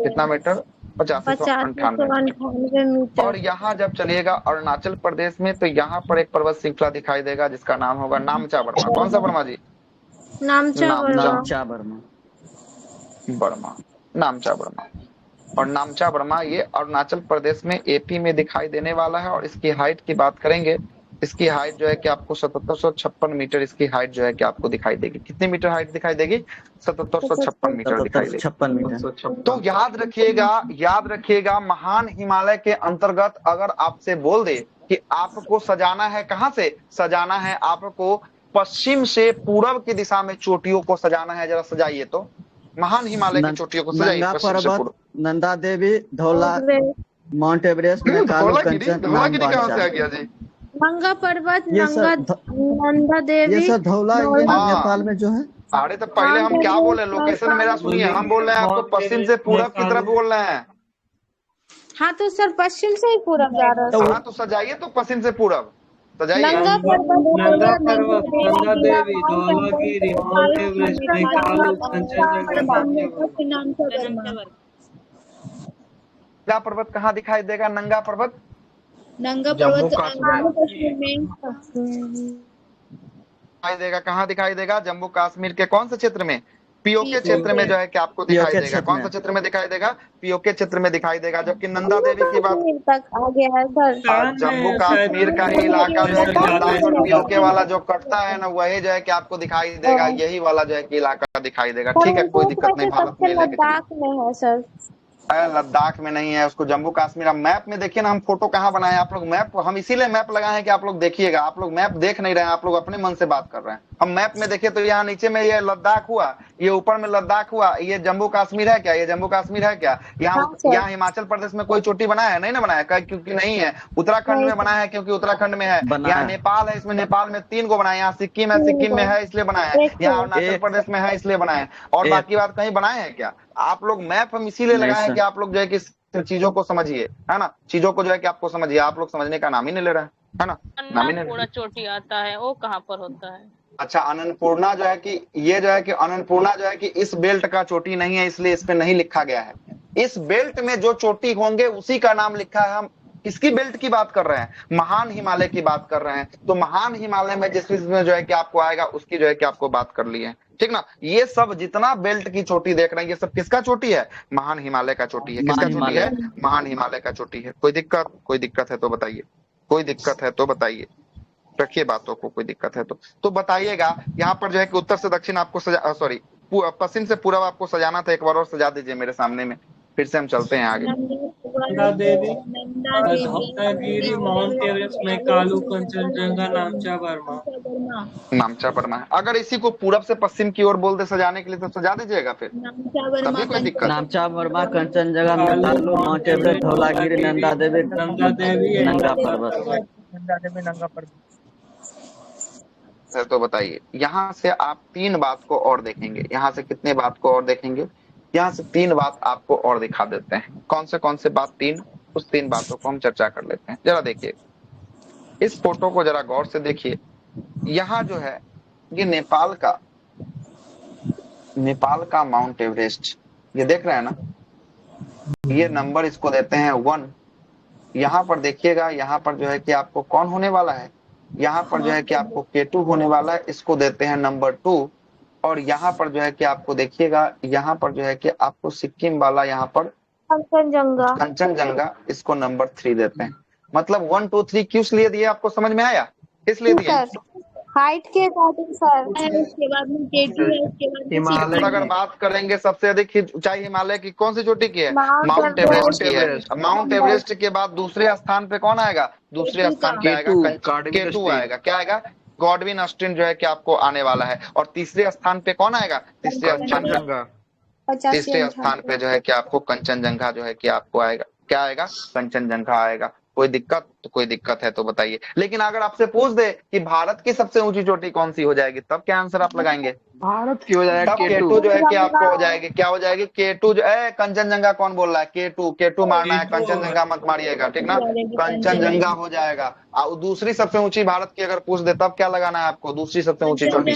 कितना मीटर? 8598 मीटर। और यहाँ जब चलिएगा अरुणाचल प्रदेश में, तो यहाँ पर एक पर्वत श्रृंखला दिखाई देगा जिसका नाम होगा नामचा बर्मा। कौन सा बर्मा जी? नामचा बर्मा। और नामचा बर्मा ये अरुणाचल प्रदेश में एपी में दिखाई देने वाला है। और इसकी हाइट की बात करेंगे, इसकी हाइट जो है कि आपको 7756 मीटर इसकी हाइट जो है कि आपको दिखाई देगी। कितनी मीटर हाइट दिखाई देगी? 7756 मीटर दिखाई देगी। 56 तो याद रखिएगा महान हिमालय के अंतर्गत अगर आपसे बोल दे कि आपको सजाना है, कहां से सजाना है? आपको पश्चिम से पूरब की दिशा में चोटियों को सजाना है। जरा सजाइए तो महान हिमालय की चोटियों को सजाइए। पश्चिम से पूरब नंदा देवी, धौला, माउंट एवरेस्ट, धौलागिरी कहाँ से आ गया जी? नंगा पर्वत, नंदा देवी, ये सब धौला नेपाल में जो है। अरे तो पहले हम क्या बोले, लोकेशन मेरा सुनिए। हम बोल रहे हैं आपको पश्चिम से पूरब की तरफ बोल रहे हैं। हाँ तो सर पश्चिम से ही पूरब जा रहा है। हाँ तो सजाइए तो पश्चिम से पूरब सजाइए। नंगा पर्वत, नंदा देवी, धौलागिरी, माउंट एवरेस्ट, मैकालू, कंचनजंगा। नंगा पर्वत कहाँ दिखाई देगा? नंगा पर्वत दिखाई देगा। कहाँ दिखाई देगा? जम्मू कश्मीर के कौन से क्षेत्र में? पीओके क्षेत्र में जो है कि आपको दिखाई देगा। कौन सा क्षेत्र में दिखाई देगा? पीओके क्षेत्र में दिखाई देगा। जबकि नंदा देवी की बात जम्मू कश्मीर का इलाका जो है पीओके वाला जो कटता है ना, वही जो है कि आपको दिखाई देगा। यही वाला जो है कि इलाका दिखाई देगा। ठीक है, कोई दिक्कत नहीं। भारत में लेके लद्दाख में नहीं है, उसको जम्मू कश्मीर। आप मैप में देखिए ना, हम फोटो कहाँ बनाए आप लोग? मैप हम इसीलिए मैप लगाए हैं कि आप लोग देखिएगा। आप लोग मैप देख नहीं रहे हैं, आप लोग अपने मन से बात कर रहे हैं। हम मैप में देखिए तो यहाँ नीचे में ये लद्दाख हुआ, ये ऊपर में लद्दाख हुआ, ये जम्मू कश्मीर है क्या? ये जम्मू कश्मीर है क्या? यहाँ हिमाचल प्रदेश में कोई चोटी बनाया है? नहीं ना बनाया, क्योंकि नहीं है। उत्तराखंड में बनाया है क्योंकि उत्तराखंड में है। यहाँ नेपाल है, इसमें नेपाल में 3 को बनाया। यहाँ सिक्किम है, सिक्किम में है इसलिए बनाया है। यहाँ अरुणाचल प्रदेश में है इसलिए बनाया है। और बाकी बात कहीं बनाए हैं क्या? आप लोग मैप हम इसीलिए लगाए हैं कि आप लोग जो है कि चीजों को समझिए, है ना। चीजों को जो है कि आपको समझिए। आप लोग समझने का नाम ही नहीं ले रहे हैं, है ना। नाम ही नहीं। चोटी आता है, वो कहाँ पर होता है? अच्छा, अन्नपूर्णा जो है कि ये जो है कि अन्नपूर्णा जो है कि इस बेल्ट का चोटी नहीं है, इसलिए इस पे नहीं लिखा गया है। इस बेल्ट में जो चोटी होंगे उसी का नाम लिखा है। हम किसकी बेल्ट की बात कर रहे हैं? महान हिमालय की बात कर रहे हैं। तो महान हिमालय में जिसमें जो है कि आपको आएगा उसकी जो है कि आपको बात कर ली है, ठीक ना। ये सब जितना बेल्ट की चोटी देख रहे हैं, ये सब किसका चोटी है? महान हिमालय का चोटी है। किसका चोटी है? महान हिमालय का चोटी है। कोई दिक्कत है तो बताइए। कोई दिक्कत है तो बताइए। रखिए बातों को, कोई दिक्कत है तो बताइएगा। यहाँ पर जो है कि उत्तर से दक्षिण आपको पश्चिम से पूर्व आपको सजाना था। एक बार और सजा दीजिए मेरे सामने में, फिर से हम चलते हैं आगे। नंदा देवी, धौलागिरी, माउंट एवरेस्ट, मैकालू, कंचनजंगा, नामचा बर्मा है। अगर इसी को पूरब से पश्चिम की ओर बोल दे सजाने के लिए तो सजा दीजिएगा फिर, तभी कोई दिक्कत। Namcha Barwa, Kanchenjunga, Makalu, Mount Everest, Dhaulagiri, Nanda Devi, Nanga Parbat. तो बताइए, यहाँ से आप 3 बात को और देखेंगे। यहाँ से कितने बात को और देखेंगे? यहाँ से 3 बात आपको और दिखा देते हैं। कौन से बात? 3। उस 3 बातों को हम चर्चा कर लेते हैं। जरा देखिए इस फोटो को, जरा गौर से देखिए। यहाँ जो है ये नेपाल का माउंट एवरेस्ट, ये देख रहे हैं ना। ये नंबर इसको देते हैं 1। यहाँ पर देखिएगा, यहाँ पर जो है कि आपको कौन होने वाला है? यहाँ पर जो है कि आपको केटू होने वाला है, इसको देते हैं नंबर 2। और यहाँ पर जो है कि आपको देखिएगा, यहाँ पर जो है कि आपको सिक्किम वाला, यहाँ पर कंचनजंगा, इसको नंबर 3 देते हैं। मतलब 1 2 3 क्यों लिए दिए? आपको समझ में आया? किस लिए दिए? हाइट के अकॉर्डिंग सर। उसके बाद में केटू है, उसके बाद में हिमालय अगर की बात करेंगे सबसे अधिक ऊंचाई हिमालय की कौन सी चोटी की है? Mount mount Everest. एवरेस्ट की है। माउंट एवरेस्ट के बाद दूसरे स्थान पे कौन आएगा? दूसरे स्थान पे आएगा केटू आएगा। क्या आएगा? गॉडविन ऑस्टिन जो है कि आपको आने वाला है। और तीसरे स्थान पे कौन आएगा? तीसरे स्थान पे 85 तीसरे स्थान पे जो है कि आपको कंचनजंगा जो है कि आपको आएगा। क्या आएगा? कंचनजंगा आएगा। कोई दिक्कत? तो कोई दिक्कत है तो बताइए। लेकिन अगर आपसे पूछ दे कि भारत की सबसे ऊंची चोटी कौन सी हो जाएगी, तब क्या आंसर आप लगाएंगे? भारत की हो जाएगा तब केटू। केटू जो है कि आपको हो जाएगी। क्या हो जाएगी? केटू जो है। कंचनजंगा कौन बोल रहा है? केटू। केटू मारना है, कंचनजंगा मत मारिएगा, ठीक ना? कंचनजंगा हो जाएगा। और दूसरी सबसे ऊंची भारत की अगर पूछ दे तब क्या लगाना है आपको? दूसरी सबसे ऊंची चोटी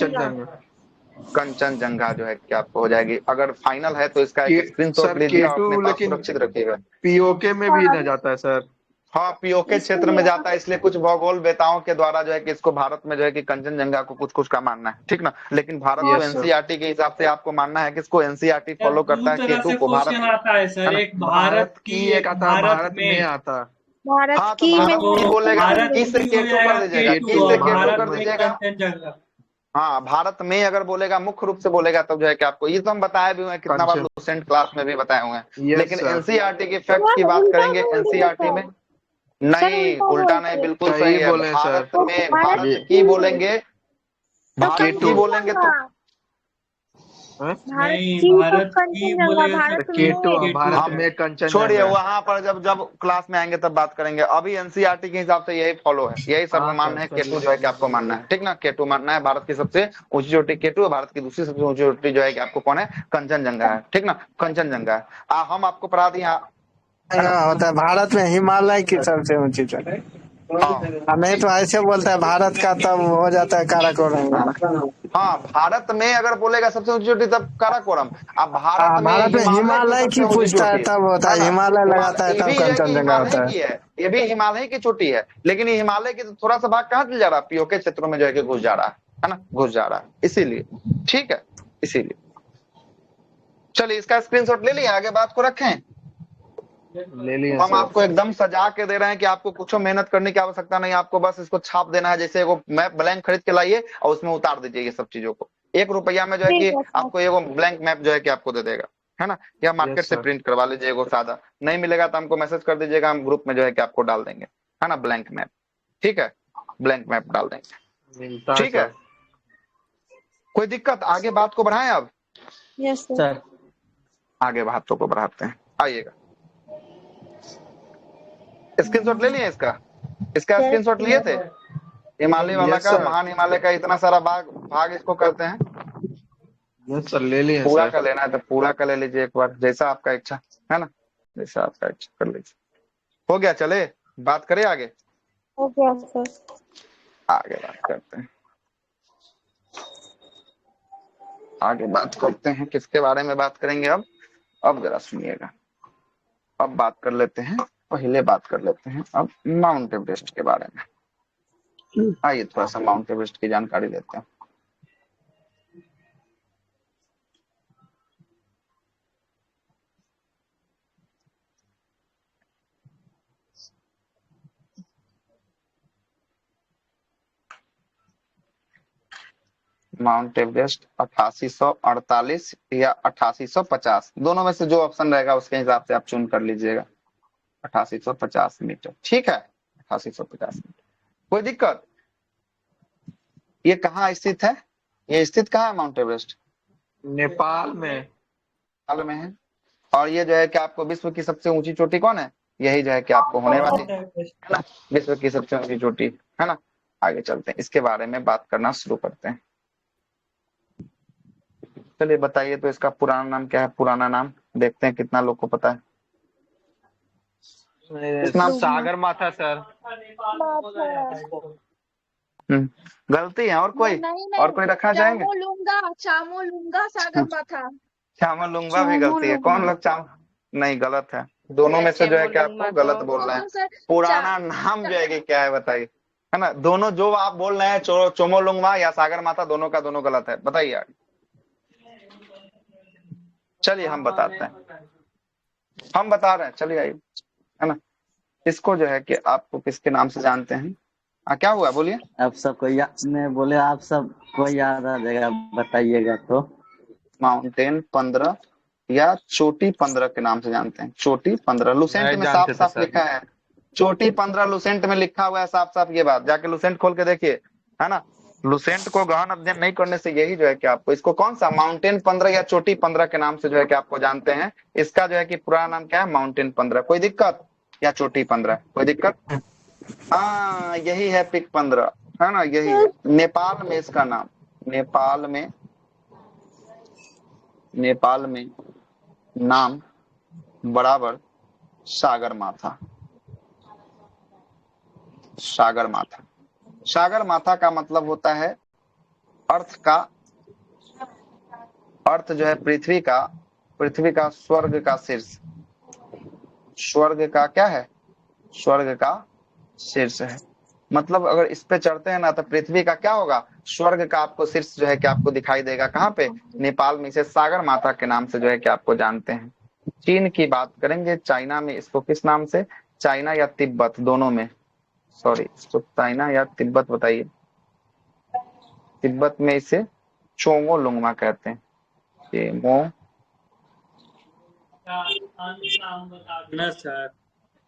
कंचनजंगा जो है कि आपको हो जाएगी। अगर फाइनल है तो इसका एक स्क्रीनशॉट लीजिए और अपने पास सुरक्षित रखिएगा। पीओके में भी ना जाता है सर? हाँ, पीओके क्षेत्र में जाता है, इसलिए कुछ भौगोल वेताओं के द्वारा जो है कि इसको भारत में जो है कि कंचनजंगा को कुछ कुछ का मानना है, ठीक ना? लेकिन भारत को एनसीईआरटी के हिसाब से आपको मानना है कि इसको एनसीईआरटी फॉलो करता है केटू को। भारत आता है सर, एक भारत की, एक भारत में आता। भारत हाँ, की तो में भारत की बोलेगा, की से केटू कर दीजिएगा, की से केटू कर दीजिएगा। कंचनजंगा। हाँ, भारत में अगर बोलेगा, मुख्य रूप से बोलेगा तब जो है कि आपको, ये तो हम बताए भी हुए हैं कितना बार, लूसेंट क्लास में भी बताए हुए हैं। लेकिन एनसीईआरटी के फैक्ट की बात करेंगे, एनसीईआरटी में नहीं, उल्टा नहीं, बिल्कुल सही है। भारत में भारत की बोलेंगे, भारत की बोलेंगे तो नहीं, भारत की बोलेगा केटू। भारत में कंचनजंगा। छोड़िए, वहां पर जब जब क्लास में आएंगे तब बात करेंगे। अभी एनसीईआरटी के हिसाब से यही फॉलो है, यही सर्वमान्य है। केटू जो है कि आपको मानना है, ठीक ना? केटू मानना है। भारत की सबसे ऊंची चोटी केटू है। भारत की दूसरी सबसे ऊंची चोटी जो है कि आपको कौन है? कंचनजंगा है, ठीक ना? कंचनजंगा है। हम आपको पढ़ा दिए होता है भारत में हिमालय की सबसे ऊंची चोटी। नहीं तो ऐसे बोलता है भारत का, तब हो जाता है काराकोरम। हाँ, भारत में अगर बोलेगा सबसे ऊंची चोटी तब काराकोरम। अब भारत में हिमालय की पूछता है तब होता है, हिमालय लगाता है तब कंचनजंगा होता है। ये भी हिमालय की चोटी है, लेकिन ये हिमालय की थोड़ा सा भाग कहाँ चल जा रहा है? पीओके क्षेत्रों में जो है कि घुस जा रहा है ना? घुस जा रहा है, इसीलिए, ठीक है, इसीलिए। चलिए, इसका स्क्रीनशॉट ले लिया, आगे बात को रखें। ले लिया। हम आपको एकदम सजा के दे रहे हैं कि आपको कुछ मेहनत करने की आवश्यकता नहीं, आपको बस इसको छाप देना है। जैसे वो मैप ब्लैंक खरीद के लाइए और उसमें उतार दीजिए ये सब चीजों को। 1 रुपया में जो है कि आपको ये ब्लैंक मैप जो है कि आपको दे देगा, है ना? या मार्केट से प्रिंट करवा लीजिए, वो सादा। नहीं मिलेगा तो हमको मैसेज कर दीजिएगा, हम ग्रुप में जो है कि आपको डाल देंगे, है ना? ब्लैंक मैप, ठीक है? ब्लैंक मैप डाल देंगे, ठीक है? कोई दिक्कत? आगे बात को बढ़ाएं अब। Yes sir. आगे बातों को बढ़ाते हैं, आइएगा। स्क्रीनशॉट ले लिए इसका स्क्रीनशॉट लिए थे हिमालय वाला का, महान हिमालय का इतना सारा भाग इसको करते हैं। यस सर, ले लिए। पूरा का लेना है तो पूरा का ले लीजिए एक बार, जैसा आपका इच्छा है ना, जैसा आपका इच्छा कर लीजिए। हो गया, चले बात करें आगे। ओके सर, आगे बात करते हैं, आगे बात करते हैं। किसके बारे में बात करेंगे अब जरा सुनिएगा। अब बात कर लेते हैं, पहले बात कर लेते हैं अब माउंट एवरेस्ट के बारे में। आइए थोड़ा सा माउंट एवरेस्ट की जानकारी देते हैं। माउंट एवरेस्ट 8848 या 8850, दोनों में से जो ऑप्शन रहेगा उसके हिसाब से आप चुन कर लीजिएगा। 8850 मीटर, ठीक है? 8850 मीटर, कोई दिक्कत? ये कहाँ स्थित है? ये स्थित कहाँ है माउंट एवरेस्ट? नेपाल में। नेपाल में है। और ये जो है कि आपको विश्व की सबसे ऊंची चोटी कौन है? यही जो है कि आपको होने वाली है ना, विश्व की सबसे ऊंची चोटी, है ना? आगे चलते हैं, इसके बारे में बात करना शुरू करते हैं। चलिए बताइए तो इसका पुराना नाम क्या है? पुराना नाम देखते हैं कितना लोग को पता है। सागर माथा सर। गलती है। और कोई नहीं, और कोई रखना चाहेंगे? चामोलुंगा सागर माथा। चामोलुंगा भी गलती है। कौन लोग नहीं, गलत है। दोनों में से जो है कि आपको गलत बोल रहे हैं। पुराना नाम जो है कि क्या है बताइए, है ना? दोनों जो आप बोल रहे हैं, चोमोलुंगा या सागर माथा, दोनों का दोनों गलत है। बताइए आगे। चलिए हम बताते हैं, हम बता रहे हैं, चलिए आइए, है ना? इसको जो है कि आपको किसके नाम से जानते हैं? क्या हुआ बोलिए। आप सबको मैं बोले आप सबको याद आ जाएगा, बताइएगा तो। माउंटेन 15 या चोटी 15 के नाम से जानते हैं। चोटी 15 लुसेंट नहीं में साफ जानते थे साफ सर। लिखा है। चोटी 15 लुसेंट में लिखा हुआ है साफ साफ, ये बात जाके लुसेंट खोल के देखिए, है ना। लुसेंट को गहन अध्ययन नहीं करने से यही जो है कि आपको इसको कौन सा माउंटेन 15 या चोटी 15 के नाम से जो है कि आपको जानते हैं। इसका जो है कि पुराना नाम क्या है, माउंटेन 15। कोई दिक्कत, या चोटी 15, कोई दिक्कत। हाँ यही है पिक 15, है ना, यही है। नेपाल में इसका नाम, नेपाल में, नेपाल में नाम बराबर सागर माथा। सागर माथा, सागर माथा का मतलब होता है अर्थ का, अर्थ जो है पृथ्वी का, पृथ्वी का स्वर्ग का शीर्ष। स्वर्ग का क्या है, स्वर्ग का शीर्ष है। मतलब अगर इस पे चढ़ते हैं ना तो पृथ्वी का क्या होगा, स्वर्ग का आपको शीर्ष जो है कि आपको दिखाई देगा। कहाँ पे, नेपाल में। इसे सागर माता के नाम से जो है कि आपको जानते हैं। चीन की बात करेंगे, चाइना में इसको किस नाम से, चाइना या तिब्बत दोनों में, सॉरी इसको चाइना या तिब्बत बताइए। तिब्बत में इसे चोंगो लुंगमा कहते हैं। चेमो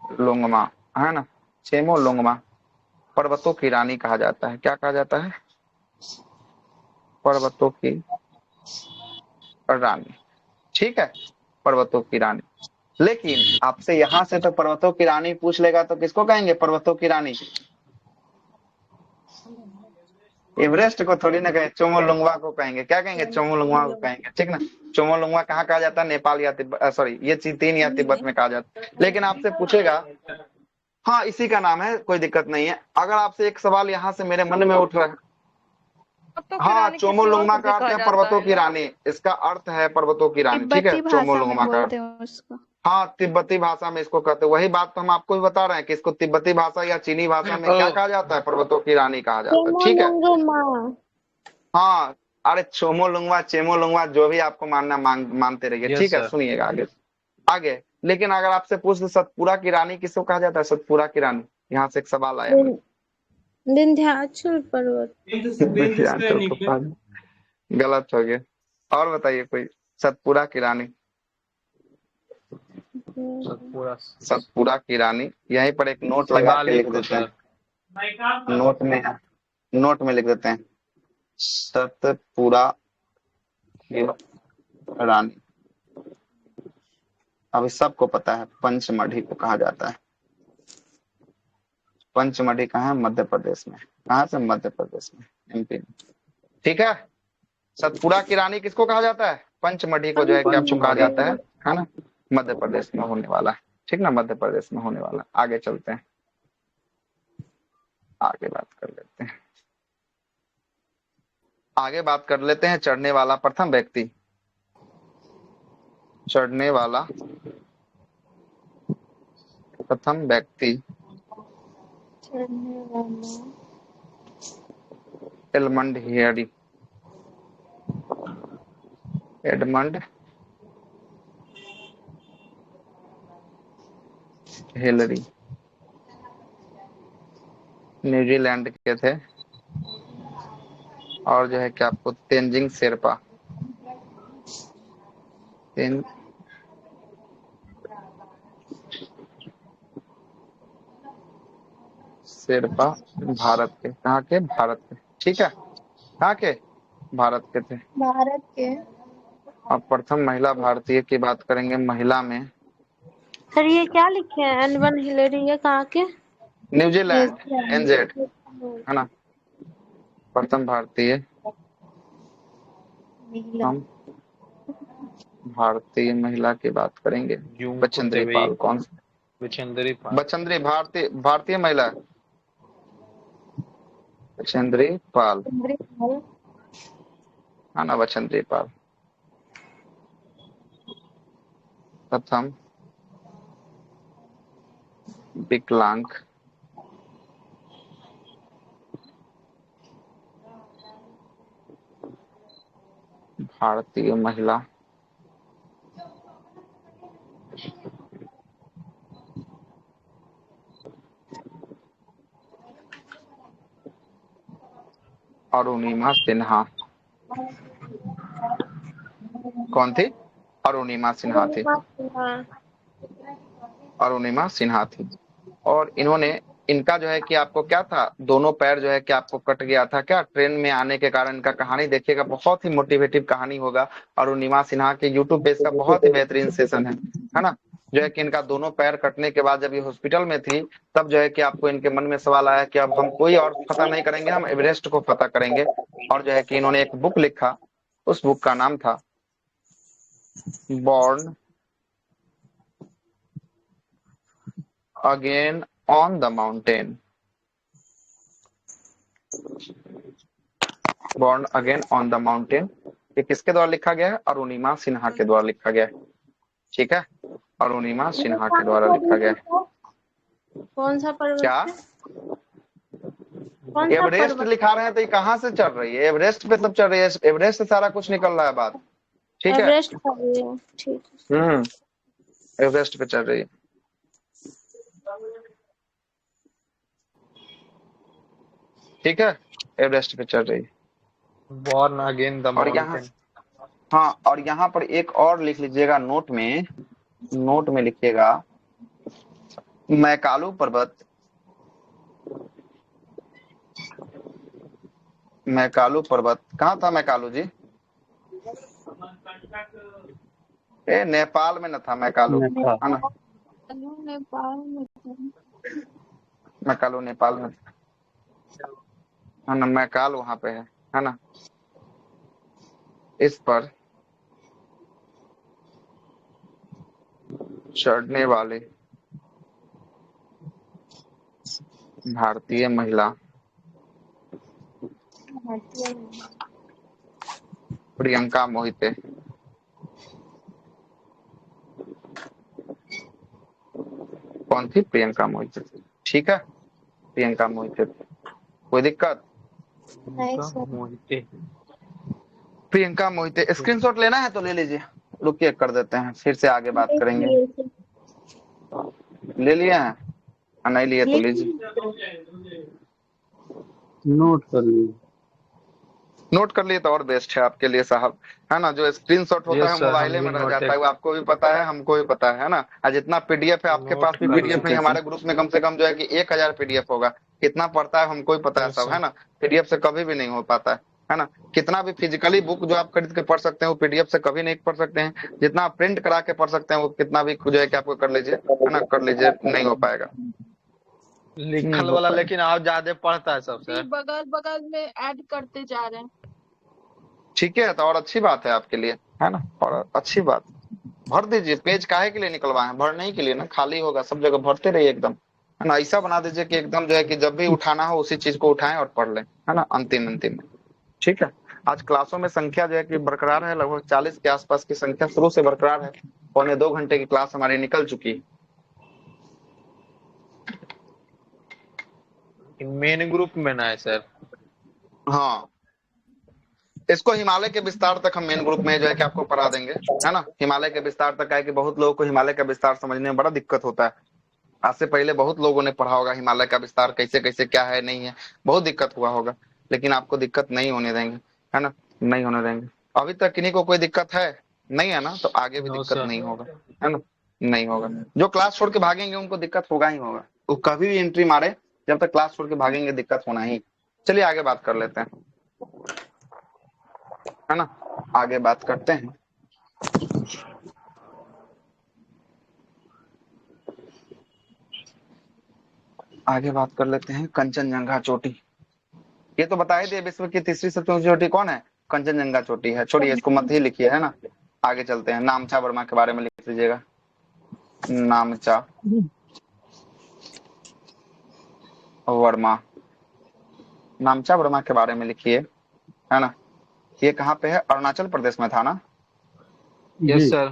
लुंगमा, है ना, चेमो लुंगमा। पर्वतों की रानी कहा जाता है। क्या कहा जाता है, पर्वतों की रानी, ठीक है, पर्वतों की रानी। लेकिन आपसे यहां से तो पर्वतों की रानी पूछ लेगा तो किसको कहेंगे पर्वतों की रानी, एवरेस्ट को थोड़ी ना कहें, चोमोलुंगमा को कहेंगे। क्या कहेंगे, चोमोलुंगमा को कहेंगे, ठीक ना। चोमोलुंगमा कहाँ कहा जाता है, नेपाल या तिब्बत, सॉरी ये चीन या तिब्बत में कहा जाता है। लेकिन आपसे पूछेगा, हाँ इसी का नाम है, कोई दिक्कत नहीं है। अगर आपसे एक सवाल यहाँ से मेरे मन में उठ रहा है, हाँ चोमोलुंगमा का अर्थ है पर्वतों की रानी, इसका अर्थ है पर्वतों की रानी, ठीक है, तिब्बती भाषा में चोमोलुंगमा का बोलते अर्थ। हैं उसको। हाँ तिब्बती भाषा में इसको कहते हैं। वही बात तो हम आपको भी बता रहे हैं कि इसको तिब्बती भाषा या चीनी भाषा में क्या कहा जाता है, पर्वतों की रानी कहा जाता है, ठीक है। हाँ अरे चोमोलुंगमा चेमोलुंगमा जो भी आपको मानना मानते रहिए, ठीक है। सुनिएगा आगे, आगे। लेकिन अगर आपसे पूछ दे सतपुरा की रानी किसको कहा जाता है, सतपुरा की रानी, यहाँ से एक सवाल आया। विंध्याचल पर्वत। विंध्याचल तो गलत हो गया। और बताइए कोई, सतपुरा की रानी, सतपुरा की रानी। यहीं पर एक नोट लगा के लिख देते हैं, नोट में लिख देते हैं, सतपुरा की रानी। अभी सबको पता है पंचमढ़ी को कहा जाता है। पंचमढ़ी कहाँ है, मध्य प्रदेश में। कहाँ से, मध्य प्रदेश में, एमपी में, ठीक है। सतपुरा की रानी किसको कहा जाता है, पंचमढ़ी को जो है कि आपको कहा जाता है ना, मध्य प्रदेश में होने वाला है, ठीक ना, मध्य प्रदेश में होने वाला। आगे चलते हैं, आगे बात कर लेते हैं, आगे बात कर लेते हैं। चढ़ने वाला प्रथम व्यक्ति, चढ़ने वाला प्रथम व्यक्ति Edmund Hillary, Edmund Hillary, New Zealand के थे। और जो है कि आपको तेंजिंग शेरपा, शेरपा भारत के, कहाँ के, भारत के, ठीक है, कहाँ के, भारत के थे। भारत के। और प्रथम महिला भारतीय की बात करेंगे, महिला में सर ये क्या लिखे हैं, एडमंड हिलरी, ये कहाँ के, न्यूजीलैंड, एनजेड, है ना, प्रथम भारतीय। हम भारतीय महिला की बात करेंगे, बचेंद्री पाल। कौन सी, बचेंद्री पाल, बचेंद्री, भारतीय, भारतीय महिला, बचेंद्री पाल, है ना, बचेंद्री पाल प्रथम विकलांग भारतीय महिला। अरुणिमा सिन्हा कौन थी? अरुणिमा सिन्हा थी। अरुणिमा सिन्हा थी। और इनका जो है कि आपको क्या था, दोनों पैर जो है कि आपको कट गया था क्या ट्रेन में आने के कारण। इनका कहानी देखिएगा, बहुत ही मोटिवेटिव कहानी होगा। अरुणिमा सिन्हा के यूट्यूब पे इसका बहुत ही बेहतरीन सेशन है ना। जो है कि इनका दोनों पैर कटने के बाद जब ये हॉस्पिटल में थी, तब जो है कि आपको इनके मन में सवाल आया कि अब हम कोई और फतह नहीं करेंगे, हम एवरेस्ट को फतह करेंगे। और जो है कि इन्होंने एक बुक लिखा, उस बुक का नाम था born again on the mountain. Born again on the mountain ये किसके द्वारा लिखा गया है? अरुणिमा सिन्हा के द्वारा लिखा गया है। ठीक है, अरुणिमा सिन्हा के द्वारा लिखा गया है। कौन सा पर्वत? क्या एवरेस्ट लिखा रहे हैं? तो ये कहाँ से चढ़ रही है? एवरेस्ट पे सब चढ़ रही है, एवरेस्ट से सारा कुछ निकल रहा है बात। ठीक है, एवरेस्ट पर है, ठीक है। एवरेस्ट पे चढ़ रही है। ठीक है, एवरेस्ट पे चढ़ रही है। Born again the mountain. हाँ, और यहाँ पर एक और लिख लीजिएगा नोट में लिखिएगा मैकालू पर्वत। मैकालू पर्वत कहाँ था मैकालू जी? नेपाल में न था मैकालू, है ना? मैकालू नेपाल में है ना। मैकाल वहां पे है ना। इस पर चढ़ने वाले भारतीय महिला प्रियंका मोहिते। कौन थी? प्रियंका मोहिते। ठीक है, प्रियंका मोहिते। कोई दिक्कत? प्रियंका मोहिते। स्क्रीनशॉट लेना है तो ले लीजिए, रुकिए कर देते हैं, फिर से आगे बात करेंगे। ले लिए हैं? नहीं लिए तो लीजिए, नोट कर लीजिए। नोट कर लिए तो और बेस्ट है आपके लिए साहब, है ना। जो स्क्रीनशॉट होता है मोबाइल में रह जाता है, वो आपको भी पता है, हमको भी पता है ना। और जितना पीडीएफ है आपके पास भी पीडीएफ नहीं, हमारे ग्रुप में कम से कम जो है कि 1000 पीडीएफ होगा। कितना पड़ता है हमको ही पता है सब, है ना। पीडीएफ से कभी भी नहीं हो पाता है ना। कितना भी फिजिकली बुक जो आप खरीद के पढ़ सकते हैं वो पीडीएफ से कभी नहीं पढ़ सकते हैं। जितना आप प्रिंट करा के पढ़ सकते हैं वो कितना भी जो है कि आपको कर लीजिए, है ना, कर लीजिए, नहीं हो पाएगा लिखल वाला। लेकिन आप ज्यादा पढ़ता है सबसे, बगल बगल में ऐड करते जा रहे हैं। ठीक है, तो और अच्छी बात है आपके लिए, है ना। और अच्छी बात, भर दीजिए। पेज काहे के लिए निकलवाए हैं? भरने ही के लिए ना, खाली होगा सब जगह, भरते रहिए एकदम, है ना। ऐसा बना दीजिए कि एकदम जो है कि जब भी उठाना हो उसी चीज को उठाएं और पढ़ लें, है ना, अंतिम में। ठीक है, आज क्लासों में संख्या जो है कि बरकरार है, लगभग 40 के आसपास की संख्या शुरू से बरकरार है। 1.25 घंटे की क्लास हमारी निकल चुकी है। मेन ग्रुप में ना है सर। हाँ, इसको हिमालय के विस्तार तक हम मेन ग्रुप में जो है कि आपको पढ़ा देंगे, है ना। हिमालय के विस्तार तक है कि बहुत लोगों को हिमालय का विस्तार समझने में बड़ा दिक्कत होता है। आज से पहले बहुत लोगों ने पढ़ा होगा हिमालय का विस्तार कैसे कैसे क्या है नहीं है, बहुत दिक्कत हुआ होगा। लेकिन आपको दिक्कत नहीं होने देंगे, है ना, नहीं होने देंगे। अभी तक किन्हीं को कोई दिक्कत है नहीं, है ना, तो आगे भी दिक्कत नहीं होगा, है ना, नहीं होगा। जो क्लास छोड़ के भागेंगे उनको दिक्कत होगा ही होगा। वो कभी भी एंट्री मारे, जब तक क्लास छोड़ के भागेंगे दिक्कत होना ही। चलिए आगे बात कर लेते हैं, है ना, आगे बात करते हैं। आगे बात कर लेते हैं कंचनजंगा चोटी। ये तो बता ही दिए, विश्व की तीसरी सबसे ऊंची चोटी कौन है? कंचनजंगा चोटी है। छोड़िए इसको, मत ही लिखिए, है ना। आगे चलते हैं। नामचा वर्मा के बारे में लिख लीजिएगा। नामचा वर्मा, नामचा वर्मा के बारे में लिखिए, है ना। ये कहाँ पे है? अरुणाचल प्रदेश में था ना? यस सर,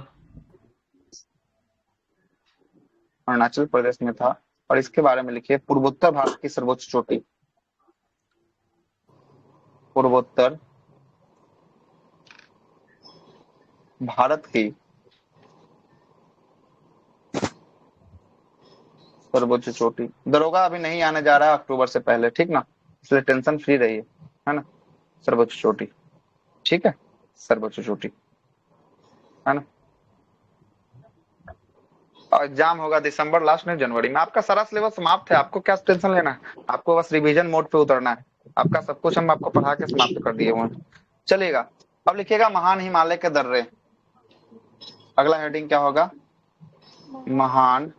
अरुणाचल प्रदेश में था। और इसके बारे में लिखिए, पूर्वोत्तर भारत की सर्वोच्च चोटी। पूर्वोत्तर भारत की सर्वोच्च चोटी। दरोगा अभी नहीं आने जा रहा है अक्टूबर से पहले, ठीक ना, इसलिए टेंशन फ्री रहिए, है ना। सर्वोच्च चोटी, ठीक है, सर्वोच्च चोटी, है ना। और एग्जाम होगा दिसंबर लास्ट में जनवरी में। आपका सारा सिलेबस समाप्त है, आपको क्या टेंशन लेना है, आपको बस रिवीजन मोड पे उतरना है। आपका सब कुछ हम आपको पढ़ा के समाप्त कर दिए हुए हैं। चलिएगा, अब लिखिएगा महान हिमालय के दर्रे। अगला हेडिंग क्या होगा, महान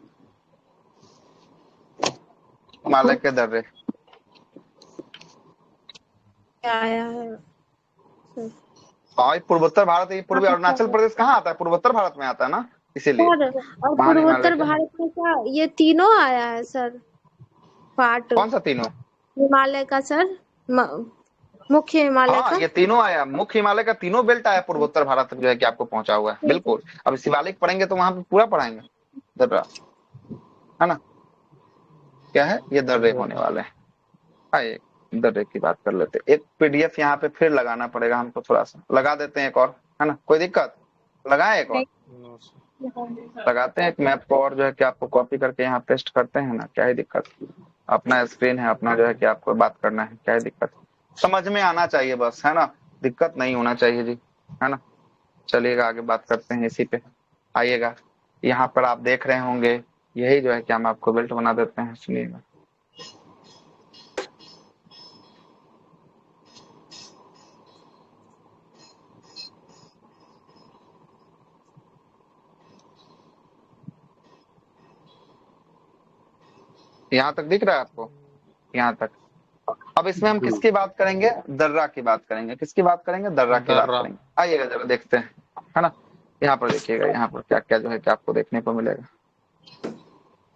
हिमालय के दर्रे। आया है और पूर्वोत्तर भारत, ये पूर्वी अरुणाचल प्रदेश कहाँ आता है, पूर्वोत्तर भारत में आता है ना, इसीलिए सर। और महान हिमालय पूर्वोत्तर के। भारत में क्या ये तीनों आया है सर, पार्ट कौन सा तीनों? हिमालय का सर, मुख्य हिमालय हाँ का। ये तीनों आया, मुख्य हिमालय का तीनों बेल्ट आया पूर्वोत्तर भारत तक जो है कि आपको पहुंचा हुआ है, बिल्कुल। अब शिवालिक पढ़ेंगे तो वहां पे पूरा पढ़ाएंगे दर्रा, है ना। क्या है, ये दर्रे होने वाले हैं। आइए दर्रे की बात कर लेते हैं। एक पीडीएफ यहाँ पे फिर लगाना पड़ेगा हमको, थोड़ा सा लगा देते हैं एक और, है ना, कोई दिक्कत? लगाए एक और, लगाते हैं एक मैप को और जो है कि आपको कॉपी करके यहाँ पेस्ट करते हैं ना, क्या ही दिक्कत। अपना स्क्रीन है, अपना जो है कि आपको बात करना है, क्या ही दिक्कत, समझ में आना चाहिए बस, है ना, दिक्कत नहीं होना चाहिए जी, है ना। चलिएगा आगे बात करते हैं इसी पे। आइएगा, यहाँ पर आप देख रहे होंगे, यही जो है कि हम आपको बेल्ट बना देते हैं, सुनिएगा। यहाँ तक दिख रहा है आपको, यहाँ तक। अब इसमें हम किसकी बात करेंगे, दर्रा की बात करेंगे। किसकी बात करेंगे, दर्रा की बात करेंगे। आइएगा जरा देखते हैं, है ना। यहाँ पर देखिएगा, यहाँ पर क्या क्या जो है कि आपको देखने को मिलेगा।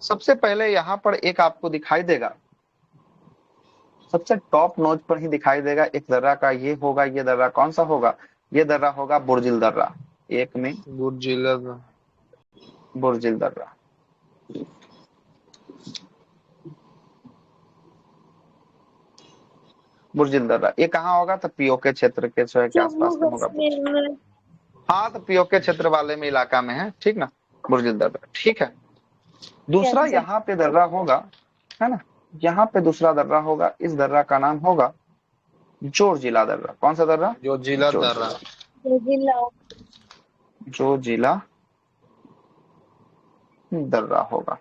सबसे पहले यहाँ पर एक आपको दिखाई देगा, सबसे टॉप नोच पर ही दिखाई देगा एक दर्रा का, ये होगा, ये दर्रा कौन सा होगा, ये दर्रा होगा बुर्जिल दर्रा। एक में बुर्जिल दर्रा, बुर्जिल दर्रा, ये कहाँ होगा, तो पीओके क्षेत्र के जो है के आसपास में होगा। हाँ तो पीओके क्षेत्र वाले में इलाका में है, ठीक ना, बुर्जिल दर्रा, ठीक है। दूसरा यहाँ पे दर्रा होगा, है ना, यहाँ पे दूसरा दर्रा होगा, इस दर्रा का नाम होगा जोजिला दर्रा। कौन सा दर्रा, जोजिला दर्रा, जोजिला दर्रा होगा।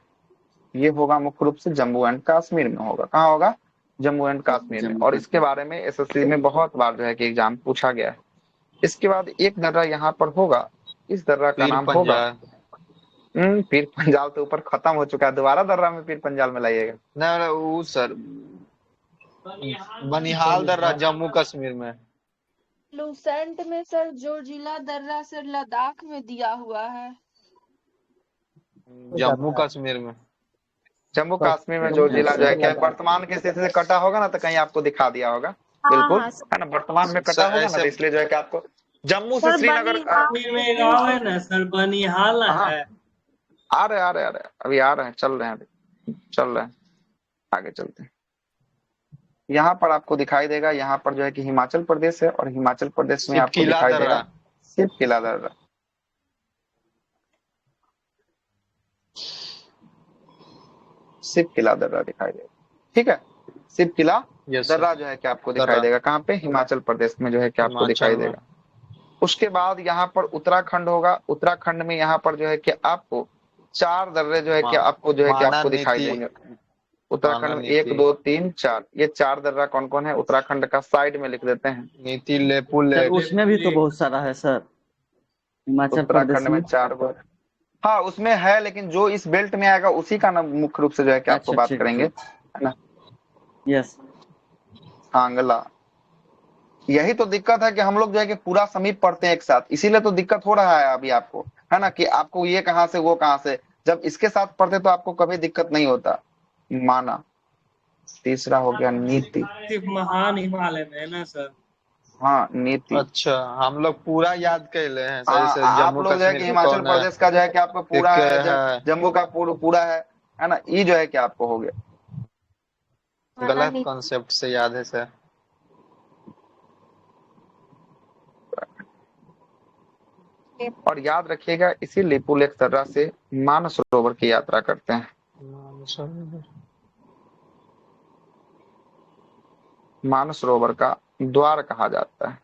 ये होगा मुख्य रूप से जम्मू एंड कश्मीर में होगा। कहाँ होगा, जम्मू एंड कश्मीर में। और इसके बारे में एसएससी में बहुत बार जो है कि एग्जाम पूछा गया है। इसके बाद एक दर्रा यहाँ पर होगा, इस दर्रा का नाम होगा पीर पंजाल। तो ऊपर खत्म हो चुका है, दोबारा दर्रा में पीर पंजाल में लाइएगा। नहीं वो सर बनिहाल दर्रा जम्मू कश्मीर में। लूसेंट में सर जोजिला दर्रा सर लद्दाख में दिया हुआ है, जम्मू कश्मीर में। जम्मू कश्मीर में जो जिला जो है क्या वर्तमान की स्थिति से कटा होगा ना, तो कहीं आपको दिखा दिया होगा, बिल्कुल, है ना, वर्तमान में कटा होगा ना, तो इसलिए जो है कि आपको जम्मू से श्रीनगर में गाँव है ना सर, बनिहाल है। आ रहे अभी आ रहे हैं, चल रहे हैं, आगे चलते हैं। यहाँ पर आपको दिखाई देगा, यहाँ पर जो है कि हिमाचल प्रदेश है, और हिमाचल प्रदेश में आपको दिखाई देगा सिर्फ किला दर्रा। सिर्फ किला दर्रा दिखाई देगा, ठीक है, सिर्फ किला दर्रा जो है कि आपको दिखाई देगा। कहाँ पे, हिमाचल प्रदेश में जो है कि आपको दिखाई देगा। उसके बाद यहाँ पर उत्तराखंड होगा, उत्तराखंड में यहाँ पर जो है कि आपको 4 दर्रे जो है कि आपको जो है कि आपको दिखाई देंगे। उत्तराखंड में 1 2 3 4, ये 4 दर्रा कौन कौन है उत्तराखंड का, साइड में लिख देते हैं। नीति लेपुल, उसमें भी तो बहुत सारा है सर, हिमाचल उत्तराखंड में 4 बार, हाँ उसमें है, लेकिन जो इस बेल्ट में आएगा उसी का नाम मुख्य रूप से जो है कि आपको बात करेंगे, है ना। यस, हांगला। यही तो दिक्कत है कि हम लोग जो है कि पूरा समीप पढ़ते हैं एक साथ, इसीलिए तो दिक्कत हो रहा है अभी आपको, है ना, कि आपको ये कहाँ से वो कहाँ से। जब इसके साथ पढ़ते तो आपको कभी दिक्कत नहीं होता। माना, तीसरा हो गया नीति, सिर्फ महान हिमालय में है ना सर। हाँ नीति। अच्छा, हम लोग पूरा याद कर ले हैं सर, जैसे आप लोग जो है कि हिमाचल प्रदेश का जो है कि आपको पूरा है, जम्मू का पूरा है ना, ये जो है कि आपको हो गया। गलत कॉन्सेप्ट से याद है सर। और याद रखिएगा, इसी लिपुलेख दर्रा से मानसरोवर की यात्रा करते हैं। मानसरोवर का द्वार कहा जाता है?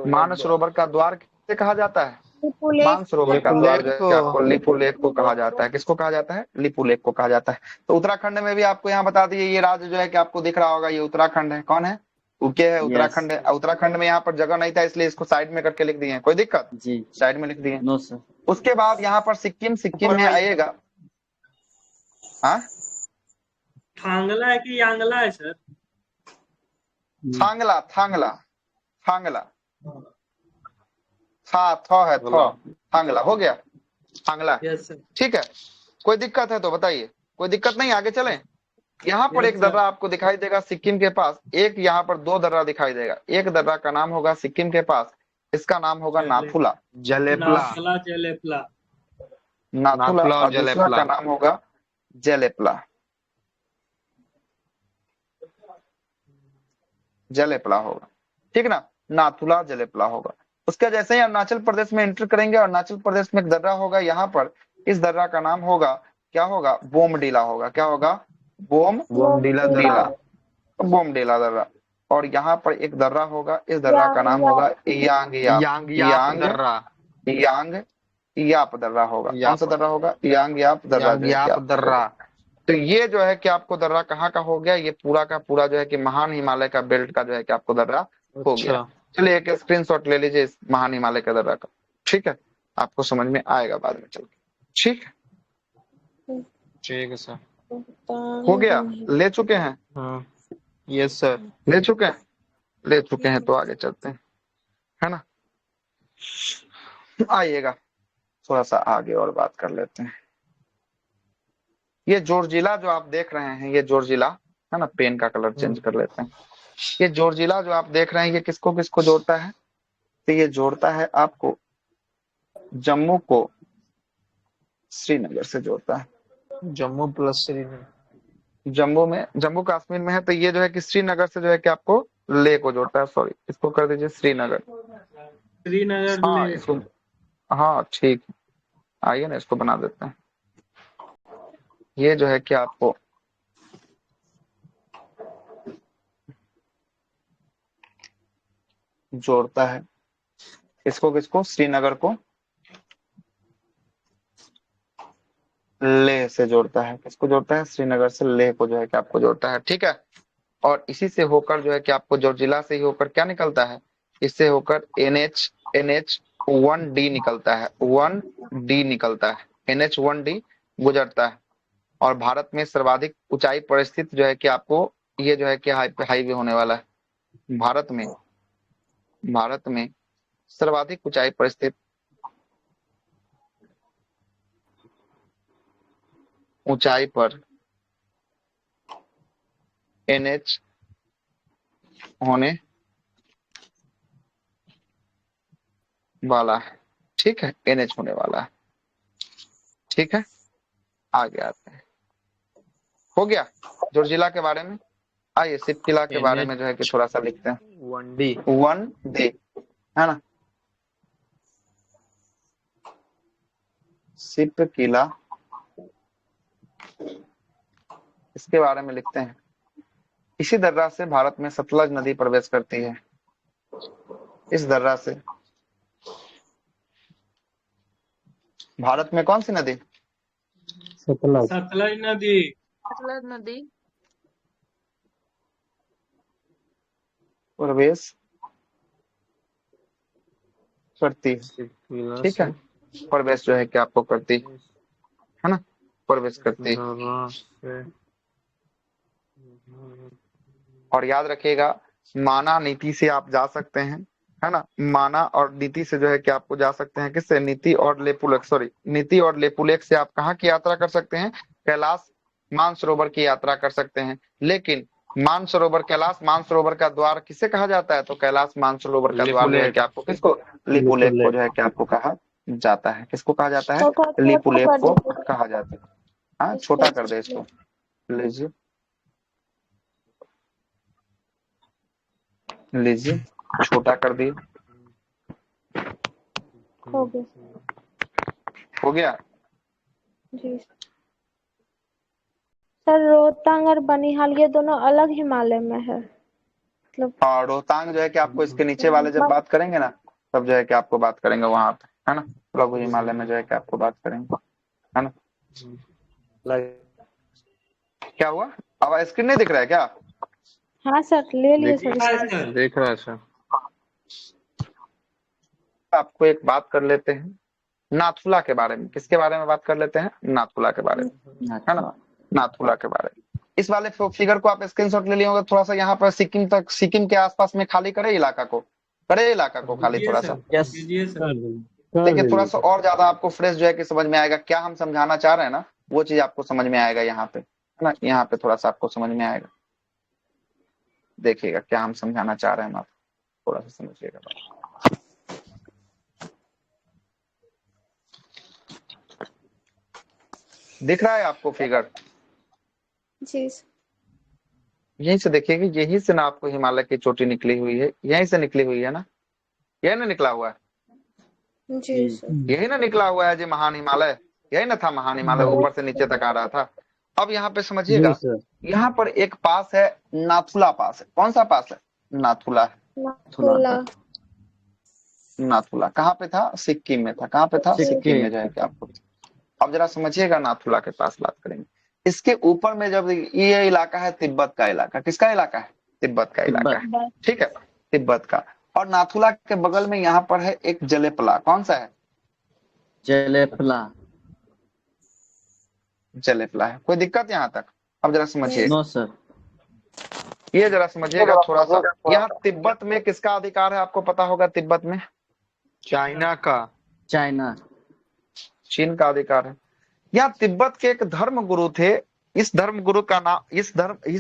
मानसरोवर का द्वार किसे कहा जाता है? मानसरोवर का द्वार जो है कि आपको लिपु लेक को कहा जाता है। किसको कहा जाता है? लिपु लेक को कहा जाता है। तो उत्तराखंड में भी आपको यहाँ बता दिए, ये राज्य जो है कि आपको दिख रहा होगा, ये उत्तराखंड है। कौन है? उके है, उत्तराखंड है। उत्तराखंड में यहाँ पर जगह नहीं था, इसलिए इसको साइड में करके लिख दिए हैं। कोई दिक्कत? जी साइड में लिख दिए। No sir. उसके बाद यहाँ पर सिक्किम, सिक्किम में आइएगा। हाँ, थांगला है कि यांगला है सर? थांगला, थांगला, थांगला, था है, थांगला हो गया, थांगला। Yes sir. ठीक है, कोई दिक्कत है तो बताइए। कोई दिक्कत नहीं, आगे चलें। यहाँ पर एक दर्रा आपको दिखाई देगा सिक्किम के पास, एक यहाँ पर दो दर्रा दिखाई देगा। एक दर्रा का नाम होगा सिक्किम के पास, इसका नाम होगा नाथुला, नाथुला जलेपला, नाथुला, और दूसरा का नाम होगा जलेपला, जलेपला होगा। ठीक ना, नाथुला जलेपला होगा। उसका जैसे ही अरुणाचल प्रदेश में एंटर करेंगे, अरुणाचल प्रदेश में एक दर्रा होगा यहाँ पर, इस दर्रा का नाम होगा, क्या होगा? बोमडीला होगा। क्या होगा? बोमडीला दर्रा, बोमडीला दर्रा। और यहाँ पर एक दर्रा होगा, इस दर्रा का नाम होगा यांग याप दर्रा होगा। कौन सा दर्रा होगा? यांग याप दर्रा। तो ये जो है कि आपको दर्रा कहाँ का हो गया? ये पूरा का पूरा जो है कि महान हिमालय का बेल्ट का जो है कि आपको दर्रा हो गया। चलिए एक स्क्रीनशॉट ले लीजिए इस महान हिमालय का दर्रा का। ठीक है, आपको समझ में आएगा बाद में चल के। ठीक है, ठीक है सर। हो गया? ले चुके हैं? हाँ यस सर, ले चुके हैं। ले चुके हैं तो आगे चलते हैं, है ना। आइएगा थोड़ा सा आगे और बात कर लेते हैं। ये जोरजिला जो आप देख रहे हैं, ये जोरजिला है ना, पेन का कलर चेंज कर लेते हैं। ये जोरजिला जो आप देख रहे हैं, ये किसको किसको जोड़ता है? तो ये जोड़ता है आपको जम्मू को श्रीनगर से जोड़ता है। जम्मू प्लस श्रीनगर, जम्मू में, जम्मू कश्मीर में है, तो ये जो है कि श्रीनगर से जो है कि आपको ले को जोड़ता है। सॉरी, इसको कर दीजिए श्रीनगर। श्रीनगर हाँ ले। इसको, हाँ ठीक, आइए ना इसको बना देते हैं। ये जो है कि आपको जोड़ता है इसको किसको? श्रीनगर को लेह से जोड़ता है। किसको जोड़ता है? श्रीनगर से लेह को जो है कि आपको जोड़ता है। ठीक है, और इसी से होकर जो है कि आपको जोरजिला से ही होकर क्या निकलता है? इससे होकर NH1D निकलता है, 1D निकलता है, NH1D गुजरता है। और भारत में सर्वाधिक ऊंचाई पर स्थित जो है कि आपको ये जो है कि हाईवे होने वाला है। भारत में सर्वाधिक ऊंचाई पर स्थित, ऊंचाई पर NH होने वाला है। ठीक है, NH होने वाला है। ठीक है, आगे आते हैं। हो गया जोरजिला के बारे में। आइए सिप किला के बारे में जो है कि थोड़ा सा लिखते हैं। 1D है ना, सिप किला, इसके बारे में लिखते हैं। इसी दर्रा से भारत में सतलज नदी प्रवेश करती है। इस दर्रा से भारत में कौन सी नदी? सतलज नदी। सतलज नदी प्रवेश करती है। ठीक है, प्रवेश जो है कि आपको करती है ना, प्रवेश करती है। और याद रखिएगा, माना नीति से आप जा सकते हैं, है ना। माना और नीति से जो है कि आपको जा सकते हैं। किससे? नीति और लेपुलेख, सॉरी, नीति और लेपुलेख से आप कहाँ की यात्रा कर सकते हैं? कैलाश मानसरोवर की यात्रा कर सकते हैं। लेकिन मानसरोवर, कैलाश मानसरोवर का द्वार किसे कहा जाता है? तो कैलाश मानसरोवर का द्वार जो है कि आपको किसको? लिपुलेख को जो है कि आपको कहा जाता है। किसको कहा जाता है? लिपुलेख को कहा जाता है। हाँ, छोटा कर दे इसको, लीजिए लीजिए, छोटा कर दिए। हो गया जी। सर रोहतांग और बनिहाल ये दोनों अलग हिमालय में है। मतलब और रोहतांग जो है कि आपको इसके नीचे वाले जब बात करेंगे ना, तब जो है कि आपको बात करेंगे वहां पे, है ना, लघु हिमालय में जो है कि आपको बात करेंगे, है ना। क्या हुआ, अब स्क्रीन नहीं दिख रहा है क्या? हाँ सर, ले लिए सर। देख रहा है सर। आपको एक बात कर लेते हैं नाथुला के बारे में। किसके बारे में बात कर लेते हैं? नाथुला के बारे में, है ना, नाथुला के बारे में। इस वाले फिगर को आप स्क्रीनशॉट ले लिए होंगे। थोड़ा सा यहाँ पर सिक्किम तक, सिक्किम के आसपास में खाली करे इलाका को, खाली थोड़ा सा। देखिए थोड़ा सा और ज्यादा आपको फ्रेश जो है कि समझ में आएगा क्या हम समझाना चाह रहे हैं ना, वो चीज आपको समझ में आएगा यहाँ पे, है ना। यहाँ पे थोड़ा सा आपको समझ में आएगा, देखिएगा क्या हम समझाना चाह रहे हैं, आप थोड़ा सा समझिएगा। दिख रहा है आपको फिगर? जी। यहीं से देखिएगा, यहीं से ना आपको हिमालय की चोटी निकली हुई है, यहीं से निकली हुई है ना, यही ना निकला हुआ है? जी सर। यही ना निकला हुआ है जी महान हिमालय, यही ना था महान हिमालय, ऊपर से नीचे तक आ रहा था। अब यहाँ पे समझिएगा, यहाँ पर एक पास है नाथुला पास है। कौन सा पास है? नाथुला। नाथुला कहाँ पे था? सिक्किम में था। कहाँ पे था? सिक्किम में जो है कि आपको। अब जरा समझिएगा, नाथुला के पास बात करेंगे। इसके ऊपर में जब ये इलाका है तिब्बत का इलाका। किसका इलाका है? तिब्बत का इलाका है, ठीक है, तिब्बत का। और नाथुला के बगल में यहाँ पर है एक जलेपला। कौन सा है? जलेपला। जलेपला है। कोई दिक्कत यहाँ तक? अब जरा समझिए। No sir. ये जरा समझिएगा थोड़ा सा। यहाँ तिब्बत में किसका अधिकार है? आपको पता होगा तिब्बत में चाइना का, चाइना, चीन का अधिकार है। यहाँ तिब्बत के एक धर्म गुरु थे। इस धर्म गुरु का नाम, इस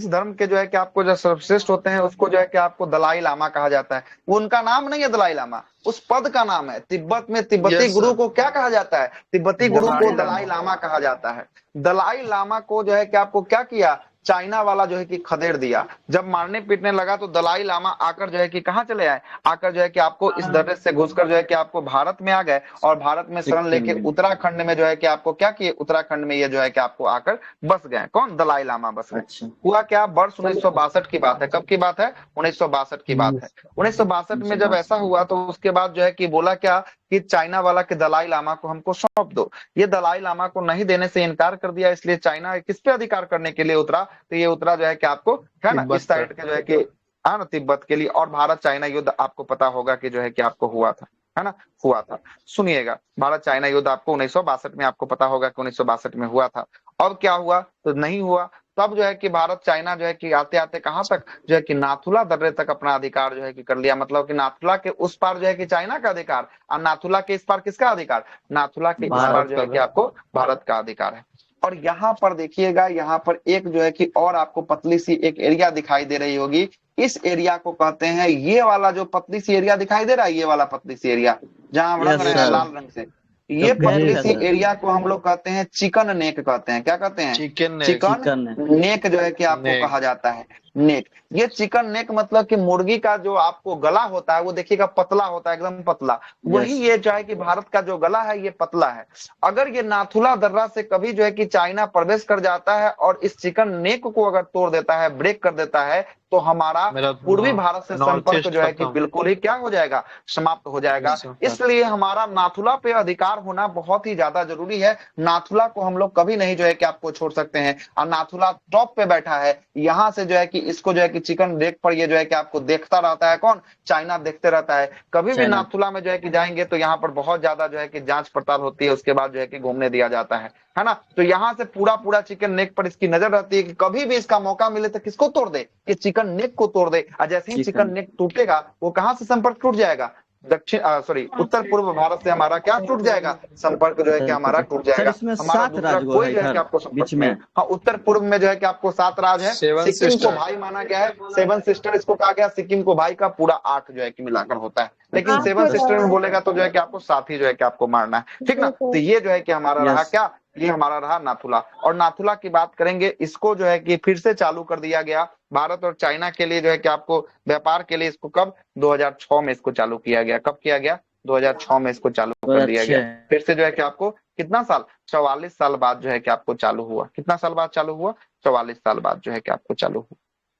धर्म के जो है कि आपको जो सर्वश्रेष्ठ होते हैं उसको जो है कि आपको दलाई लामा कहा जाता है। वो उनका नाम नहीं है दलाई लामा, उस पद का नाम है। तिब्बत में तिब्बती गुरु को क्या कहा जाता है? तिब्बती गुरु को दलाई लामा कहा जाता है। दलाई लामा को जो है कि आपको क्या किया? चाइना वाला जो है कि खदेड़ दिया। जब मारने पीटने लगा तो दलाई लामा आकर जो है कि कहाँ चले आए? आकर जो है कि आपको इस दर्रे से घुसकर जो है कि आपको भारत में आ गए, और भारत में शरण लेके उत्तराखंड में जो है कि आपको क्या किए? उत्तराखंड में ये जो है कि आपको आकर बस गए। कौन? दलाई लामा बस गए। हुआ क्या? वर्ष 1962 की बात है। कब की बात है? 1962 की बात है। 1962 में जब ऐसा हुआ तो उसके बाद जो है कि बोला क्या कि चाइना वाला के दलाई लामा को हमको सौंप दो। ये दलाई लामा को नहीं देने से इनकार कर दिया, इसलिए चाइना किस पे अधिकार करने के लिए उतरा? तो ये उतरा जो है कि आपको, है ना, इस साइड के जो है कि, है ना, तिब्बत के लिए। और भारत चाइना युद्ध आपको पता होगा कि जो है कि आपको हुआ था, है ना, हुआ था। सुनिएगा, भारत चाइना युद्ध आपको 1962 में, आपको पता होगा कि 1962 में हुआ था। अब क्या हुआ? तो नहीं हुआ। तब जो है कि भारत चाइना जो है कि आते आते कहां तक, जो है कि नाथुला दर्रे तक अपना अधिकार जो है कि कर लिया। मतलब कि नाथुला के उस पार जो है कि चाइना का अधिकार, और नाथुला के इस पार किसका अधिकार? नाथुला के इस पार जो है कि आपको भारत का अधिकार है। और यहाँ पर देखिएगा, यहाँ पर एक जो है कि और आपको पतली सी एक एरिया दिखाई दे रही होगी। इस एरिया को कहते हैं, ये वाला जो पतली सी एरिया दिखाई दे रहा है, ये वाला पतली सी एरिया जहां हम रंग रहे हैं लाल रंग से, ये पतली सी एरिया को हम लोग कहते हैं चिकन नेक कहते हैं। क्या कहते हैं? चिकन नेक जो है कि आपको कहा जाता है, नेक। ये चिकन नेक मतलब कि मुर्गी का जो आपको गला होता है वो देखिएगा पतला होता है, एकदम पतला। वही ये जो है कि भारत का जो गला है ये पतला है। अगर ये नाथुला दर्रा से कभी जो है कि चाइना प्रवेश कर जाता है और इस चिकन नेक को अगर तोड़ देता है, ब्रेक कर देता है, तो हमारा पूर्वी भारत से संपर्क जो है कि बिल्कुल ही क्या हो जाएगा? समाप्त हो जाएगा। इसलिए हमारा नाथुला पे अधिकार होना बहुत ही ज्यादा जरूरी है। नाथुला को हम लोग कभी नहीं जो है कि आपको छोड़ सकते हैं। और नाथुला टॉप पे बैठा है, यहाँ से जो है कि इसको जो है कि चिकन नेक पर ये जो है कि आपको देखता रहता है। कौन? चाइना देखते रहता है। कभी भी नाथुला में जो है कि जाएंगे तो यहाँ पर बहुत ज्यादा जो है कि जांच पड़ताल होती है, उसके बाद जो है कि घूमने दिया जाता है ना। तो यहाँ से पूरा चिकन नेक पर इसकी नजर रहती है कि कभी भी इसका मौका मिले तो किसको तोड़ दे? कि चिकन नेक को तोड़ दे। और जैसे ही चिकन नेक टूटेगा, वो कहाँ से संपर्क टूट जाएगा? उत्तर पूर्व भारत से हमारा क्या टूट जाएगा? संपर्क जो है कि हमारा टूट जाएगा। हमारा दूसरा कोई जो है कि आपको संपर्क में, हाँ, उत्तर पूर्व में जो है कि आपको 7 राज्य है। सिक्किम को भाई माना गया है, 7 सिस्टर इसको कहा गया। सिक्किम को भाई का पूरा 8 जो है कि मिलाकर होता है, लेकिन 7 सिस्टर में बोलेगा तो जो है कि आपको 7 ही जो है कि आपको मारना है, ठीक ना। तो ये जो है कि हमारा रहा क्या? ये हमारा रहा नाथुला। और नाथुला की बात करेंगे, इसको जो है कि फिर से चालू कर दिया गया भारत और चाइना के लिए जो है कि आपको व्यापार के लिए। इसको कब? 2006 में इसको चालू किया गया। कब किया गया? 2006 में इसको चालू कर दिया गया। फिर से जो है कि आपको कितना साल? 44 साल बाद जो है कि आपको चालू हुआ। कितना साल बाद चालू हुआ? 44 साल बाद जो है कि आपको चालू हुआ।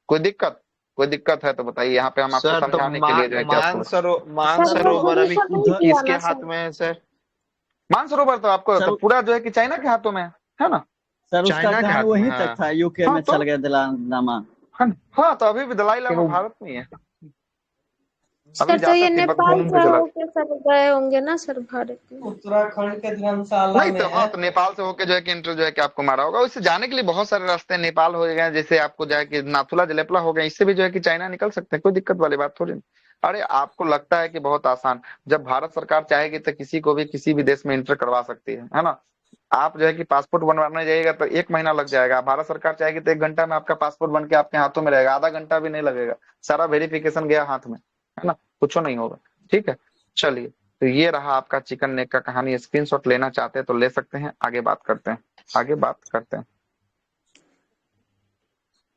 कोई दिक्कत? कोई दिक्कत है तो बताइए, यहाँ पे हम आपको सर तो समझाने के लिए जो है कि आपको मानसरोवर अभी किसके सर हाथ में है सर? मानसरोवर तो आपको तो पूरा जो है कि चाइना के हाथों में है ना। सर उसका चाइना के प्लान हाथ में वहीं है। तक था, यूके हाँ, में तो चल गया दलाईलामा। हाँ, तो अभी भी दलाई लामा लेकिन भारत में ही है। अभी सर, तो ये जाकर तिब्बत नेपाल घूम से के चला होके सर गए होंगे ना सर भारत में? उत्तराखंड के धर्मशाला नहीं में तो हाँ, तो नेपाल से होके जो है कि इंटर जो है कि आपको मारा होगा। उससे जाने के लिए बहुत सारे रास्ते हैं। नेपाल हो गए, जैसे आपको जो है कि नाथुला जलेपला हो गया, इससे भी जो है कि चाइना निकल सकते हैं, कोई दिक्कत वाली बात थोड़ी नहीं। अरे आपको लगता है कि बहुत आसान, जब भारत सरकार चाहेगी तो किसी को भी किसी भी देश में इंटर करवा सकती है ना। आप जो है कि पासपोर्ट बनवाने जाइएगा तो 1 महीना लग जाएगा, भारत सरकार चाहेगी तो 1 घंटा में आपका पासपोर्ट बन के आपके हाथों में रहेगा, आधा घंटा भी नहीं लगेगा, सारा वेरिफिकेशन गया हाथ में, है ना, कुछ नहीं होगा। ठीक है, चलिए, तो ये रहा आपका चिकन नेक का कहानी। स्क्रीनशॉट लेना चाहते हैं तो ले सकते हैं। आगे बात करते हैं, आगे बात करते हैं,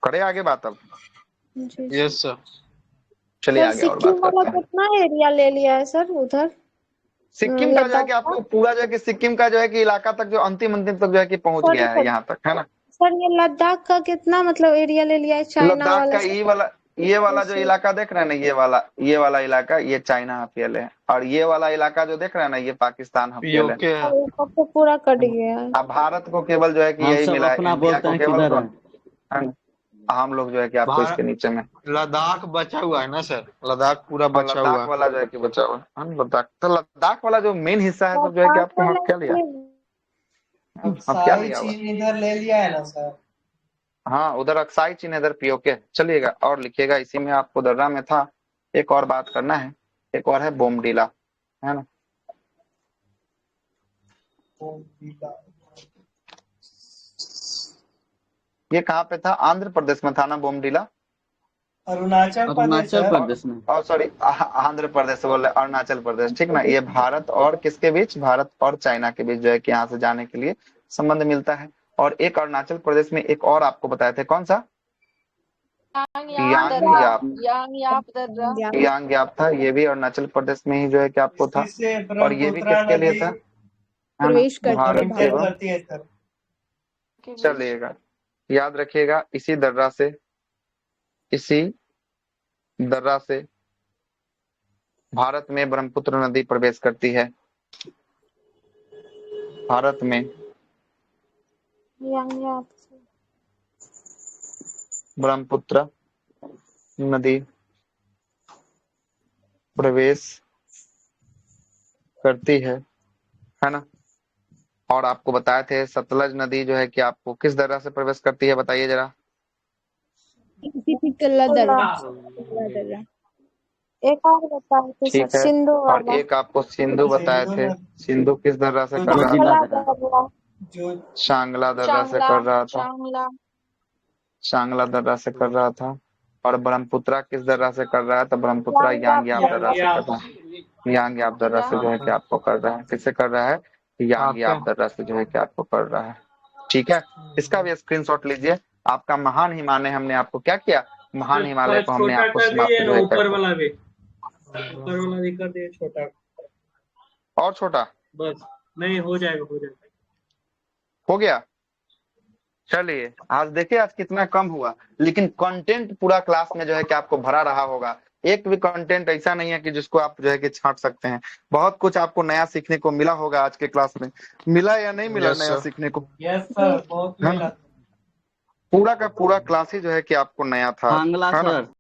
करें आगे बात अब। जी यस सर। चलिए सर, आगे और सिक्किम बात वाला करते हैं। कितना एरिया ले लिया है सर उधर सिक्किम का जो है लद्दाख कि का? आपको पूरा जो है कि सिक्किम का जो है कि इलाका तक जो अंतिम अंतिम तक जो है कि पहुंच सॉरी गया है सर, यहाँ तक, है ना। सर ये लद्दाख का कितना मतलब एरिया ले लिया है चाइना लद्दाख वाला का सर? ये वाला जो इलाका देख रहे हैं ना, ये वाला इलाका ये चाइना हाफियल है, और ये वाला इलाका जो देख रहे हैं ना ये पाकिस्तान हाफियल है। पीओके है। और ऊपर से पूरा कट गया है। अब भारत को केवल जो है कि हम यही सब मिला है, अपना इंडिया बोलते को हैं केवल किधर है। कौन, है ना? हम लोग जो है कि आपको इसके नीचे में, लद्दाख बचा हुआ है ना सर, लद्दाख पूरा और बचा हुआ लद्दाख है। वाला जो है कि बचा हुआ है ना, लद्दाख तो लद्दाख वाला जो मेन हिस्सा है सब जो है कि लद्दाख आपको वाला हाँ क्या लिया, अब अब क्या सारी लिया हुआ। चीज इधर ले लिया है ना सर। हाँ, उधर अक्साई चीन, इधर पीओके। चलिएगा और लिखिएगा, इसी में आपको दर्रा में था, एक और बात करना है, एक और है बोमडीला, है ना। ये कहाँ पे था? आंध्र प्रदेश में था ना बोमडीला? अरुणाचल प्रदेश में। और सॉरी, आंध्र प्रदेश बोल रहे, अरुणाचल प्रदेश, ठीक ना। ये भारत और किसके बीच? भारत और चाइना के बीच जो है कि यहाँ से जाने के लिए संबंध मिलता है। और एक अरुणाचल प्रदेश में एक और आपको बताए थे, कौन सा? यांग याप था, ये भी अरुणाचल प्रदेश में ही जो है कि आपको था। और ये भी किसके लिए था? प्रवेश भारत एवं, करती है सर। चलिएगा याद रखिएगा, इसी दर्रा से भारत में ब्रह्मपुत्र नदी प्रवेश करती है। भारत में ब्रह्मपुत्र नदी प्रवेश करती है ना। और आपको बताए थे सतलज नदी जो है कि आपको किस दर्रा से प्रवेश करती है, बताइए जरा। एक और बताए थे सर, ठीक है, सिंधु और वाला। एक आपको सिंधु बताए थे। सिंधु किस दर्रा से कर रहा था? शांगला दर्रा से कर रहा था, शांगला दर्रा से कर रहा था। और ब्रह्मपुत्रा किस दर्रा से कर रहा है? तो ब्रह्मपुत्रा यांग याप दर्रा से कर रहा है। यांग याप दर्रा से जो है कि आपको कर रहा है, किससे कर रहा है? यांग याप दर्रा से जो है कि आपको कर रहा है। ठीक है, इसका भी स्क्रीनशॉट लीजिए। आपका महान हिमालय हमने आपको क्या किया? महान हिमालय को हमने आपको समाप्त जो है ऊपर वाला भी कर दिए छोटा, और छोटा बस नहीं हो जाएगा हो गया। चलिए आज देखिए आज कितना कम हुआ, लेकिन कंटेंट पूरा क्लास में जो है कि आपको भरा रहा होगा। एक भी कंटेंट ऐसा नहीं है कि जिसको आप जो है कि छांट सकते हैं। बहुत कुछ आपको नया सीखने को मिला होगा आज के क्लास में। मिला या नहीं मिला नया सीखने को? यस सर, बहुत मिला। पूरा का पूरा क्लास ही जो है कि आपको नया था, बांग्ला है ना। सर।